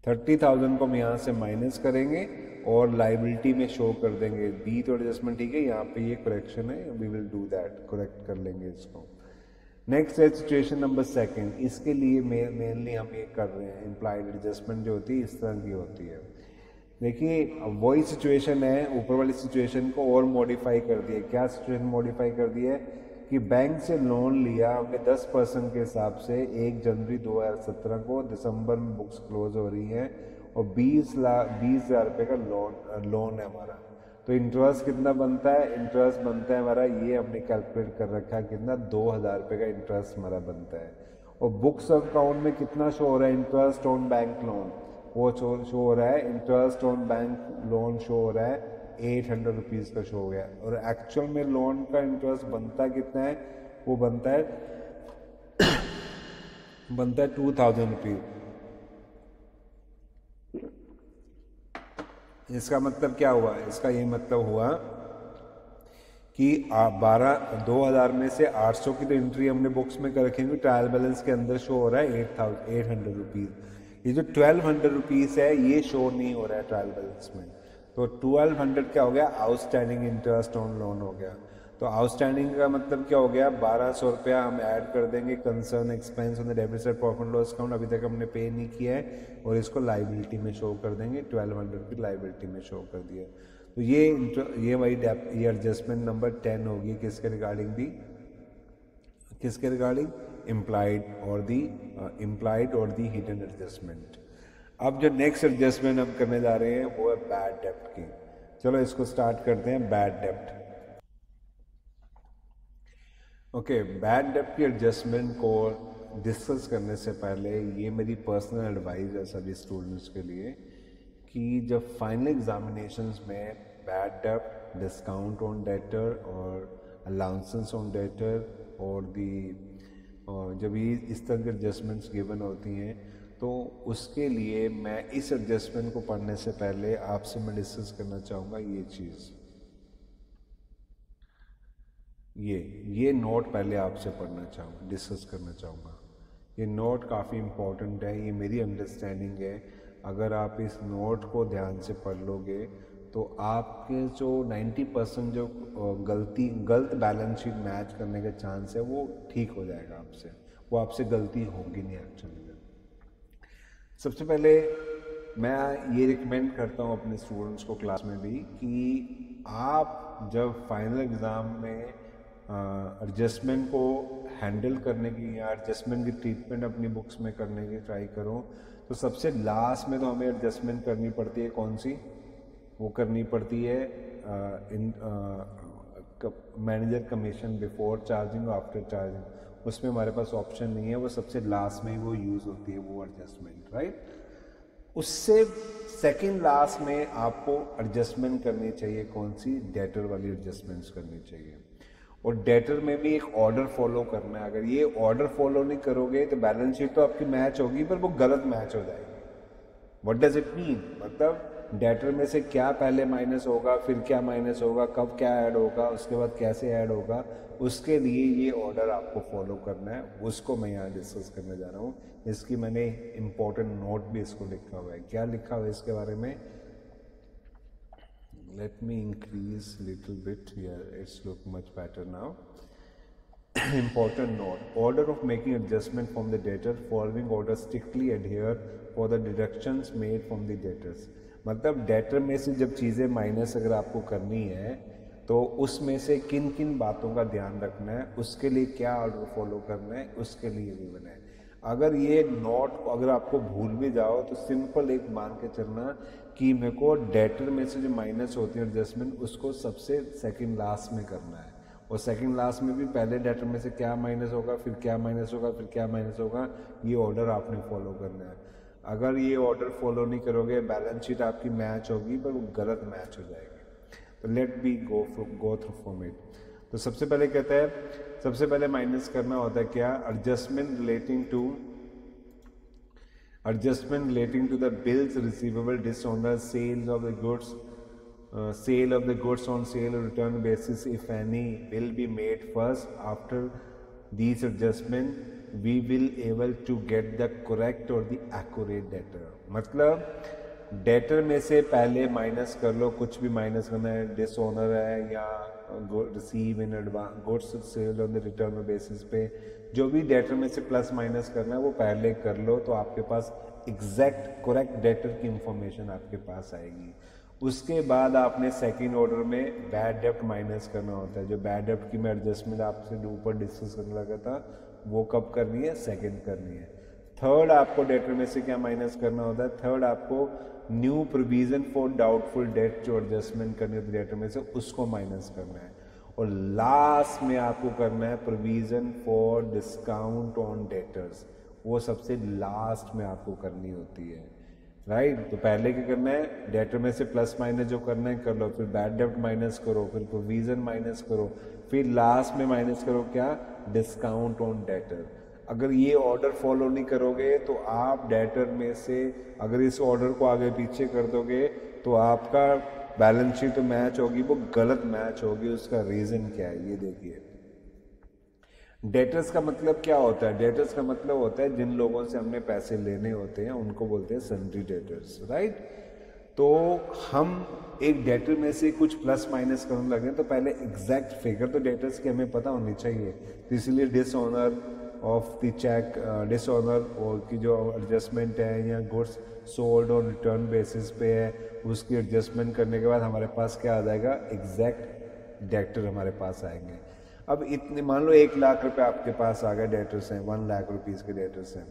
30,000 को हम यहाँ से माइनस करेंगे और लाइबिलिटी में शो कर देंगे। बी तो एडजस्टमेंट ठीक है, यहाँ पे ये करेक्शन है, we will do that, correct कर लेंगे इसको। नेक्स्ट है सिचुएशन नंबर सेकंड, इसके लिए मेनली हम ये कर रहे हैं, इम्प्लाइड एडजस्टमेंट जो होती है इस तरह की होती है। देखिए वही सिचुएशन है, ऊपर वाली सिचुएशन को और मॉडिफाई कर दिया। क्या सिचुएशन मॉडिफाई कर दिया है कि बैंक से लोन लिया हमने 10% के हिसाब से 1 जनवरी 2017 को, दिसंबर में बुक्स क्लोज हो रही हैं और 20,000 रुपये का लोन है हमारा। तो इंटरेस्ट कितना बनता है, इंटरेस्ट बनता है हमारा, ये हमने कैलकुलेट कर रखा है कितना, 2,000 रुपये का इंटरेस्ट हमारा बनता है। और बुक्स अकाउंट में कितना शो हो रहा है, इंटरेस्ट ऑन बैंक लोन, वो शो हो रहा है, interest on bank loan show हो रहा है 800 रुपीज़ का शो हो गया। और एक्चुअल में लोन का इंटरेस्ट बनता कितना है, वो बनता है 2,000 रुपीज़। इसका मतलब क्या हुआ, इसका ये मतलब हुआ कि 2,000 में से 800 की तो एंट्री हमने बुक्स में कर रखेंगे, ट्रायल बैलेंस के अंदर शो हो रहा है 800 रुपीज़। ये जो 1,200 रुपीज़ है ये शो नहीं हो रहा है ट्रायल बैलेंस में। तो 1,200 क्या हो गया, आउटस्टैंडिंग इंटरेस्ट ऑन लोन हो गया। तो आउटस्टैंडिंग का मतलब क्या हो गया, 1,200 रुपया हम ऐड कर देंगे concern expense on the debit side profit and loss account, अभी तक हमने पे नहीं किया है, और इसको लाइबिलिटी में शो कर देंगे, 1,200 की लाइबिलिटी में शो कर दिया। तो ये वही ये एडजस्टमेंट नंबर 10 होगी, किसके रिगार्डिंग दी, किसके रिगार्डिंग, इम्प्लाइड और दी हिडन एडजस्टमेंट। अब जो नेक्स्ट एडजस्टमेंट हम करने जा रहे हैं वो है बैड डेप्ट की। चलो इसको स्टार्ट करते हैं, बैड डेप्ट। ओके, बैड डेप्ट की एडजस्टमेंट को डिस्कस करने से पहले ये मेरी पर्सनल एडवाइस है सभी स्टूडेंट्स के लिए कि जब फाइनल एग्जामिनेशंस में बैड डेप्ट, डिस्काउंट ऑन डेटर और अलाउंसेस ऑन डेटर और जब ये इस तरह के एडजस्टमेंट्स गिवन होती हैं, तो उसके लिए मैं इस एडजस्टमेंट को पढ़ने से पहले आपसे मैं डिस्कस करना चाहूँगा ये चीज़, ये नोट पहले आपसे पढ़ना चाहूँगा, डिस्कस करना चाहूँगा। ये नोट काफ़ी इम्पोर्टेंट है, ये मेरी अंडरस्टैंडिंग है। अगर आप इस नोट को ध्यान से पढ़ लोगे तो आपके जो 90% जो गलत बैलेंस शीट मैच करने का चांस है वो ठीक हो जाएगा आपसे, वो आपसे गलती होगी नहीं एक्चुअली में। सबसे पहले मैं ये रिकमेंड करता हूँ अपने स्टूडेंट्स को क्लास में भी कि आप जब फाइनल एग्ज़ाम में एडजस्टमेंट को हैंडल करने की या एडजस्टमेंट की ट्रीटमेंट अपनी बुक्स में करने की ट्राई करो, तो सबसे लास्ट में तो हमें एडजस्टमेंट करनी पड़ती है, कौन सी, वो करनी पड़ती है मैनेजर कमीशन बिफोर चार्जिंग और आफ्टर चार्जिंग। उसमें हमारे पास ऑप्शन नहीं है, वो सबसे लास्ट में वो यूज़ होती है वो एडजस्टमेंट, राइट। उससे सेकंड लास्ट में आपको एडजस्टमेंट करनी चाहिए, कौन सी, डेटर वाली एडजस्टमेंट्स करनी चाहिए। और डेटर में भी एक ऑर्डर फॉलो करना है। अगर ये ऑर्डर फॉलो नहीं करोगे तो बैलेंस शीट तो आपकी मैच होगी पर वो गलत मैच हो जाएगी। व्हाट डज इट मीन, मतलब डेटर में से क्या पहले माइनस होगा, फिर क्या माइनस होगा, कब क्या ऐड होगा, उसके बाद कैसे ऐड होगा, उसके लिए ये ऑर्डर आपको फॉलो करना है। उसको मैं यहाँ डिस्कस करने जा रहा हूँ। इसकी मैंने इम्पोर्टेंट नोट भी इसको लिखा हुआ है। क्या लिखा हुआ है इसके बारे में, let me increase little bit here, it's look much better now. important note, order of making adjustment from the debtor, following order strictly adhere for the deductions made from the debtors. मतलब debtor में से जब चीज़ें minus अगर आपको करनी है तो उसमें से किन किन बातों का ध्यान रखना है, उसके लिए क्या ऑर्डर फॉलो करना है, उसके लिए भी बनाए। अगर ये नोट अगर आपको भूल भी जाओ तो सिंपल एक मान के चलना कि मेरे को डेटर में से जो माइनस होती है एडजस्टमेंट उसको सबसे सेकंड लास्ट में करना है, और सेकंड लास्ट में भी पहले डेटर में से क्या माइनस होगा, फिर क्या माइनस होगा, फिर क्या माइनस होगा, ये ऑर्डर आपने फॉलो करना है। अगर ये ऑर्डर फॉलो नहीं करोगे बैलेंस शीट आपकी मैच होगी पर वो गलत मैच हो जाएगी। तो let be go through from it. तो सबसे पहले कहता है, सबसे पहले माइनस करना होता है क्या, adjustment relating to the bills receivable dishonour sales of the goods sale of the goods on sale or return basis if any will be made first. After these adjustment we will able to get the correct or the accurate data। मतलब debtor में से पहले minus कर लो, कुछ भी minus करना है, dishonour है या receive in advance goods sale on the return basis पे, जो भी डेटर में से प्लस माइनस करना है वो पहले कर लो, तो आपके पास एग्जैक्ट करेक्ट डेटर की इंफॉर्मेशन आपके पास आएगी। उसके बाद आपने सेकंड ऑर्डर में बैड डेप्ट माइनस करना होता है। जो बैड डेप्ट की मैं एडजस्टमेंट आपसे ऊपर डिस्कस करने लगा था वो कब करनी है, सेकंड करनी है। थर्ड आपको डेटर में से क्या माइनस करना होता है, थर्ड आपको new provision for doubtful date जो एडजस्टमेंट करनी होती है डेटर में से उसको माइनस करना है। और लास्ट में आपको करना है provision for discount on debtors, वो सबसे लास्ट में आपको करनी होती है, राइट। तो पहले क्या करना है, डेटर में से प्लस माइनस जो करना है कर लो, फिर बैड डेप्ट माइनस करो, फिर प्रोविजन माइनस करो, फिर लास्ट में माइनस करो क्या, डिस्काउंट ऑन डेटर। अगर ये ऑर्डर फॉलो नहीं करोगे तो आप डेटर में से अगर इस ऑर्डर को आगे पीछे कर दोगे तो आपका बैलेंस शीट तो मैच होगी, वो गलत मैच होगी। उसका रीज़न क्या है ये देखिए। डेटर्स का मतलब क्या होता है, डेटर्स का मतलब होता है जिन लोगों से हमने पैसे लेने होते हैं उनको बोलते हैं सन्ड्री डेटर्स, राइट। तो हम एक डेटर में से कुछ प्लस माइनस करने लगे तो पहले एग्जैक्ट फिगर तो डेटर्स की हमें पता होनी चाहिए, तो इसलिए dishonour of the cheque, dishonour और की जो एडजस्टमेंट है या गुड्स सोल्ड और रिटर्न बेसिस पे है उसकी एडजस्टमेंट करने के बाद हमारे पास क्या आ जाएगा, एग्जैक्ट डेटर हमारे पास आएंगे। अब इतने मान लो 1 लाख रुपए आपके पास आ गए डेटर्स हैं, 1 लाख रुपीज़ के डेटर्स हैं।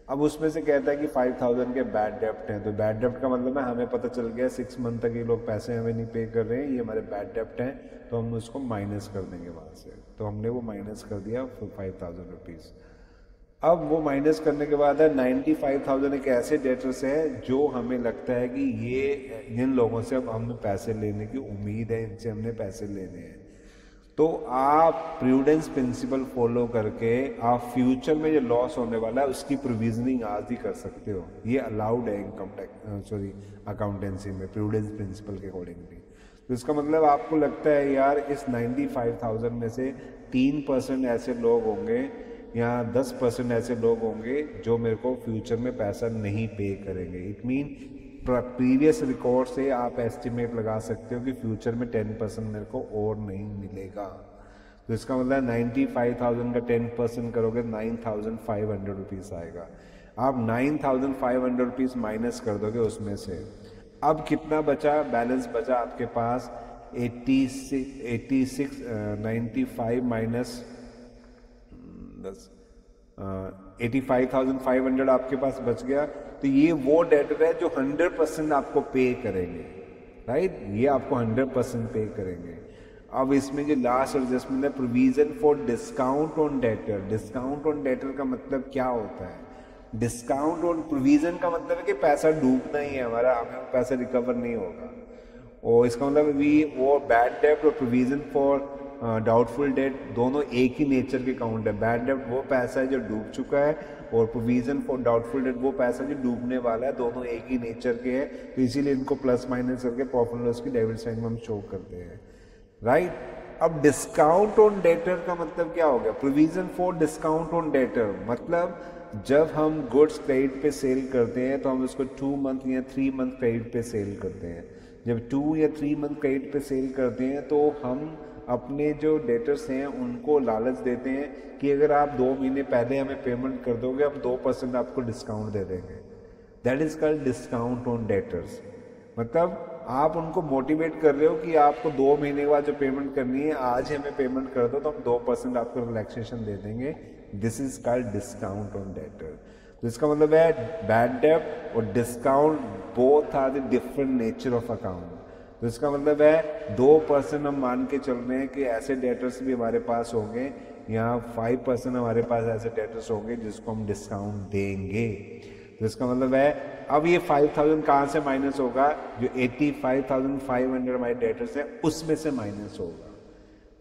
अब उसमें से कहता है कि 5,000 के बैड डेप्ट हैं, तो बैड डेप्ट का मतलब है हमें पता चल गया 6 मंथ तक ये लोग पैसे हमें नहीं पे कर रहे हैं, ये हमारे बैड डेप्ट हैं, तो हम उसको माइनस कर देंगे वहाँ से। तो हमने वो माइनस कर दिया 5,000 रुपीज़। अब वो माइनस करने के बाद है 95,000 एक ऐसे डेटर्स हैं जो हमें लगता है कि ये इन लोगों से अब हमें पैसे लेने की उम्मीद है, इनसे हमने पैसे लेने हैं। तो आप प्रूडेंस प्रिंसिपल फॉलो करके आप फ्यूचर में जो लॉस होने वाला है उसकी प्रोविजनिंग आज ही कर सकते हो, ये अलाउड है इनकम टैक्स अकाउंटेंसी में प्रूडेंस प्रिंसिपल के अकॉर्डिंगली। तो इसका मतलब आपको लगता है यार इस 95,000 में से 3% ऐसे लोग होंगे या 10% ऐसे लोग होंगे जो मेरे को फ्यूचर में पैसा नहीं पे करेंगे। इट मीन प्रीवियस रिकॉर्ड से आप एस्टिमेट लगा सकते हो कि फ्यूचर में 10% मेरे को और नहीं मिलेगा। तो इसका मतलब 95,000 का 10% करोगे 9,500 रुपीज़ आएगा। आप 9,500 रुपीज़ माइनस कर दोगे उसमें से, अब कितना बचा, बैलेंस बचा आपके पास 95 माइनस 85,500 आपके पास बच गया। तो ये वो डेटर है जो 100% आपको पे करेंगे, राइट, ये आपको 100% पे करेंगे। अब इसमें जो लास्ट एडजस्टमेंट है provision for discount on debtor. Discount on debtor का मतलब क्या होता है, डिस्काउंट ऑन प्रोविजन का मतलब है कि पैसा डूबना ही है हमारा, हमें पैसा रिकवर नहीं होगा। और इसका मतलब वो बैड डेट और प्रोविजन फॉर डाउटफुल डेट दोनों एक ही नेचर के काउंट है। बैड डेट वो पैसा है जो डूब चुका है और प्रोविजन फॉर डाउटफुल डेट वो पैसा जो डूबने वाला है, दोनों एक ही नेचर के हैं। तो इसीलिए इनको प्लस माइनस करके प्रॉफिट लॉस की डेबिट साइड में हम शो करते हैं, राइट। अब डिस्काउंट ऑन डेटर का मतलब क्या हो गया, provision for discount on debtor मतलब जब हम गुड्स क्रेडिट पे सेल करते हैं तो हम उसको 2 मंथ या 3 मंथ क्रेडिट पे सेल करते हैं। जब 2 या 3 मंथ क्रेडिट पे सेल करते हैं तो हम अपने जो डेटर्स हैं उनको लालच देते हैं कि अगर आप 2 महीने पहले हमें पेमेंट कर दोगे हम 2% आपको डिस्काउंट दे देंगे। That is called discount on debtors. मतलब आप उनको मोटिवेट कर रहे हो कि आपको 2 महीने के बाद जो पेमेंट करनी है आज ही हमें पेमेंट कर दो तो हम 2% आपको रिलैक्सेशन दे देंगे। This is called discount on debtor. तो इसका मतलब है बैड डेट और discount both are the different nature of account. तो इसका मतलब है 2% हम मान के चल रहे हैं कि ऐसे डेटर्स भी हमारे पास होंगे, यहाँ 5% हमारे पास ऐसे डेटर्स होंगे जिसको हम डिस्काउंट देंगे। तो इसका मतलब है अब ये 5000 कहाँ से माइनस होगा, जो 85,500 हमारे डेटर्स हैं उसमें से माइनस होगा।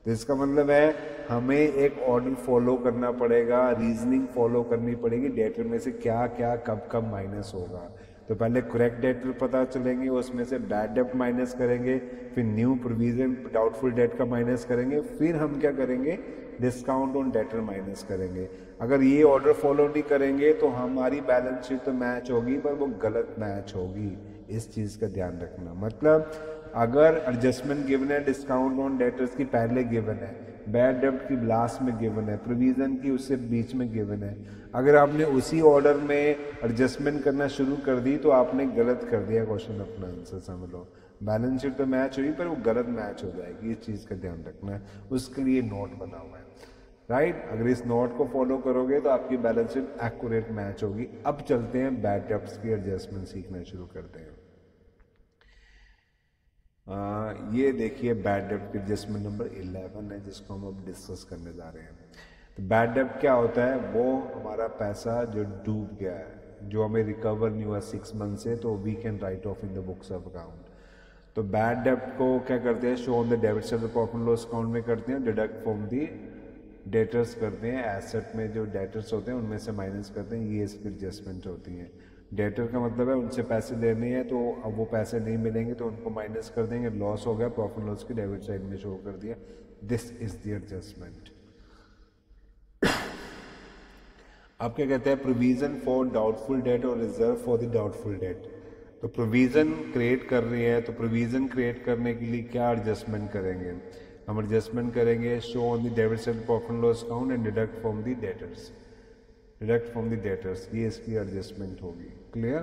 तो इसका मतलब है हमें एक ऑर्डर फॉलो करना पड़ेगा, रीजनिंग फॉलो करनी पड़ेगी, डेटर में से क्या क्या कब कब माइनस होगा। तो पहले करेक्ट डेटर पता चलेंगे, उसमें से बैड डेट माइनस करेंगे, फिर न्यू प्रोविजन डाउटफुल डेट का माइनस करेंगे, फिर हम क्या करेंगे डिस्काउंट ऑन डेटर माइनस करेंगे। अगर ये ऑर्डर फॉलो नहीं करेंगे तो हमारी बैलेंस शीट तो मैच होगी पर वो गलत मैच होगी। इस चीज़ का ध्यान रखना। मतलब अगर एडजस्टमेंट गिवन है डिस्काउंट ऑन डेटर्स की पहले गिवन है, बैड डेट की लास्ट में गिवन है, प्रोविजन की उससे बीच में गिवन है, अगर आपने उसी ऑर्डर में एडजस्टमेंट करना शुरू कर दी तो आपने गलत कर दिया क्वेश्चन अपना आंसर समझ लो। बैलेंस शीट तो मैच हुई पर वो गलत मैच हो जाएगी। इस चीज़ का ध्यान रखना है, उसके लिए नोट बना हुआ है राइट। अगर इस नोट को फॉलो करोगे तो आपकी बैलेंस शीट एक्यूरेट मैच होगी। अब चलते हैं बैड डेट्स की एडजस्टमेंट सीखना शुरू करते हैं। ये देखिए बैड डेट की एडजस्टमेंट नंबर 11 है जिसको हम अब डिस्कस करने जा रहे हैं। तो बैड डेट क्या होता है, वो हमारा पैसा जो डूब गया है, जो हमें रिकवर नहीं हुआ 6 मंथ से, तो we can write off in the books of account. तो बैड डेट को क्या करते हैं, show on the debit side profit and loss account में करते हैं, डिडक्ट फ्रॉम दी डेटर्स करते हैं, एसेट में जो डेटर्स होते हैं उनमें से माइनस करते हैं। ये इसकी एडजस्टमेंट होती है। डेटर का मतलब है उनसे पैसे लेने हैं तो अब वो पैसे नहीं मिलेंगे तो उनको माइनस कर देंगे, लॉस हो गया, प्रॉफिट लॉस की डेबिट साइड में शो कर दिया। This is the adjustment. अब क्या कहते हैं, प्रोविजन फॉर डाउटफुल डेट और reserve for the doubtful debt. तो प्रोविजन क्रिएट कर रही है, तो प्रोविजन क्रिएट करने के लिए क्या एडजस्टमेंट करेंगे, हम एडजस्टमेंट करेंगे show on the debit side profit and loss account and deduct from the debtors, deduct from the debtors, ये इसकी एडजस्टमेंट होगी। क्लियर।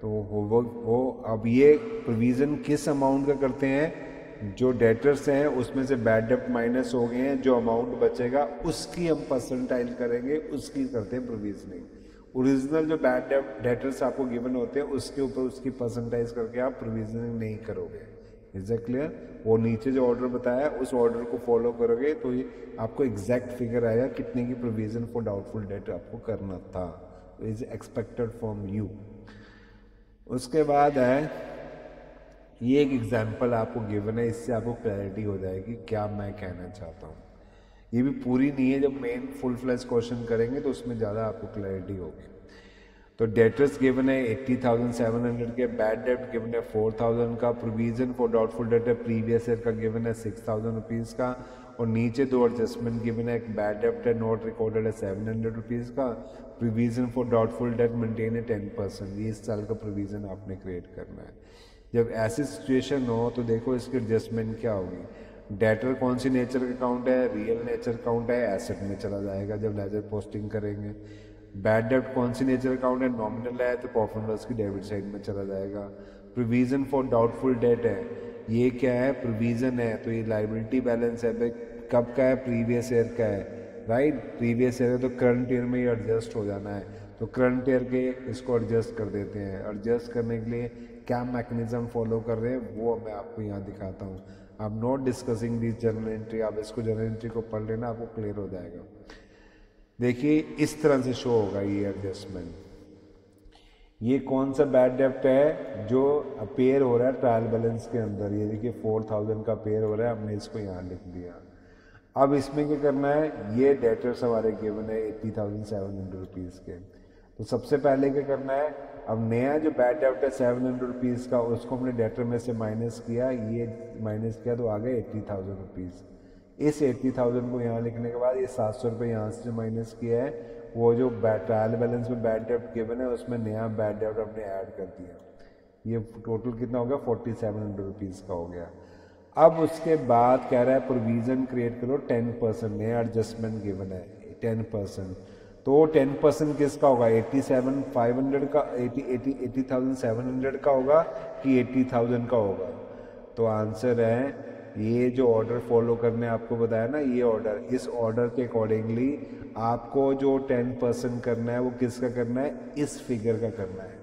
तो वो अब ये प्रोविजन किस अमाउंट का करते हैं, जो डेटर्स हैं उसमें से बैड डेट माइनस हो गए हैं, जो अमाउंट बचेगा उसकी हम परसेंटाइल करेंगे, उसकी करते हैं प्रोविजनिंग। ओरिजिनल जो बैड डेटर्स आपको गिवन होते हैं उसके ऊपर उसकी परसेंटाइज करके आप प्रोविजनिंग नहीं करोगे। Is that clear. वो नीचे जो ऑर्डर बताया उस ऑर्डर को फॉलो करोगे तो ये आपको एग्जैक्ट फिगर आएगा कितने की प्रोविजन फॉर डाउटफुल डेट आपको करना था, इज एक्सपेक्टेड फ्रॉम यू। उसके बाद है ये एक एग्जाम्पल आपको गिवन है, इससे आपको क्लैरिटी हो जाएगी क्या मैं कहना चाहता हूँ। ये भी पूरी नहीं है, जब मेन फुल फ्लैश क्वेश्चन करेंगे तो उसमें ज़्यादा आपको क्लैरिटी होगी। तो डेटर्स गिवन है 80,700 के, बैड डेट गिवन है 4,000 का, प्रोविजन फॉर डाउटफुल डेट है प्रीवियस ईयर का गिवन है 6,000 रुपीज़ का, और नीचे दो एडजस्टमेंट गिवन है, एक बैड डेट है नॉट रिकॉर्डेड है 700 रुपीज़ का, provision for doubtful date maintain है 10%। ये इस साल का प्रोविजन आपने क्रिएट करना है। जब ऐसी सिचुएशन हो तो देखो इसकी एडजस्टमेंट क्या होगी। डेटर कौन सी नेचर का अकाउंट है, रियल नेचर अकाउंट है, एसेट में चला जाएगा जब लेजर पोस्टिंग करेंगे। बैड डेट कौन सी नेचर अकाउंट है, नॉमिनल है तो प्रॉफिट एंड लॉस की डेबिट साइड में चला जाएगा। प्रोविजन फॉर डाउटफुल डेट है, ये क्या है, प्रोविजन है तो ये लाइबिलिटी बैलेंस है, भाई कब का है, प्रीवियस ईयर का है राइट। प्रीवियस ईयर है तो करंट ईयर में ही एडजस्ट हो जाना है, तो करंट ईयर के इसको एडजस्ट कर देते हैं। एडजस्ट करने के लिए क्या मैकेनिज्म फॉलो कर रहे हैं वो मैं आपको यहाँ दिखाता हूँ। आप not discussing this journal entry, आप इसको जर्नल एंट्री को पढ़ लेना, आपको क्लियर हो जाएगा। देखिए इस तरह से शो होगा ये एडजस्टमेंट। ये कौन सा बैड डेप्ट है जो पेयर हो रहा है ट्रायल बैलेंस के अंदर, ये देखिए 4,000 का पेयर हो रहा है, हमने इसको यहाँ लिख दिया। अब इसमें क्या करना है, ये डेटर्स हमारे गिवन है 80,700 रुपीज़ के। तो सबसे पहले क्या करना है, अब नया जो बैड डेप्ट है 700 रुपीज़ का उसको हमने डेटर में से माइनस किया, ये माइनस किया तो आ गए 80,000 रुपीज़। इस 80,000 को यहाँ लिखने के बाद ये 700 रुपये यहाँ से जो माइनस किया है वो जो ट्रायल बैलेंस में बैड डेप्ट गिवन है उसमें नया बैड डेप्ट हमने ऐड कर दिया। ये टोटल कितना हो गया, 4,700 रुपीज़ का हो गया। अब उसके बाद कह रहा है प्रोविज़न क्रिएट करो 10%, नया एडजस्टमेंट गिवन है 10%। तो 10% किसका होगा, 87,500 का, 80,700 का होगा कि 80,000 का होगा। तो आंसर है ये जो ऑर्डर फॉलो करने आपको बताया ना, ये ऑर्डर, इस ऑर्डर के अकॉर्डिंगली आपको जो 10% करना है वो किसका करना है, इस फिगर का करना है।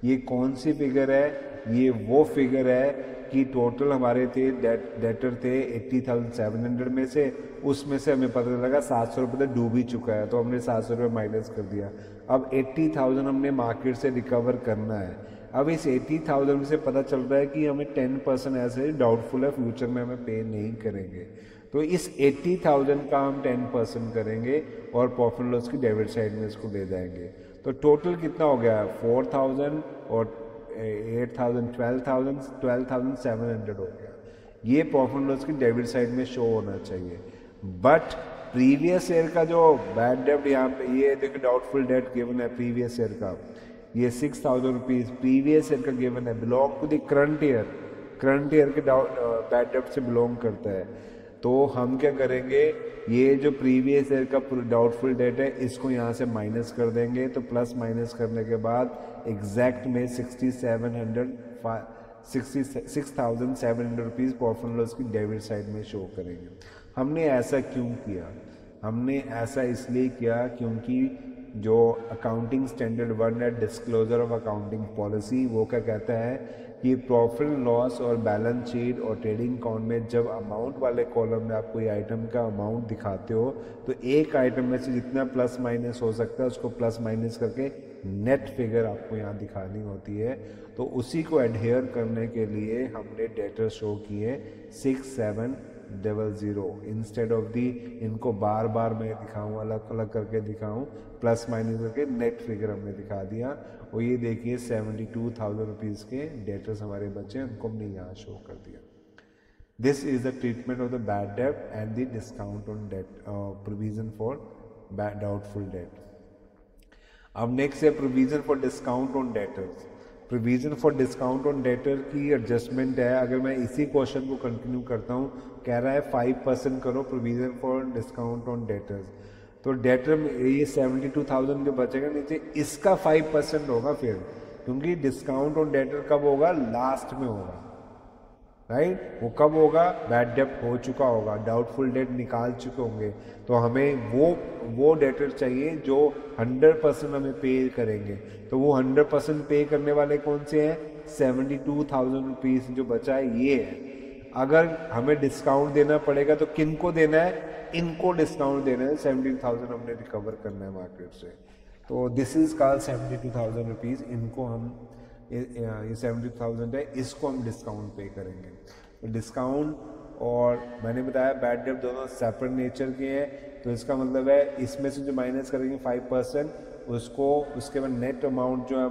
ये कौन सी फिगर है, ये वो फिगर है कि टोटल हमारे थे डेटर थे 80,700 में से, उसमें से हमें पता लगा 700 रुपये तो डूब ही चुका है, तो हमने 700 रुपये माइनस कर दिया। अब 80,000 हमने मार्केट से रिकवर करना है। अब इस 80,000 से पता चल रहा है कि हमें 10% ऐसे डाउटफुल है, फ्यूचर में हमें पे नहीं करेंगे। तो इस 80,000 का हम 10% करेंगे और प्रॉफिट एंड लॉस की डेबिट साइड में इसको ले जाएंगे। तो टोटल कितना हो गया, 4,000 और 8,000, 12,700 हो गया। ये प्रॉफिट एंड लॉस की डेबिट साइड में शो होना चाहिए। बट प्रीवियस ईयर का जो बैड डेब्ट यहाँ पे, ये देखो डाउटफुल डेट गिवन है प्रीवियस ईयर का, ये 6,000 रुपीज़ प्रीवियस ईयर का गिवन है, belong to the current year, current year के बैड डेब्ट से बिलोंग करता है। तो हम क्या करेंगे, ये जो प्रीवियस ईयर का डाउटफुल डेट है इसको यहाँ से माइनस कर देंगे। तो प्लस माइनस करने के बाद एग्जैक्ट में 6,700 रुपीज़ प्रॉफिट एंड लॉस की डेबिट साइड में शो करेंगे। हमने ऐसा क्यों किया, हमने ऐसा इसलिए किया क्योंकि जो अकाउंटिंग स्टैंडर्ड 1 है, डिस्क्लोजर ऑफ अकाउंटिंग पॉलिसी, वो क्या कहता है कि प्रॉफिट लॉस और बैलेंस शीट और ट्रेडिंग अकाउंट में जब अमाउंट वाले कॉलम में आप कोई आइटम का अमाउंट दिखाते हो तो एक आइटम में से जितना प्लस माइनस हो सकता है उसको प्लस माइनस करके नेट फिगर आपको यहाँ दिखानी होती है। तो उसी को एडहेयर करने के लिए हमने डेटर शो किए 6,700 इंस्टेड ऑफ दी, इनको बार बार मैं दिखाऊँ, अलग अलग करके दिखाऊँ, प्लस माइनस करके नेट फिगर हमने दिखा दिया। और ये देखिए 72,000 रुपीज़ के डेटर्स हमारे बचे, उनको हमने यहाँ शो कर दिया। This is the treatment of the bad debt and the discount on debt, provision for doubtful debt. अब नेक्स्ट है provision for discount on debtors. Provision for discount on debtor की एडजस्टमेंट है, अगर मैं इसी क्वेश्चन को कंटिन्यू करता हूँ, कह रहा है 5% करो provision for discount on debtors. तो डेटर में ये 72,000 जो बचेगा नीचे, इसका 5% होगा फिर, क्योंकि डिस्काउंट ऑन डेटर कब होगा, लास्ट में होगा, राइट। वो कब होगा, बैड डेट हो चुका होगा, डाउटफुल डेट निकाल चुके होंगे, तो हमें वो डेटर चाहिए जो 100% हमें पे करेंगे। तो वो 100% पे करने वाले कौन से हैं, 72,000 रुपीज़ जो बचा है ये है। अगर हमें डिस्काउंट देना पड़ेगा तो किन को देना है, इनको डिस्काउंट देना है, 72,000 हमने रिकवर करना है मार्केट से। तो दिस इज कॉल्ड 72,000 रुपीज़, इनको हम ये 70,000 है, इसको हम डिस्काउंट पे करेंगे। तो डिस्काउंट और मैंने बताया बैड डेट दोनों सेपरेट नेचर के हैं, तो इसका मतलब है इसमें से जो माइनस करेंगे 5% उसको, उसके बाद नेट अमाउंट जो है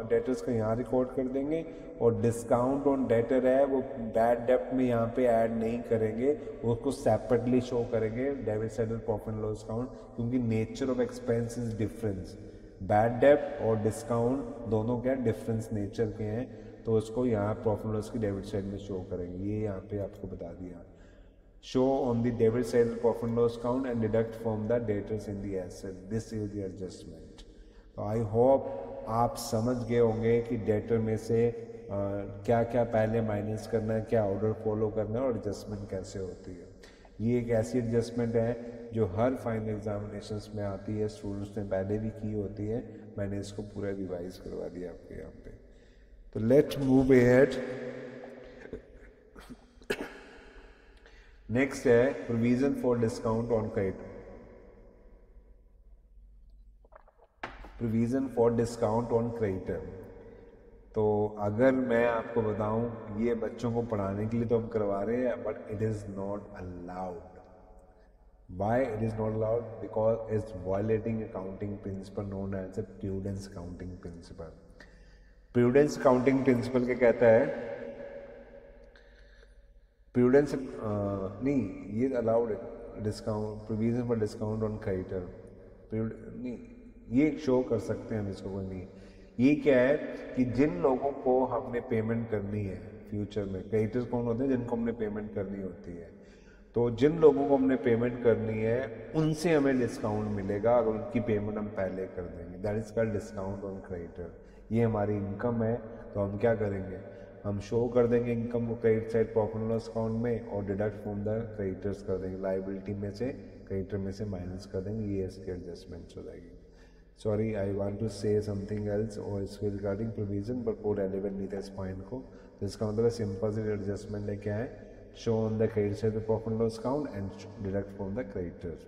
डेटर्स का यहाँ रिकॉर्ड कर देंगे, और डिस्काउंट ऑन डेटर है वो बैड डेट में यहाँ पे ऐड नहीं करेंगे, उसको सेपरेटली शो करेंगे debit side profit and loss account, क्योंकि nature of expense is difference. Bad debt और डिस्काउंट दोनों क्या डिफरेंस नेचर के हैं, तो उसको यहाँ प्रॉफिट एंड लॉस की डेबिट साइड में शो करेंगे। ये यहाँ पे आपको बता दिया, show on the debit side profit and loss account and deduct from the debtors in the asset, this is the adjustment. तो आई होप आप समझ गए होंगे कि डेटर में से क्या क्या पहले माइनस करना है, क्या ऑर्डर फॉलो करना है और एडजस्टमेंट कैसे होती है। ये एक ऐसी एडजस्टमेंट है जो हर फाइनल एग्जामिनेशंस में आती है, स्टूडेंट्स ने पहले भी की होती है, मैंने इसको पूरा रिवाइज करवा दिया आपके यहाँ पे। तो लेट्स मूव अहेड। नेक्स्ट है provision for discount on credit. Provision for discount on creditor. तो अगर मैं आपको बताऊं, ये बच्चों को पढ़ाने के लिए तो हम करवा रहे हैं, but it is not allowed. Why it is not allowed, because it's violating accounting principle known as a prudence accounting principle. Prudence accounting principle क्या कहता है, प्रूडेंस नहीं, ये अलाउड है discount, provision for discount on creditor, नहीं ये show कर सकते हैं हम इसको, कोई नहीं। ये क्या है कि जिन लोगों को हमने पेमेंट करनी है फ्यूचर में। क्रेडिटर्स कौन होते हैं? जिनको हमने पेमेंट करनी होती है। तो जिन लोगों को हमने पेमेंट करनी है उनसे हमें डिस्काउंट मिलेगा अगर उनकी पेमेंट हम पहले कर देंगे। That is called discount on creditor. ये हमारी इनकम है, तो हम क्या करेंगे, हम शो कर देंगे इनकम को credit side profit and loss account में और डिडक्ट फ्रॉम द क्रेडिटर्स कर देंगे, लाइबिलिटी में से क्रेडिटर में से माइनस कर देंगे। ये इसकी एडजस्टमेंट्स हो जाएगी। Sorry, I want to say something else और इसके रिगार्डिंग प्रोविजन, बट वो रेलिवेंट नहीं था इस पॉइंट को। तो इसका मतलब सिंपल सी एडजस्टमेंट है, क्या है, show on the credit side the profit and loss account and deduct from the creditors।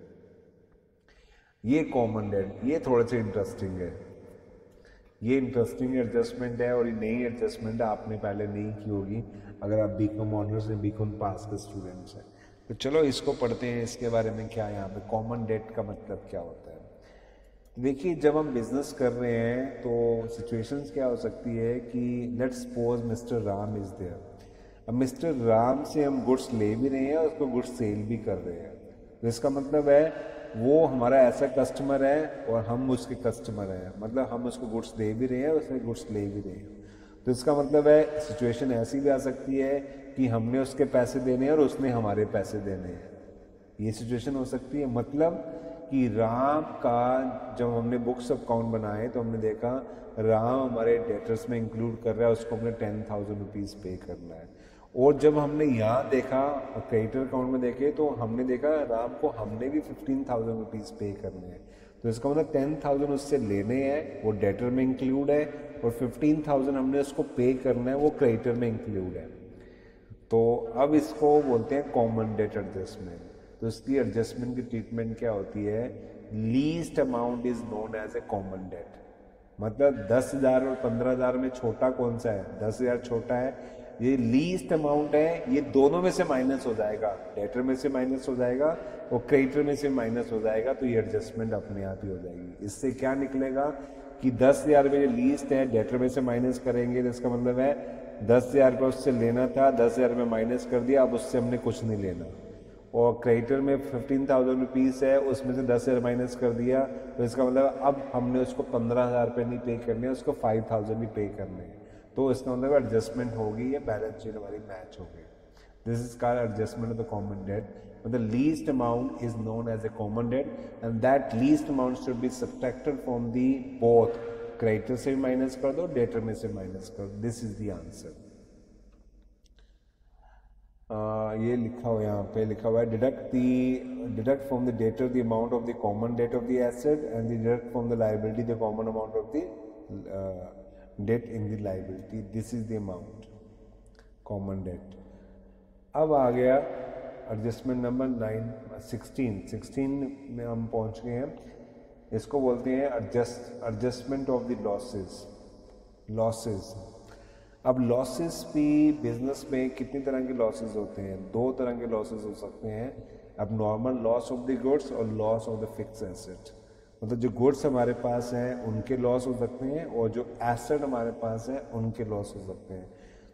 ये कॉमन डेट, ये थोड़े से इंटरेस्टिंग है, ये इंटरेस्टिंग एडजस्टमेंट है और ये नई एडजस्टमेंट है, आपने पहले नहीं की होगी अगर आप बीकॉम ऑनर्स या बीकॉम पास के स्टूडेंट्स हैं। तो चलो इसको पढ़ते हैं, इसके बारे में क्या है यहाँ पे कॉमन डेट का मतलब क्या होता है। देखिए, जब हम बिजनेस कर रहे हैं तो सिचुएशंस क्या हो सकती है कि let's suppose mister Ram is there. अब मिस्टर राम से हम गुड्स ले भी रहे हैं और उसको गुड्स सेल भी कर रहे हैं। तो इसका मतलब है वो हमारा ऐसा कस्टमर है और हम उसके कस्टमर हैं, मतलब हम उसको गुड्स दे भी रहे हैं और उससे गुड्स ले भी रहे हैं। तो इसका मतलब है सिचुएशन ऐसी भी आ सकती है कि हमने उसके पैसे देने हैं और उसने हमारे पैसे देने हैं। ये सिचुएशन हो सकती है। मतलब कि राम का जब हमने बुक्स ऑफ अकाउंट बनाए तो हमने देखा राम हमारे डेटर्स में इंक्लूड कर रहा है, उसको हमने 10,000 रुपीज़ पे करना है। और जब हमने यहाँ देखा क्रेडिटर अकाउंट में देखे तो हमने देखा राम को हमने भी 15,000 रुपीज़ पे करने हैं। तो इसका मतलब 10,000 उससे लेने हैं, वो डेटर में इंक्लूड है, और 15,000 हमने उसको पे करना है, वो क्रेडिटर में इंक्लूड है। तो अब इसको बोलते हैं कॉमन डेट एडजस्टमेंट। तो इसकी एडजस्टमेंट की ट्रीटमेंट क्या होती है, least amount is known as a common debt. मतलब 10,000 और 15,000 में छोटा कौन सा है? 10,000 छोटा है, ये लीस्ट अमाउंट है, ये दोनों में से माइनस हो जाएगा, डेटर में से माइनस हो जाएगा और क्रेडिटर में से माइनस हो जाएगा। तो ये एडजस्टमेंट अपने आप ही हो जाएगी। इससे क्या निकलेगा कि 10,000 में जो लीस्ट है डेटर में से माइनस करेंगे, तो इसका मतलब है 10,000 रुपये उससे लेना था, 10,000 में माइनस कर दिया, अब उससे हमने कुछ नहीं लेना। और क्रेडिटर में 15,000 रुपीज़ है, उसमें से 10,000 माइनस कर दिया, तो इसका मतलब अब हमने उसको 15,000 रुपये नहीं पे करने, उसको 5,000 ही पे करने हैं। तो इसका मतलब एडजस्टमेंट होगी, ये बैलेंस शीट हमारी मैच हो गई। This is called adjustment of the common debt. मतलब least amount is known as a common debt and that least amount should be subtracted from the both, creditor से भी minus कर दो, debtor में से माइनस कर दो। This is the answer. ये लिखा हुआ यहाँ पे लिखा हुआ है deduct from the debtor the amount of the common debt of the asset and deduct from the liability the common amount of the debt in the liability. This is the amount common debt. अब आ गया adjustment number 16 में हम पहुंच गए हैं। इसको बोलते हैं एडजस्टमेंट ऑफ द लॉसेस। अब लॉसेस भी बिजनेस में कितनी तरह के लॉसेस होते हैं? 2 तरह के लॉसेस हो सकते हैं, अब normal loss of the goods और loss of the fixed asset. मतलब जो गुड्स हमारे पास हैं उनके लॉस हो सकते हैं और जो एसेट हमारे पास है उनके लॉस हो सकते हैं।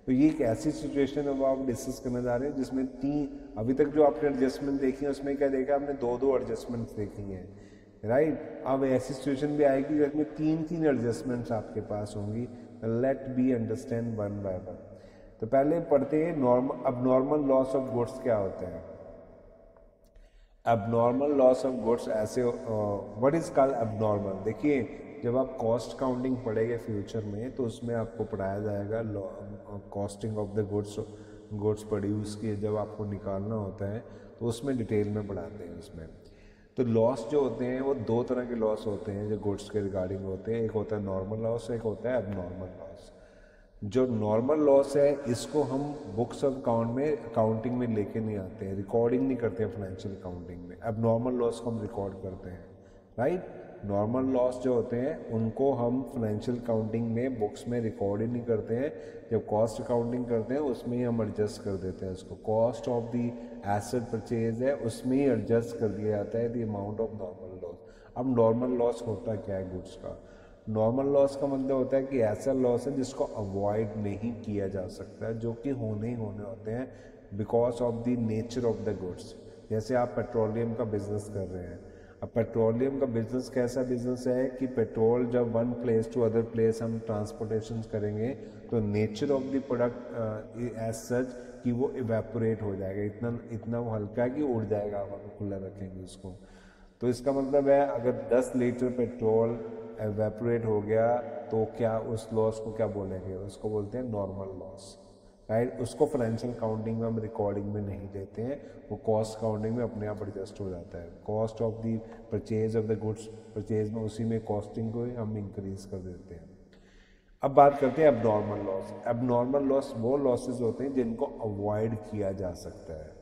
तो ये एक ऐसी सिचुएशन है वो आप डिस्कस करने जा रहे हैं जिसमें 3, अभी तक जो आपने एडजस्टमेंट देखी है उसमें क्या देखा आपने, 2 एडजस्टमेंट्स देखी हैं, राइट। अब ऐसी सिचुएशन भी आएगी जिसमें 3 एडजस्टमेंट्स आपके पास होंगी। Let be understand one by one. तो पहले पढ़ते हैं अबनॉर्मल लॉस ऑफ गुड्स क्या होते हैं। अबनॉर्मल लॉस ऑफ गुड्स ऐसे व्हाट इज कॉल्ड अबनॉर्मल। देखिए, जब आप कॉस्ट काउंटिंग पढ़ेंगे फ्यूचर में तो उसमें आपको पढ़ाया जाएगा costing of the goods produce की, जब आपको निकालना होता है तो उसमें डिटेल में पढ़ाते हैं उसमें। तो लॉस जो होते हैं वो 2 तरह के लॉस होते हैं जो गुड्स के रिगार्डिंग होते हैं। एक होता है नॉर्मल लॉस, एक होता है अबनॉर्मल लॉस। जो नॉर्मल लॉस है इसको हम बुक्स ऑफ अकाउंटिंग में लेके नहीं आते हैं, रिकॉर्डिंग नहीं करते हैं फाइनेंशियल अकाउंटिंग में। अबनॉर्मल लॉस को हम रिकॉर्ड करते हैं, राइट। नॉर्मल लॉस जो होते हैं उनको हम फाइनेंशियल अकाउंटिंग में बुक्स में रिकॉर्ड ही नहीं करते हैं, जब कॉस्ट अकाउंटिंग करते हैं उसमें ही हम एडजस्ट कर देते हैं उसको। Cost of the asset purchase है उसमें ही एडजस्ट कर दिया जाता है the amount of normal loss. अब नॉर्मल लॉस होता क्या है गुड्स का? नॉर्मल लॉस का मतलब होता है कि ऐसा लॉस है जिसको अवॉइड नहीं किया जा सकता, जो कि होने ही होने होते हैं because of the nature of the goods. जैसे आप पेट्रोलियम का बिजनेस कर रहे हैं, अब पेट्रोलियम का बिजनेस कैसा बिजनेस है कि पेट्रोल जब one place to other place हम ट्रांसपोर्टेशन करेंगे तो nature of the product as such कि वो इवेपोरेट हो जाएगा, इतना इतना वो हल्का है कि उड़ जाएगा, आप खुला रखेंगे उसको। तो इसका मतलब है अगर 10 लीटर पेट्रोल एवेपोरेट हो गया तो क्या उस लॉस को क्या बोलेंगे, उसको बोलते हैं नॉर्मल लॉस, राइट। उसको फाइनेंशियल काउंटिंग में हम रिकॉर्डिंग में नहीं लेते हैं, वो कॉस्ट काउंटिंग में अपने आप एडजस्ट हो जाता है। Cost of the purchase of the goods purchase में उसी में कॉस्टिंग को हम इंक्रीज कर देते हैं। अब बात करते हैं एबनॉर्मल लॉस। एबनॉर्मल लॉस वो लॉसेस होते हैं जिनको अवॉइड किया जा सकता है,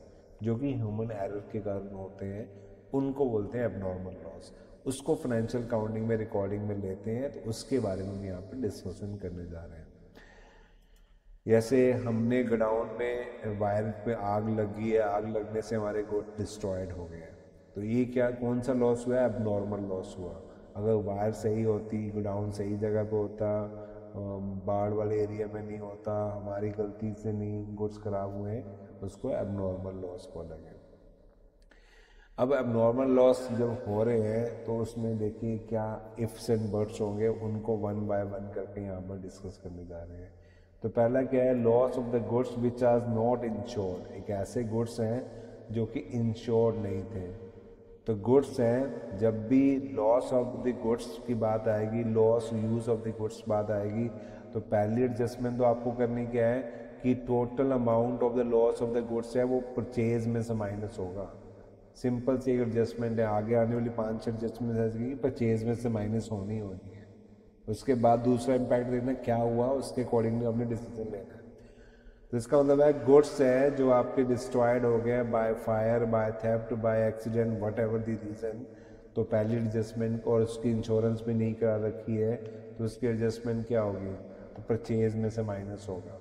जो कि ह्यूमन एरर के कारण होते हैं, उनको बोलते हैं एबनॉर्मल लॉस। उसको फाइनेंशियल काउंटिंग में रिकॉर्डिंग में लेते हैं, तो उसके बारे में हम यहाँ पे डिस्कशन करने जा रहे हैं। जैसे हमने गोडाउन में वायर पे आग लगी है, आग लगने से हमारे गुड्स डिस्ट्रॉयड हो गए, तो ये क्या कौन सा लॉस हुआ? एबनॉर्मल लॉस हुआ। अगर वायर सही होती, गोडाउन सही जगह पे होता, बाढ़ वाले एरिया में नहीं होता, हमारी गलती से नहीं गुड्स खराब हुए, उसको एबनॉर्मल लॉस बोला गया। अब एबनॉर्मल लॉस जब हो रहे हैं तो उसमें देखिए क्या इफ्स एंड बट्स होंगे, उनको वन बाय वन करके यहाँ पर डिस्कस करने जा रहे हैं। तो पहला क्या है? Loss of the goods which are not insured. एक ऐसे गुड्स हैं जो कि इंश्योर्ड नहीं थे। तो गुड्स हैं, जब भी लॉस ऑफ द गुड्स की बात आएगी, loss use of the goods बात आएगी, तो पहली एडजस्टमेंट तो आपको करनी क्या है कि total amount of the loss of the goods है वो परचेज में से माइनस होगा। सिंपल सी एक एडजस्टमेंट है, आगे आने वाली 5 एडजस्टमेंट है परचेज में से माइनस होनी है। उसके बाद दूसरा इम्पैक्ट देखना क्या हुआ, उसके अकॉर्डिंगली हमने डिसीजन लेना है। तो इसका मतलब है गुड्स है जो आपके डिस्ट्रॉयड हो गए by fire, by theft, by accident, what ever the reason, तो पहली एडजस्टमेंट और उसकी इंश्योरेंस भी नहीं करा रखी है, तो उसकी एडजस्टमेंट क्या होगी? तो परचेज में से माइनस होगा।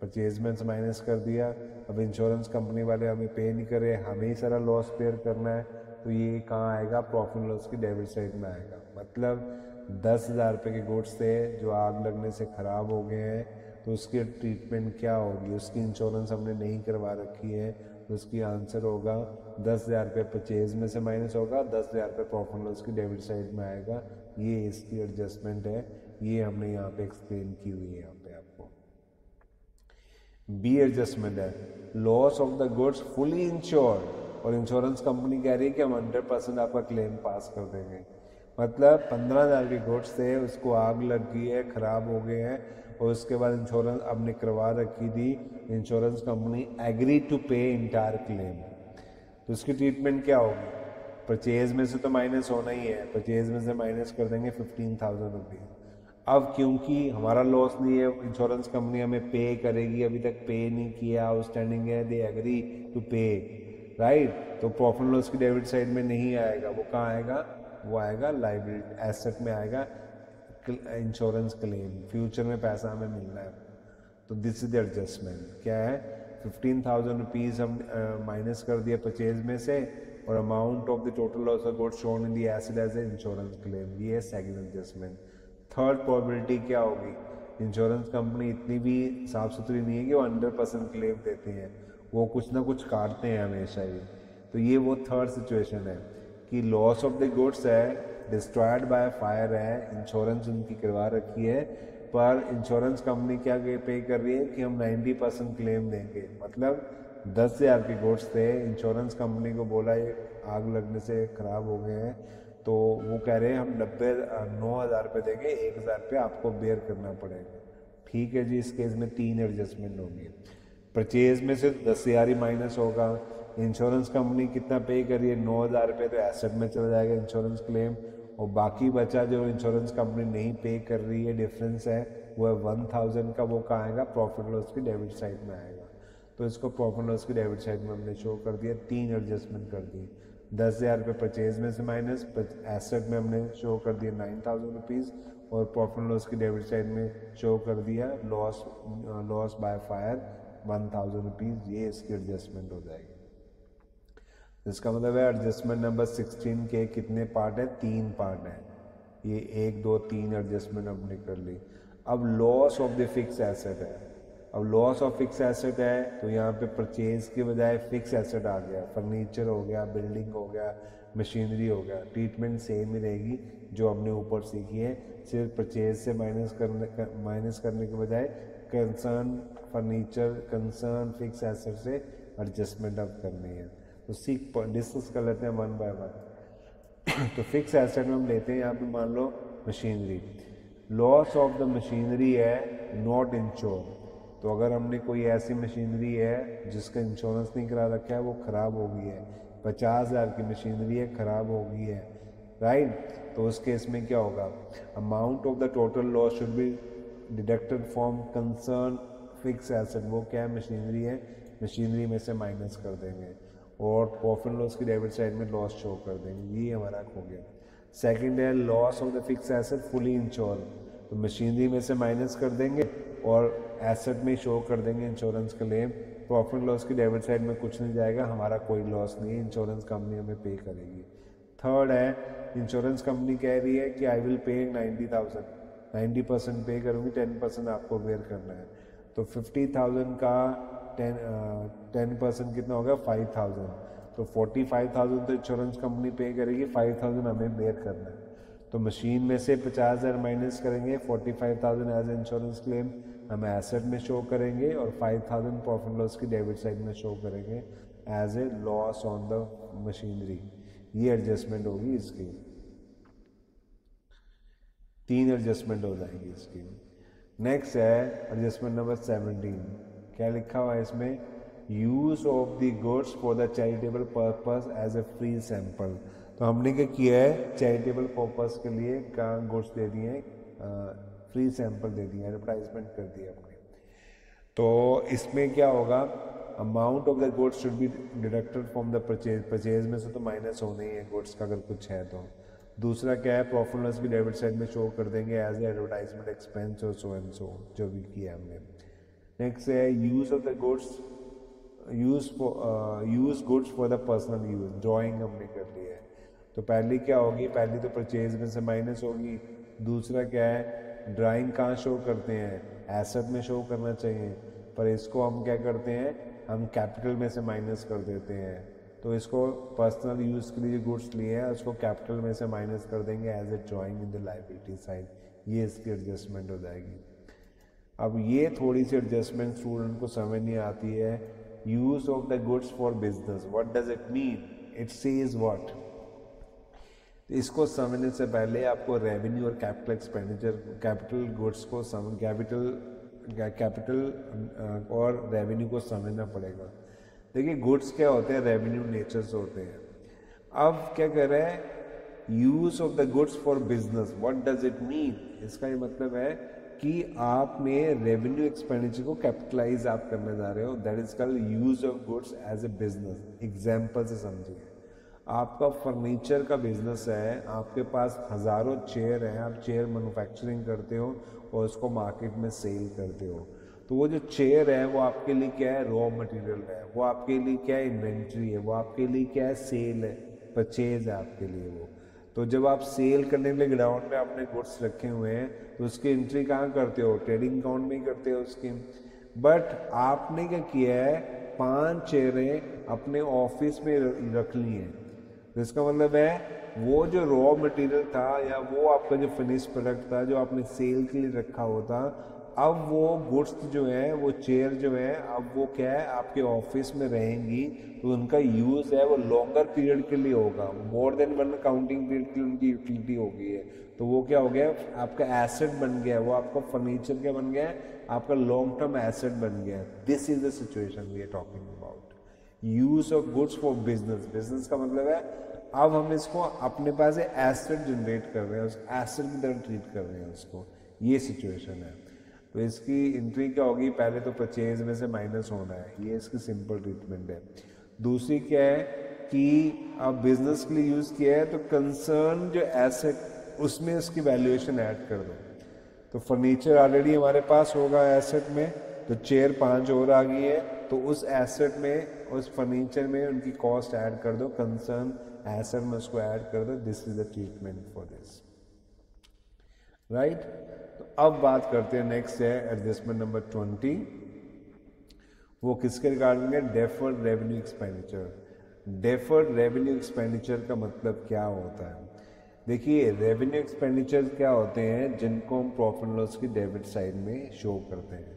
परचेज में से माइनस कर दिया, अब इंश्योरेंस कंपनी वाले हमें पे नहीं करे, हमें ही सारा लॉस पेयर करना है, तो ये कहाँ आएगा? प्रॉफिट लॉस की डेबिट साइड में आएगा। मतलब 10,000 रुपये के गुड्स थे जो आग लगने से ख़राब हो गए हैं, तो उसकी ट्रीटमेंट क्या होगी? उसकी इंश्योरेंस हमने नहीं करवा रखी है, तो उसकी आंसर होगा 10,000 रुपये परचेज में से माइनस होगा, 10,000 रुपये प्रॉफिट लॉस की डेबिट साइड में आएगा। ये इसकी एडजस्टमेंट है, ये हमने यहाँ पे एक्सप्लेन की हुई है यहाँ पे आपको। बी एडजस्टमेंट है loss of the goods fully insured, और इंश्योरेंस कंपनी कह रही है कि हम 100% आपका क्लेम पास कर देंगे। मतलब 15,000 के गुड्स थे, उसको आग लग गई है, ख़राब हो गए हैं, और उसके बाद इंश्योरेंस आपने करवा रखी थी, इंश्योरेंस कंपनी एग्री टू पे इंटायर क्लेम, तो उसकी ट्रीटमेंट क्या होगी? परचेज में से तो माइनस होना ही है, परचेज में से माइनस कर देंगे 15,000 रुपीज़। अब क्योंकि हमारा लॉस नहीं है, इंश्योरेंस कंपनी हमें पे करेगी, अभी तक पे नहीं किया, आउटस्टैंडिंग है, दे एग्री टू पे, राइट। तो प्रॉफिट लॉस की डेबिट साइड में नहीं आएगा, वो कहाँ आएगा? वो आएगा लाइबिलिटी एसेट में आएगा, इंश्योरेंस क्लेम, फ्यूचर में पैसा हमें मिलना है। तो दिस इज द एडजस्टमेंट। क्या है? 15,000 रुपीज़ हम माइनस कर दिया परचेज में से, और amount of the total loss of goods shown in the asset as a insurance claim, ये है सेकंड एडजस्टमेंट। थर्ड प्रोबेबिलिटी क्या होगी? इंश्योरेंस कंपनी इतनी भी साफ सुथरी नहीं है कि वो 100% क्लेम देती हैं, वो कुछ ना कुछ काटते हैं हमेशा ही। तो ये वो थर्ड सिचुएशन है कि लॉस ऑफ द गुड्स है, डिस्ट्रॉयड बाय फायर है, इंश्योरेंस उनकी करवा रखी है, पर इंश्योरेंस कंपनी क्या पे कर रही है कि हम 90% क्लेम देंगे। मतलब 10,000 के गुड्स थे, इंश्योरेंस कंपनी को बोला ये आग लगने से ख़राब हो गए हैं, तो वो कह रहे हैं हम 9,000 रुपये देंगे, 1,000 रुपये आपको बेयर करना पड़ेगा। ठीक है जी, इस केस में 3 एडजस्टमेंट होगी। परचेज में से 10,000 ही माइनस होगा, इंश्योरेंस कंपनी कितना पे करिए? 9,000 रुपये, तो एसेट में चला जाएगा इंश्योरेंस क्लेम, और बाकी बचा जो इंश्योरेंस कंपनी नहीं पे कर रही है, डिफरेंस है, वो है 1,000 का, वो कहाँ आएगा? प्रॉफिट लॉस की डेबिट साइड में आएगा। तो इसको प्रॉफिट लॉस की डेबिट साइड में हमने शो कर दिया, 3 एडजस्टमेंट कर दी। 10,000 रुपये परचेज में से माइनस, एसेट में हमने शो कर दिया 9,000 रुपीज़, और प्रॉफिट लॉस की डेबिट साइड में शो कर दिया लॉस बाय फायर 1,000 रुपीज़। ये इसकी एडजस्टमेंट हो जाएगी। इसका मतलब है एडजस्टमेंट नंबर 16 के कितने पार्ट है? 3 पार्ट हैं। ये 1 2 3 एडजस्टमेंट हमने कर ली। अब loss of the fixed asset है। अब लॉस ऑफ फिक्स एसेट है तो यहाँ पे परचेज के बजाय फिक्स एसेट आ गया, फर्नीचर हो गया, बिल्डिंग हो गया, मशीनरी हो गया, ट्रीटमेंट सेम ही रहेगी जो हमने ऊपर सीखी है, सिर्फ परचेज से माइनस करने के बजाय concern furniture, concern fixed asset से एडजस्टमेंट अब करनी है। तो डिस्कस कर लेते हैं वन बाय वन। तो फिक्स एसेट में हम लेते हैं यहाँ पे मान लो machinery, loss of the machinery है नॉट इंश्योर। तो अगर हमने कोई ऐसी मशीनरी है जिसका इंश्योरेंस नहीं करा रखा है, वो ख़राब हो गई है, 50,000 की मशीनरी है, ख़राब हो गई है, राइट, तो उस केस में क्या होगा, amount of the total loss should be deducted from concern fixed asset. वो क्या है, मशीनरी है, मशीनरी में से माइनस कर देंगे और प्रॉफिट लॉस की डेबिट साइड में लॉस शो कर देंगे, ये हमारा हो गया। सेकंड है loss of the fixed asset fully ensure, तो मशीनरी में से माइनस कर देंगे और एसेट में शो कर देंगे इंश्योरेंस क्लेम, प्रॉफिट लॉस की डेबिट साइड में कुछ नहीं जाएगा, हमारा कोई लॉस नहीं है, इंश्योरेंस कंपनी हमें पे करेगी। थर्ड है इंश्योरेंस कंपनी कह रही है कि आई विल पे 90,000, 90% पे करूँगी, 10% आपको बेयर करना है। तो 50,000 का 10% कितना होगा, 5,000, तो 45,000 तो इंश्योरेंस कंपनी पे करेगी, 5,000 हमें बेयर करना है। तो मशीन में से 50,000 माइनस करेंगे, 45,000 एज इंश्योरेंस क्लेम हम एसेट में शो करेंगे और 5,000 प्रॉफिट लॉस की डेबिट साइड में शो करेंगे as a loss on the machinery. ये एडजस्टमेंट होगी इसकी, 3 एडजस्टमेंट हो जाएंगी इसकी। नेक्स्ट है एडजस्टमेंट नंबर 17, क्या लिखा हुआ है इसमें, use of the goods for the charitable purpose as a free sample. तो हमने क्या किया है, चैरिटेबल पर्पस के लिए का गुड्स दे दिए हैं, फ्री सैंपल दे दिए, एडवर्टाइजमेंट कर दिया हमने। तो इसमें क्या होगा, amount of the goods should be deducted from the purchase, purchase में से तो माइनस होना ही है गुड्स का अगर कुछ है तो। दूसरा क्या है, प्रॉफिट लॉस भी डेबिट साइड में शो कर देंगे एज ए एडवर्टाइजमेंट एक्सपेंस और सो एंड सो, जो भी किया हमने। नेक्स्ट है use of the goods, use goods for the personal use, drawing हमने कर ली है। तो पहली क्या होगी, पहली तो परचेज में से माइनस होगी। दूसरा क्या है, ड्राइंग कहाँ शो करते हैं, एसेट में शो करना चाहिए, पर इसको हम क्या करते हैं, हम कैपिटल में से माइनस कर देते हैं। तो इसको पर्सनल यूज़ के लिए जो गुड्स लिए हैं उसको कैपिटल में से माइनस कर देंगे as a drawing in the liability side, ये इसकी एडजस्टमेंट हो जाएगी। अब ये थोड़ी सी एडजस्टमेंट स्टूडेंट को समझ नहीं आती है। Use of the goods for business, what does it mean, it says what. इसको समझने से पहले आपको रेवेन्यू और कैपिटल एक्सपेंडिचर, कैपिटल गुड्स को कैपिटल और रेवेन्यू को समझना पड़ेगा। देखिए गुड्स क्या होते हैं, रेवेन्यू नेचर से होते हैं। अब क्या कर रहे हैं, use of the goods for business, what does it mean, इसका ये मतलब है कि आपने रेवेन्यू एक्सपेंडिचर को कैपिटलाइज आप करने जा रहे हो, that is called use of goods as a business. Example से समझिए, आपका फर्नीचर का बिजनेस है, आपके पास हज़ारों चेयर हैं, आप चेयर मैन्युफैक्चरिंग करते हो और उसको मार्केट में सेल करते हो। तो वो जो चेयर है वो आपके लिए क्या है, रॉ मटेरियल है, वो आपके लिए क्या है, इन्वेंट्री है, वो आपके लिए क्या है, सेल है, परचेज है आपके लिए वो। तो जब आप सेल करने के लिए ग्राउंड में आपने गुड्स रखे हुए हैं तो उसकी एंट्री कहाँ करते हो, ट्रेडिंग अकाउंट में ही करते हो उसकी। बट आपने क्या किया है, 5 चेयरें अपने ऑफिस में रख ली हैं। तो इसका मतलब है वो जो रॉ मटेरियल था या वो आपका जो फिनिश प्रोडक्ट था जो आपने सेल के लिए रखा हुआ था, अब वो गुड्स जो है, वो चेयर जो है, अब वो क्या है, आपके ऑफिस में रहेंगी, तो उनका यूज़ है वो लॉन्गर पीरियड के लिए होगा, मोर देन 1 काउंटिंग पीरियड की उनकी यूटिलिटी हो गई है। तो वो क्या हो गया, आपका एसेट बन गया, वो आपका फर्नीचर क्या बन गया है, आपका लॉन्ग टर्म एसेट बन गया। This is the situation we are talking about, use of goods for business. Business का मतलब है अब हम इसको अपने पास एसेट जनरेट कर रहे हैं, उस एसेट की तरह ट्रीट कर रहे हैं उसको, ये सिचुएशन है। तो इसकी एंट्री क्या होगी, पहले तो परचेज में से माइनस होना है, ये इसकी सिंपल ट्रीटमेंट है। दूसरी क्या है कि अब बिजनेस के लिए यूज़ किया है तो कंसर्न जो एसेट उसमें उसकी वैल्यूएशन ऐड कर दो। तो फर्नीचर ऑलरेडी हमारे पास होगा एसेट में, तो चेयर 5 और आ गई है, तो उस एसेट में, उस फर्नीचर में उनकी कॉस्ट ऐड कर दो, कंसर्न एसेट में उसको ऐड कर दो। This is the treatment for this, right. तो अब बात करते हैं, नेक्स्ट है एडजस्टमेंट नंबर 20। वो किसके रिगार्डिंग है, deferred revenue expenditure. Deferred revenue expenditure का मतलब क्या होता है? देखिए, रेवेन्यू एक्सपेंडिचर क्या होते हैं जिनको हम प्रॉफिट लॉस की डेबिट साइड में शो करते हैं।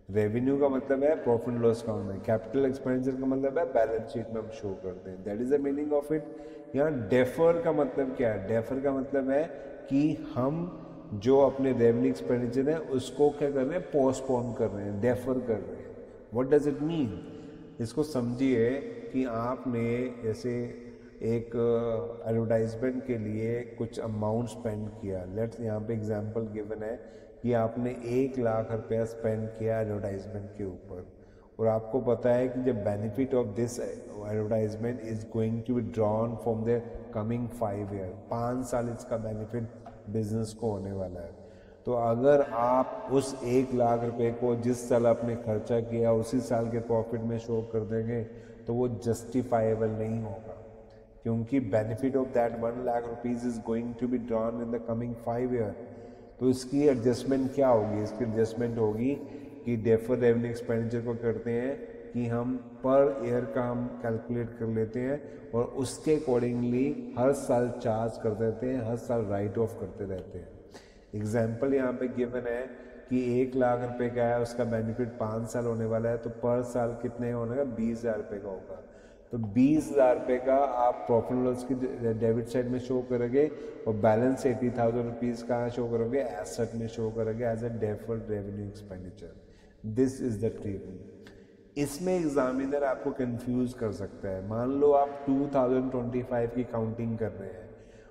रेवेन्यू का मतलब है प्रॉफिट लॉस अकाउंट में, कैपिटल एक्सपेंडिचर का मतलब है बैलेंस शीट में हम शो करते हैं। That is the meaning of it. यहाँ डेफर का मतलब क्या है? डेफर का मतलब है कि हम जो अपने रेवेन्यू एक्सपेंडिचर है उसको क्या कर रहे हैं, पोस्टपोन कर रहे हैं, डेफर कर रहे हैं। What does it mean? इसको समझिए कि आपने जैसे एक एडवर्टाइजमेंट के लिए कुछ अमाउंट स्पेंड किया। लेट्स यहाँ पे एग्जांपल गिवन है कि आपने 1 लाख रुपया स्पेंड किया एडवर्टाइजमेंट के ऊपर, और आपको पता है कि जब benefit of this advertisement is going to be drawn from the coming 5 year, 5 साल इसका बेनिफिट बिजनेस को होने वाला है। तो अगर आप उस 1 लाख रुपए को जिस साल आपने खर्चा किया उसी साल के प्रॉफिट में शो कर देंगे तो वो जस्टिफाइबल नहीं होगा, क्योंकि benefit of that 1 lakh rupees is going to be drawn in the coming 5 year. तो इसकी एडजस्टमेंट क्या होगी? इसकी एडजस्टमेंट होगी कि डेफर रेवेन्यू एक्सपेंडिचर को करते हैं कि हम पर ईयर का हम कैलकुलेट कर लेते हैं और उसके अकॉर्डिंगली हर साल चार्ज कर देते हैं, हर साल राइट ऑफ करते रहते हैं। एग्जाम्पल यहाँ पे गिवन है कि 1 लाख रुपए का है, उसका बेनिफिट 5 साल होने वाला है, तो पर साल कितने होने का? 20,000 रुपये का होगा। तो 20,000 रुपये का आप प्रॉफिट लॉस की डेबिट साइड में शो करोगे और बैलेंस 80,000 रुपीज़ कहाँ शो करोगे? एसेट में शो करोगे as a deferred revenue expenditure. This is the treatment. इसमें एग्जामिनर आपको कंफ्यूज कर सकता है। मान लो आप 2025 की काउंटिंग कर रहे हैं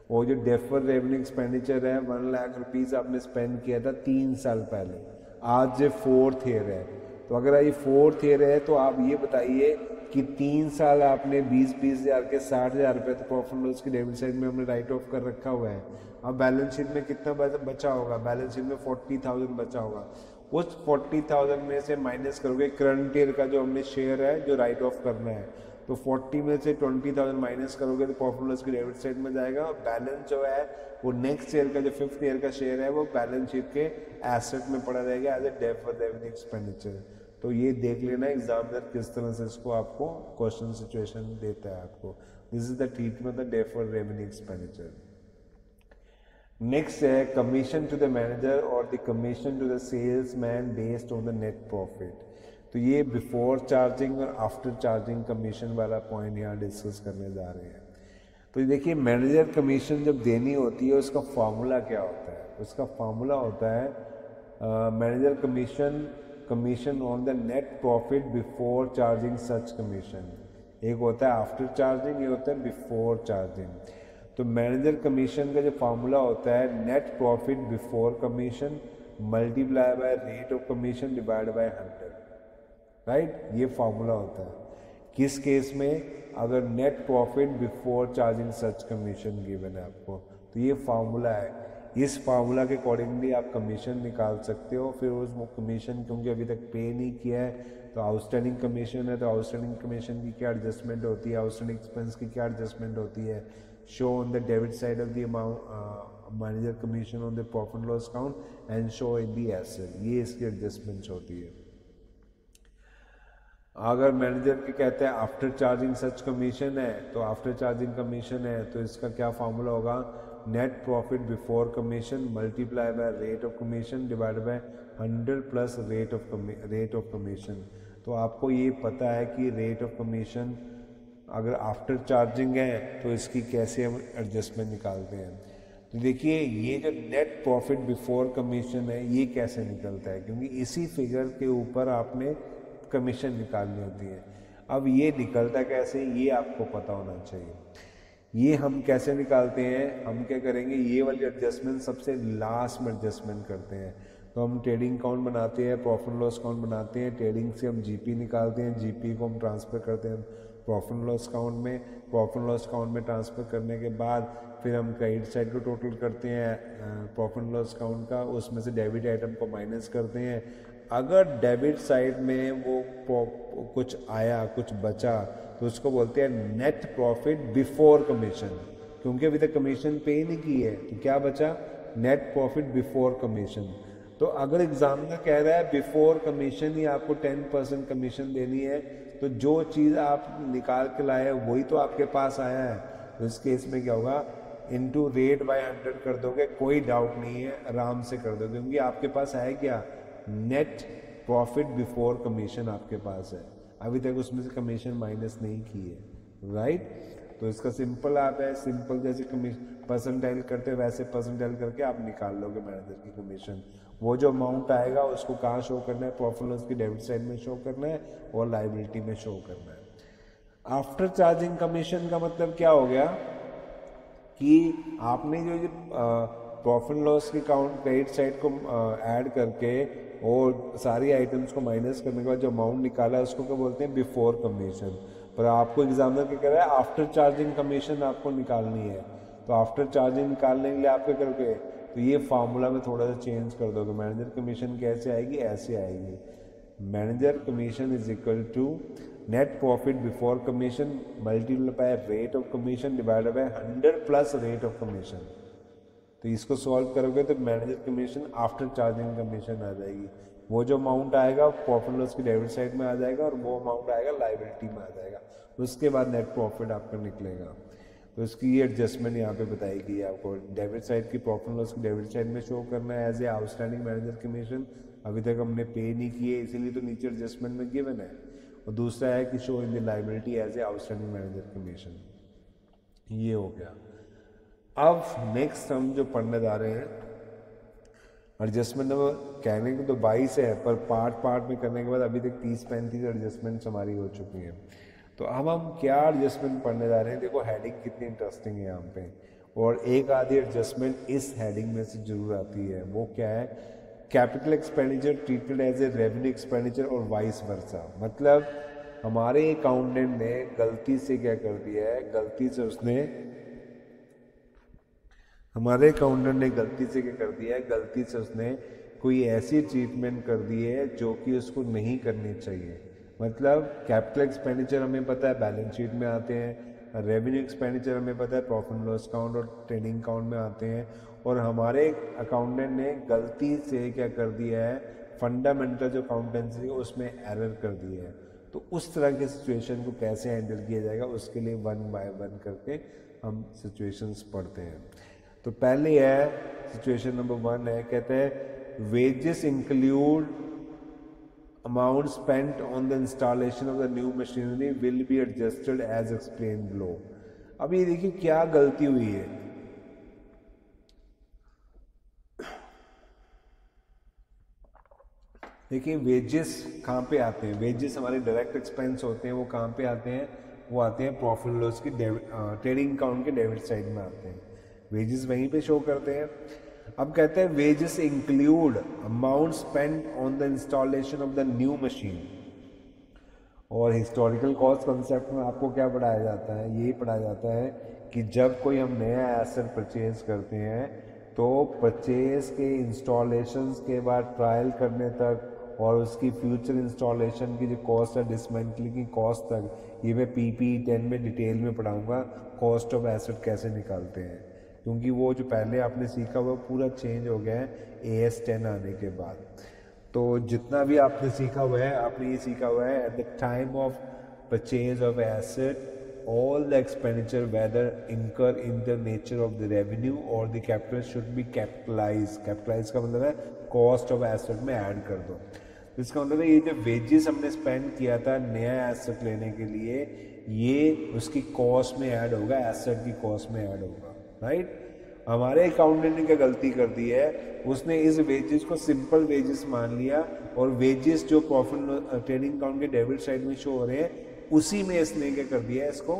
और जो डेफर्ड रेवेन्यू एक्सपेंडिचर है 1 लाख रुपीज़ आपने स्पेंड किया था 3 साल पहले, आज ये 4th ईयर है। तो अगर ये 4th ईयर है तो आप ये बताइए कि 3 साल आपने 20-20 हज़ार के 60,000 रुपये तो प्रॉफिट लॉस की डेबिट साइड में हमने राइट ऑफ कर रखा हुआ है। अब बैलेंस शीट में कितना बचा होगा? बैलेंस शीट में 40,000 बचा होगा। उस 40,000 में से माइनस करोगे करंट ईयर का जो हमने शेयर है जो राइट ऑफ करना है, तो 40 में से 20,000 माइनस करोगे तो प्रॉफिट लॉस की डेबिट साइड में जाएगा और बैलेंस जो है वो नेक्स्ट ईयर का जो 5th ईयर का शेयर है वो बैलेंस शीट के एसेट में पड़ा रहेगा as a deferred revenue expenditure. तो ये देख लेना एग्जामिनर किस तरह से इसको आपको क्वेश्चन सिचुएशन देता है आपको। This is the treatment of the deferred revenue expenditure. Next है कमीशन टू द मैनेजर और the commission to the salesman based on the net profit. तो ये बिफोर चार्जिंग और आफ्टर चार्जिंग कमीशन वाला point यहाँ डिस्कस करने जा रहे हैं। तो देखिए, मैनेजर कमीशन जब देनी होती है उसका फॉर्मूला क्या होता है? उसका फॉर्मूला होता है manager commission on the net profit before charging such commission. एक होता है आफ्टर चार्जिंग, ये होता है बिफोर चार्जिंग। तो मैनेजर कमीशन का जो फार्मूला होता है net profit before commission multiply by rate of commission divide by 100, right? ये फार्मूला होता है किस केस में? अगर नेट प्रॉफिट बिफोर चार्जिंग सच कमीशन गिवन है आपको, तो ये फार्मूला है। इस फार्मूला के अकॉर्डिंगली आप कमीशन निकाल सकते हो। फिर उस कमीशन क्योंकि अभी तक पे नहीं किया है तो आउटस्टैंडिंग कमीशन है, तो आउटस्टैंडिंग कमीशन की क्या एडजस्टमेंट होती है, आउटस्टैंडिंग एक्सपेंस की क्या एडजस्टमेंट होती है, show on the debit side of the amount manager commission on the profit loss account and show in the asset. ये इसकी एडजस्टमेंट्स होती है। अगर मैनेजर के कहते हैं आफ्टर चार्जिंग सच कमीशन है, तो आफ्टर चार्जिंग कमीशन है तो इसका क्या फार्मूला होगा? Net profit before commission multiply by rate of commission divide by 100 plus rate of commission. तो आपको ये पता है कि रेट ऑफ कमीशन अगर आफ्टर चार्जिंग है तो इसकी कैसे हम एडजस्टमेंट निकालते हैं। तो देखिए, ये जो नेट प्रॉफिट बिफोर कमीशन है ये कैसे निकलता है, क्योंकि इसी फिगर के ऊपर आपने कमीशन निकालनी होती है। अब ये निकलता कैसे, ये आपको पता होना चाहिए। ये हम कैसे निकालते हैं? हम क्या करेंगे, ये वाली एडजस्टमेंट सबसे लास्ट में एडजस्टमेंट करते हैं। तो हम ट्रेडिंग अकाउंट बनाते हैं, प्रॉफिट लॉस अकाउंट बनाते हैं, ट्रेडिंग से हम जीपी निकालते हैं, जीपी को हम ट्रांसफ़र करते हैं प्रॉफिट लॉस अकाउंट में, प्रॉफिट लॉस अकाउंट में ट्रांसफ़र करने के बाद फिर हम क्रेडिट साइड को टोटल करते हैं प्रॉफिट लॉस अकाउंट का, उसमें से डेबिट आइटम को माइनस करते हैं। अगर डेबिट साइड में वो कुछ आया, कुछ बचा, तो उसको बोलते हैं नेट प्रॉफिट बिफोर कमीशन, क्योंकि अभी तक कमीशन पे नहीं की है। तो क्या बचा? Net profit before commission. तो अगर एग्जामिनर कह रहा है बिफोर कमीशन ही आपको 10% कमीशन देनी है, तो जो चीज़ आप निकाल के लाए वही तो आपके पास आया है। तो इस केस में क्या होगा, इनटू रेट बाय 100 कर दोगे, कोई डाउट नहीं है, आराम से कर दोगे, क्योंकि आपके पास है क्या, नेट प्रॉफिट बिफोर कमीशन आपके पास है। अभी तक उसमें से कमीशन माइनस नहीं की है, राइट। तो इसका सिंपल आप है, सिंपल जैसे कमीशन परसेंटाइल करते वैसे परसेंटाइल करके आप निकाल लोगे मैनेजर की कमीशन। वो जो अमाउंट आएगा उसको कहाँ शो करना है, प्रॉफिट लॉस की डेबिट साइड में शो करना है और लाइबिलिटी में शो करना है। आफ्टर चार्जिंग कमीशन का मतलब क्या हो गया कि आपने जो प्रॉफिट लॉस की काउंट क्रेडिट साइड को ऐड करके और सारी आइटम्स को माइनस करने के बाद जो अमाउंट निकाला है उसको क्या बोलते हैं, बिफोर कमीशन। पर आपको एग्जामिनर क्या कह रहा है, आफ्टर चार्जिंग कमीशन आपको निकालनी है। तो आफ्टर चार्जिंग निकालने के लिए आप क्या करोगे, तो ये फार्मूला में थोड़ा सा चेंज कर दोगे। मैनेजर कमीशन कैसे आएगी, ऐसे आएगी, manager commission is equal to net profit before commission multiply rate of commission divided by 100 plus rate of commission. तो इसको सॉल्व करोगे तो manager commission after charging commission आ जाएगी। वो जो अमाउंट आएगा प्रॉफिट लॉस की डेबिट साइड में आ जाएगा और वो अमाउंट आएगा लाइबिलिटी में आ जाएगा। उसके बाद नेट प्रॉफिट आपका निकलेगा। तो इसकी ये एडजस्टमेंट यहाँ पे बताई गई है आपको। डेबिट साइड की प्रॉफिट लॉस की डेबिट साइड में शो करना है as a outstanding manager commission. अभी तक हमने पे नहीं किए इसीलिए तो नीचे एडजस्टमेंट में गिवन है। और दूसरा है कि show in the liability as a outstanding manager commission. ये हो गया। अब नेक्स्ट हम जो पढ़ने जा रहे हैं, एडजस्टमेंट नंबर कहने को तो 22 है, पर पार्ट में करने के बाद अभी तक 30-35 एडजस्टमेंट्स हमारी हो चुकी हैं। तो अब हम क्या एडजस्टमेंट पढ़ने जा रहे हैं, देखो हेडिंग कितनी इंटरेस्टिंग है यहाँ पे। और एक आधी एडजस्टमेंट इस हेडिंग में से जरूर आती है, वो क्या है, capital expenditure treated as a revenue expenditure और वाइस वर्सा। मतलब हमारे अकाउंटेंट ने गलती से क्या कर दिया है, गलती से उसने कोई ऐसी ट्रीटमेंट कर दी है जो कि उसको नहीं करनी चाहिए। मतलब कैपिटल एक्सपेंडिचर हमें पता है बैलेंस शीट में आते हैं, रेवेन्यू एक्सपेंडिचर हमें पता है प्रॉफिट लॉस अकाउंट और ट्रेडिंग अकाउंट में आते हैं, और हमारे अकाउंटेंट ने गलती से क्या कर दिया है, फंडामेंटल जो अकाउंटेंसी है उसमें एरर कर दिया है। तो उस तरह के सिचुएशन को कैसे हैंडल किया जाएगा, उसके लिए 1 बाय 1 करके हम सिचुएशंस पढ़ते हैं। तो पहले है सिचुएशन नंबर 1 है, कहते हैं wages include amount spent on the installation of the new machinery will be adjusted as explain below. अब ये देखिए क्या गलती हुई है। देखिए वेजेस कहाँ पे आते हैं, वेजेस हमारे डायरेक्ट एक्सपेंस होते हैं, वो कहाँ पे आते हैं, वो आते हैं प्रॉफिट लॉस की ट्रेडिंग अकाउंट के डेबिट साइड में आते हैं, वेजेस वहीं पे शो करते हैं। अब कहते हैं wages include amount spent on the installation of the new machine. और हिस्टोरिकल कॉस्ट कॉन्सेप्ट में आपको क्या पढ़ाया जाता है, यही पढ़ाया जाता है कि जब कोई हम नया एसेट परचेज करते हैं तो परचेज के इंस्टॉलेशंस के बाद ट्रायल करने तक और उसकी फ्यूचर इंस्टॉलेशन की जो कॉस्ट है, डिसमेंटलिंग की कॉस्ट तक, ये मैं PP10 में डिटेल में पढ़ाऊंगा कॉस्ट ऑफ एसेट कैसे निकालते हैं, क्योंकि वो जो पहले आपने सीखा हुआ पूरा चेंज हो गया है AS10 आने के बाद। तो जितना भी आपने सीखा हुआ है, आपने ये सीखा हुआ है at the time of purchase of asset all the expenditure whether incur in the nature of the revenue or the capital should be capitalized। capitalize का मतलब है cost of asset में ऐड कर दो। इसका मतलब है ये जो wages हमने स्पेंड किया था नया एसेट लेने के लिए, ये उसकी कॉस्ट में ऐड होगा, एसेट की कॉस्ट में ऐड होगा, राइट। हमारे अकाउंटेंट ने क्या गलती कर दी है, उसने इस वेजेस को सिंपल वेजेस मान लिया और वेजेस जो प्रॉफिट ट्रेडिंग अकाउंट के डेबिट साइड में शो हो रहे हैं उसी में इसने क्या कर दिया है, इसको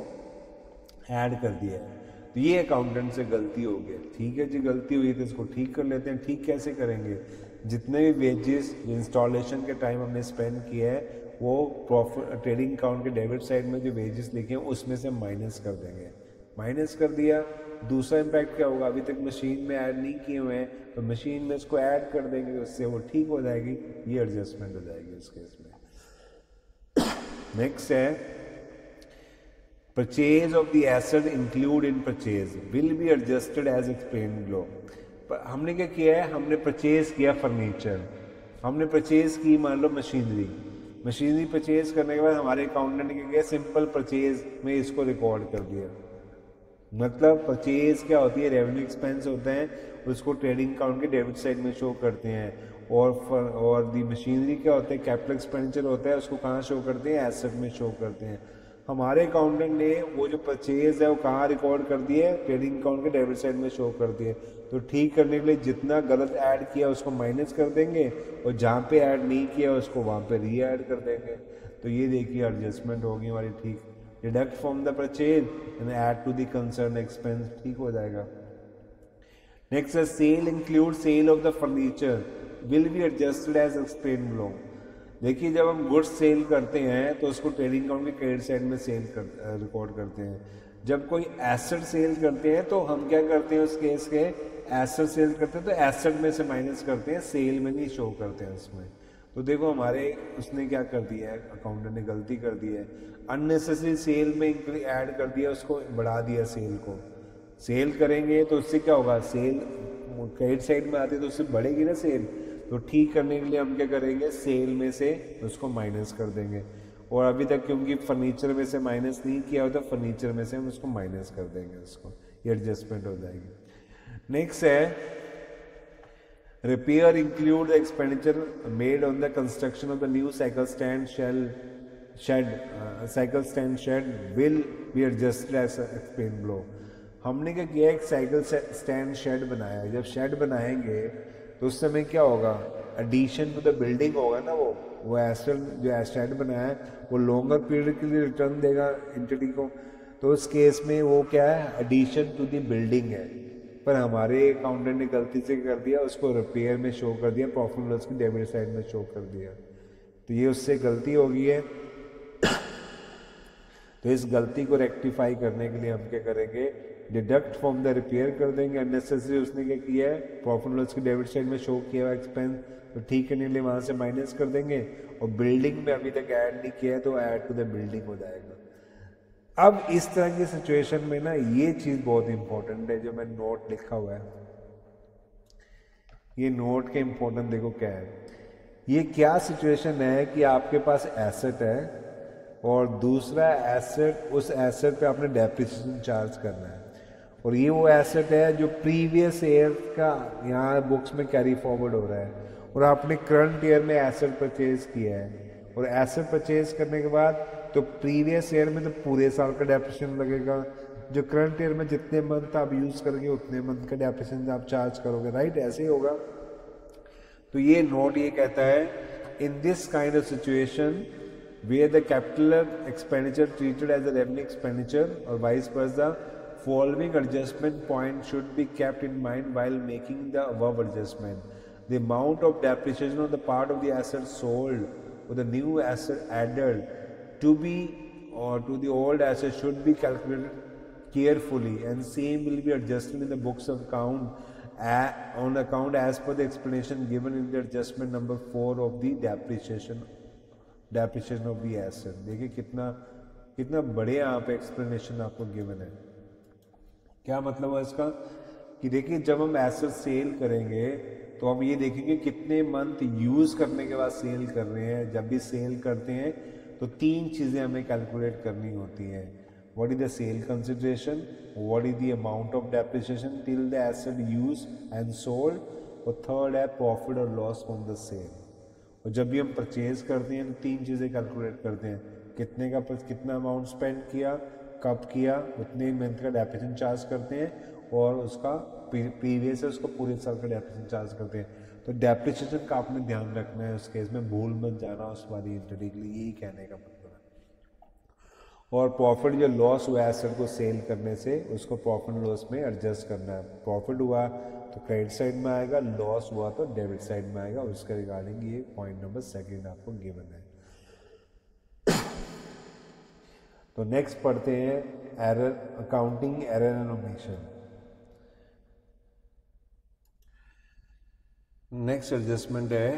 ऐड कर दिया है। तो ये अकाउंटेंट से गलती हो गई। ठीक है जी, गलती हुई तो इसको ठीक कर लेते हैं। ठीक कैसे करेंगे, जितने भी वेजेस इंस्टॉलेशन के टाइम हमने स्पेंड किया है वो प्रॉफिट ट्रेडिंग अकाउंट के डेबिट साइड में जो वेजेस लिखे हैं उसमें से माइनस कर देंगे। माइनस कर दिया, दूसरा इम्पैक्ट क्या होगा, अभी तक मशीन में ऐड नहीं किए हुए हैं तो मशीन में इसको ऐड कर देंगे, उससे वो ठीक हो जाएगी, ये एडजस्टमेंट हो जाएगी इस केस में। नेक्स्ट है purchase of the asset include in purchase will be adjusted as explain below. हमने क्या किया है, हमने परचेज किया फर्नीचर, हमने परचेज की मान लो मशीनरी, मशीनरी परचेज करने के बाद हमारे अकाउंटेंट ने क्या किया, सिंपल परचेज में इसको रिकॉर्ड कर दिया। मतलब परचेज क्या होती है, रेवेन्यू एक्सपेंस होते हैं, उसको ट्रेडिंग अकाउंट के डेबिट साइड में शो करते हैं। और दी मशीनरी क्या होते हैं, कैपिटल एक्सपेंडिचर होता है, उसको कहाँ शो करते हैं, एसेट में शो करते हैं। हमारे अकाउंटेंट ने वो जो परचेज है वो कहाँ रिकॉर्ड कर दिए, ट्रेडिंग अकाउंट के डेबिट साइड में शो कर दिए। तो ठीक करने के लिए जितना गलत ऐड किया उसको माइनस कर देंगे, और जहाँ पे ऐड नहीं किया उसको वहाँ पे री ऐड कर देंगे। तो ये देखिए एडजस्टमेंट होगी हमारी ठीक। Deduct from the purchase and add to the concern expense, ठीक हो जाएगा। नेक्स्ट है sale include sale of the furniture will be adjusted as explain below. देखिए जब हम गुड्स सेल करते हैं तो उसको ट्रेडिंग अकाउंट के क्रेडिट साइड में रिकॉर्ड करते हैं। जब कोई एसेट सेल करते हैं तो हम क्या करते हैं, उस केस के एसेट सेल करते हैं तो एसेट में से माइनस करते हैं, सेल में नहीं शो करते हैं उसमें। तो देखो हमारे उसने क्या कर दिया है, अकाउंटेंट ने गलती कर दी है, अननेसेसरी सेल में ऐड कर दिया, उसको बढ़ा दिया सेल को। सेल करेंगे तो उससे क्या होगा, सेल क्रेडिट साइड में आती है तो उससे बढ़ेगी ना सेल। तो ठीक करने के लिए हम क्या करेंगे, सेल में से उसको माइनस कर देंगे। और अभी तक क्योंकि फर्नीचर में से माइनस नहीं किया होता, फर्नीचर में से हम उसको माइनस कर देंगे, उसको ये एडजस्टमेंट हो जाएगी। नेक्स्ट है repair include the expenditure made on the construction of the new cycle stand cycle stand shed will be adjusted as explain below. हमने क्या किया, एक साइकिल स्टैंड शेड बनाया। जब शेड बनाएंगे तो उस समय क्या होगा, एडिशन टू द बिल्डिंग होगा ना, वो एसेट जो शेड बनाया है वो लॉन्गर पीरियड के लिए रिटर्न देगा एंटिटी को। तो उस केस में वो क्या है, एडिशन टू द बिल्डिंग है। पर हमारे अकाउंटेंट ने गलती से कर दिया, उसको रिपेयर में शो कर दिया, प्रॉफिट एंड लॉस की डेबिट साइड में शो कर दिया। तो ये उससे गलती हो गई है। तो इस गलती को रेक्टिफाई करने के लिए हम क्या करेंगे, डिडक्ट फ्रॉम द रिपेयर कर देंगे। अननेसेसरी उसने क्या किया है, प्रॉफिट एंड लॉस की डेबिट साइड में शो किया हुआ एक्सपेंस, तो ठीक करने के लिए वहां से माइनस कर देंगे। और बिल्डिंग में अभी तक ऐड नहीं किया है तो ऐड टू द बिल्डिंग हो जाएगा। अब इस तरह की सिचुएशन में ना ये चीज बहुत इंपॉर्टेंट है, जो मैं नोट लिखा हुआ है, ये नोट के इंपॉर्टेंट देखो क्या है। ये क्या सिचुएशन है कि आपके पास एसेट है और दूसरा एसेट, उस एसेट पे आपने डेप्रिसिएशन चार्ज करना है, और ये वो एसेट है जो प्रीवियस ईयर का यहाँ बुक्स में कैरी फॉरवर्ड हो रहा है, और आपने करंट ईयर में एसेट परचेज किया है। और एसेट परचेज करने के बाद तो प्रीवियस ईयर में तो पूरे साल का डेप्रिसिएशन लगेगा, जो करंट ईयर में जितने मंथ आप यूज करोगे उतने मंथ का डेप्रिसिएशन आप चार्ज करोगे, राइट, ऐसे ही होगा। तो ये नोट ये कहता है, in this kind of situation where the capital expenditure treated as a revenue expenditure or vice versa, following adjustment point should be kept in mind while making the above adjustment. The amount of depreciation on the part of the asset sold or the new asset added to be or to the old asset should be calculated carefully, and same will be adjusted in the books of account on account as per the explanation given in the adjustment number 4 of the depreciation of the asset. देखिए कितना बड़े यहाँ पे explanation आपको given है। क्या मतलब है इसका, कि देखिए जब हम एसेट सेल करेंगे तो हम ये देखेंगे कितने मंथ यूज करने के बाद सेल कर रहे हैं। जब भी सेल करते हैं तो 3 चीजें हमें कैलकुलेट करनी होती हैं। What is the sale consideration, what is the amount of depreciation till the asset use and sold, और थर्ड है प्रॉफिट और लॉस फ्रॉम द सेल। और जब भी हम परचेज करते हैं तो 3 चीज़ें कैलकुलेट करते हैं, कितना अमाउंट स्पेंड किया, कब किया, उतने मंथ का डेप्रिसिएशन चार्ज करते हैं, और उसका प्रीवियस है उसको पूरे साल का डेप्रिसिएशन चार्ज करते हैं। तो डेप्रिसिएशन का आपने ध्यान रखना है, उस केस में भूल मत जाना उस वाली एंटिटी के लिए, यही कहने का मतलब है। और प्रॉफिट जो लॉस हुआ एसेट को सेल करने से, उसको प्रॉफिट लॉस में एडजस्ट करना है। प्रॉफिट हुआ तो क्रेडिट साइड में आएगा, लॉस हुआ तो डेबिट साइड में आएगा। उसके रिगार्डिंग ये पॉइंट नंबर 2 आपको गिवन है। तो नेक्स्ट पढ़ते हैं error, accounting error and omission. Next adjustment है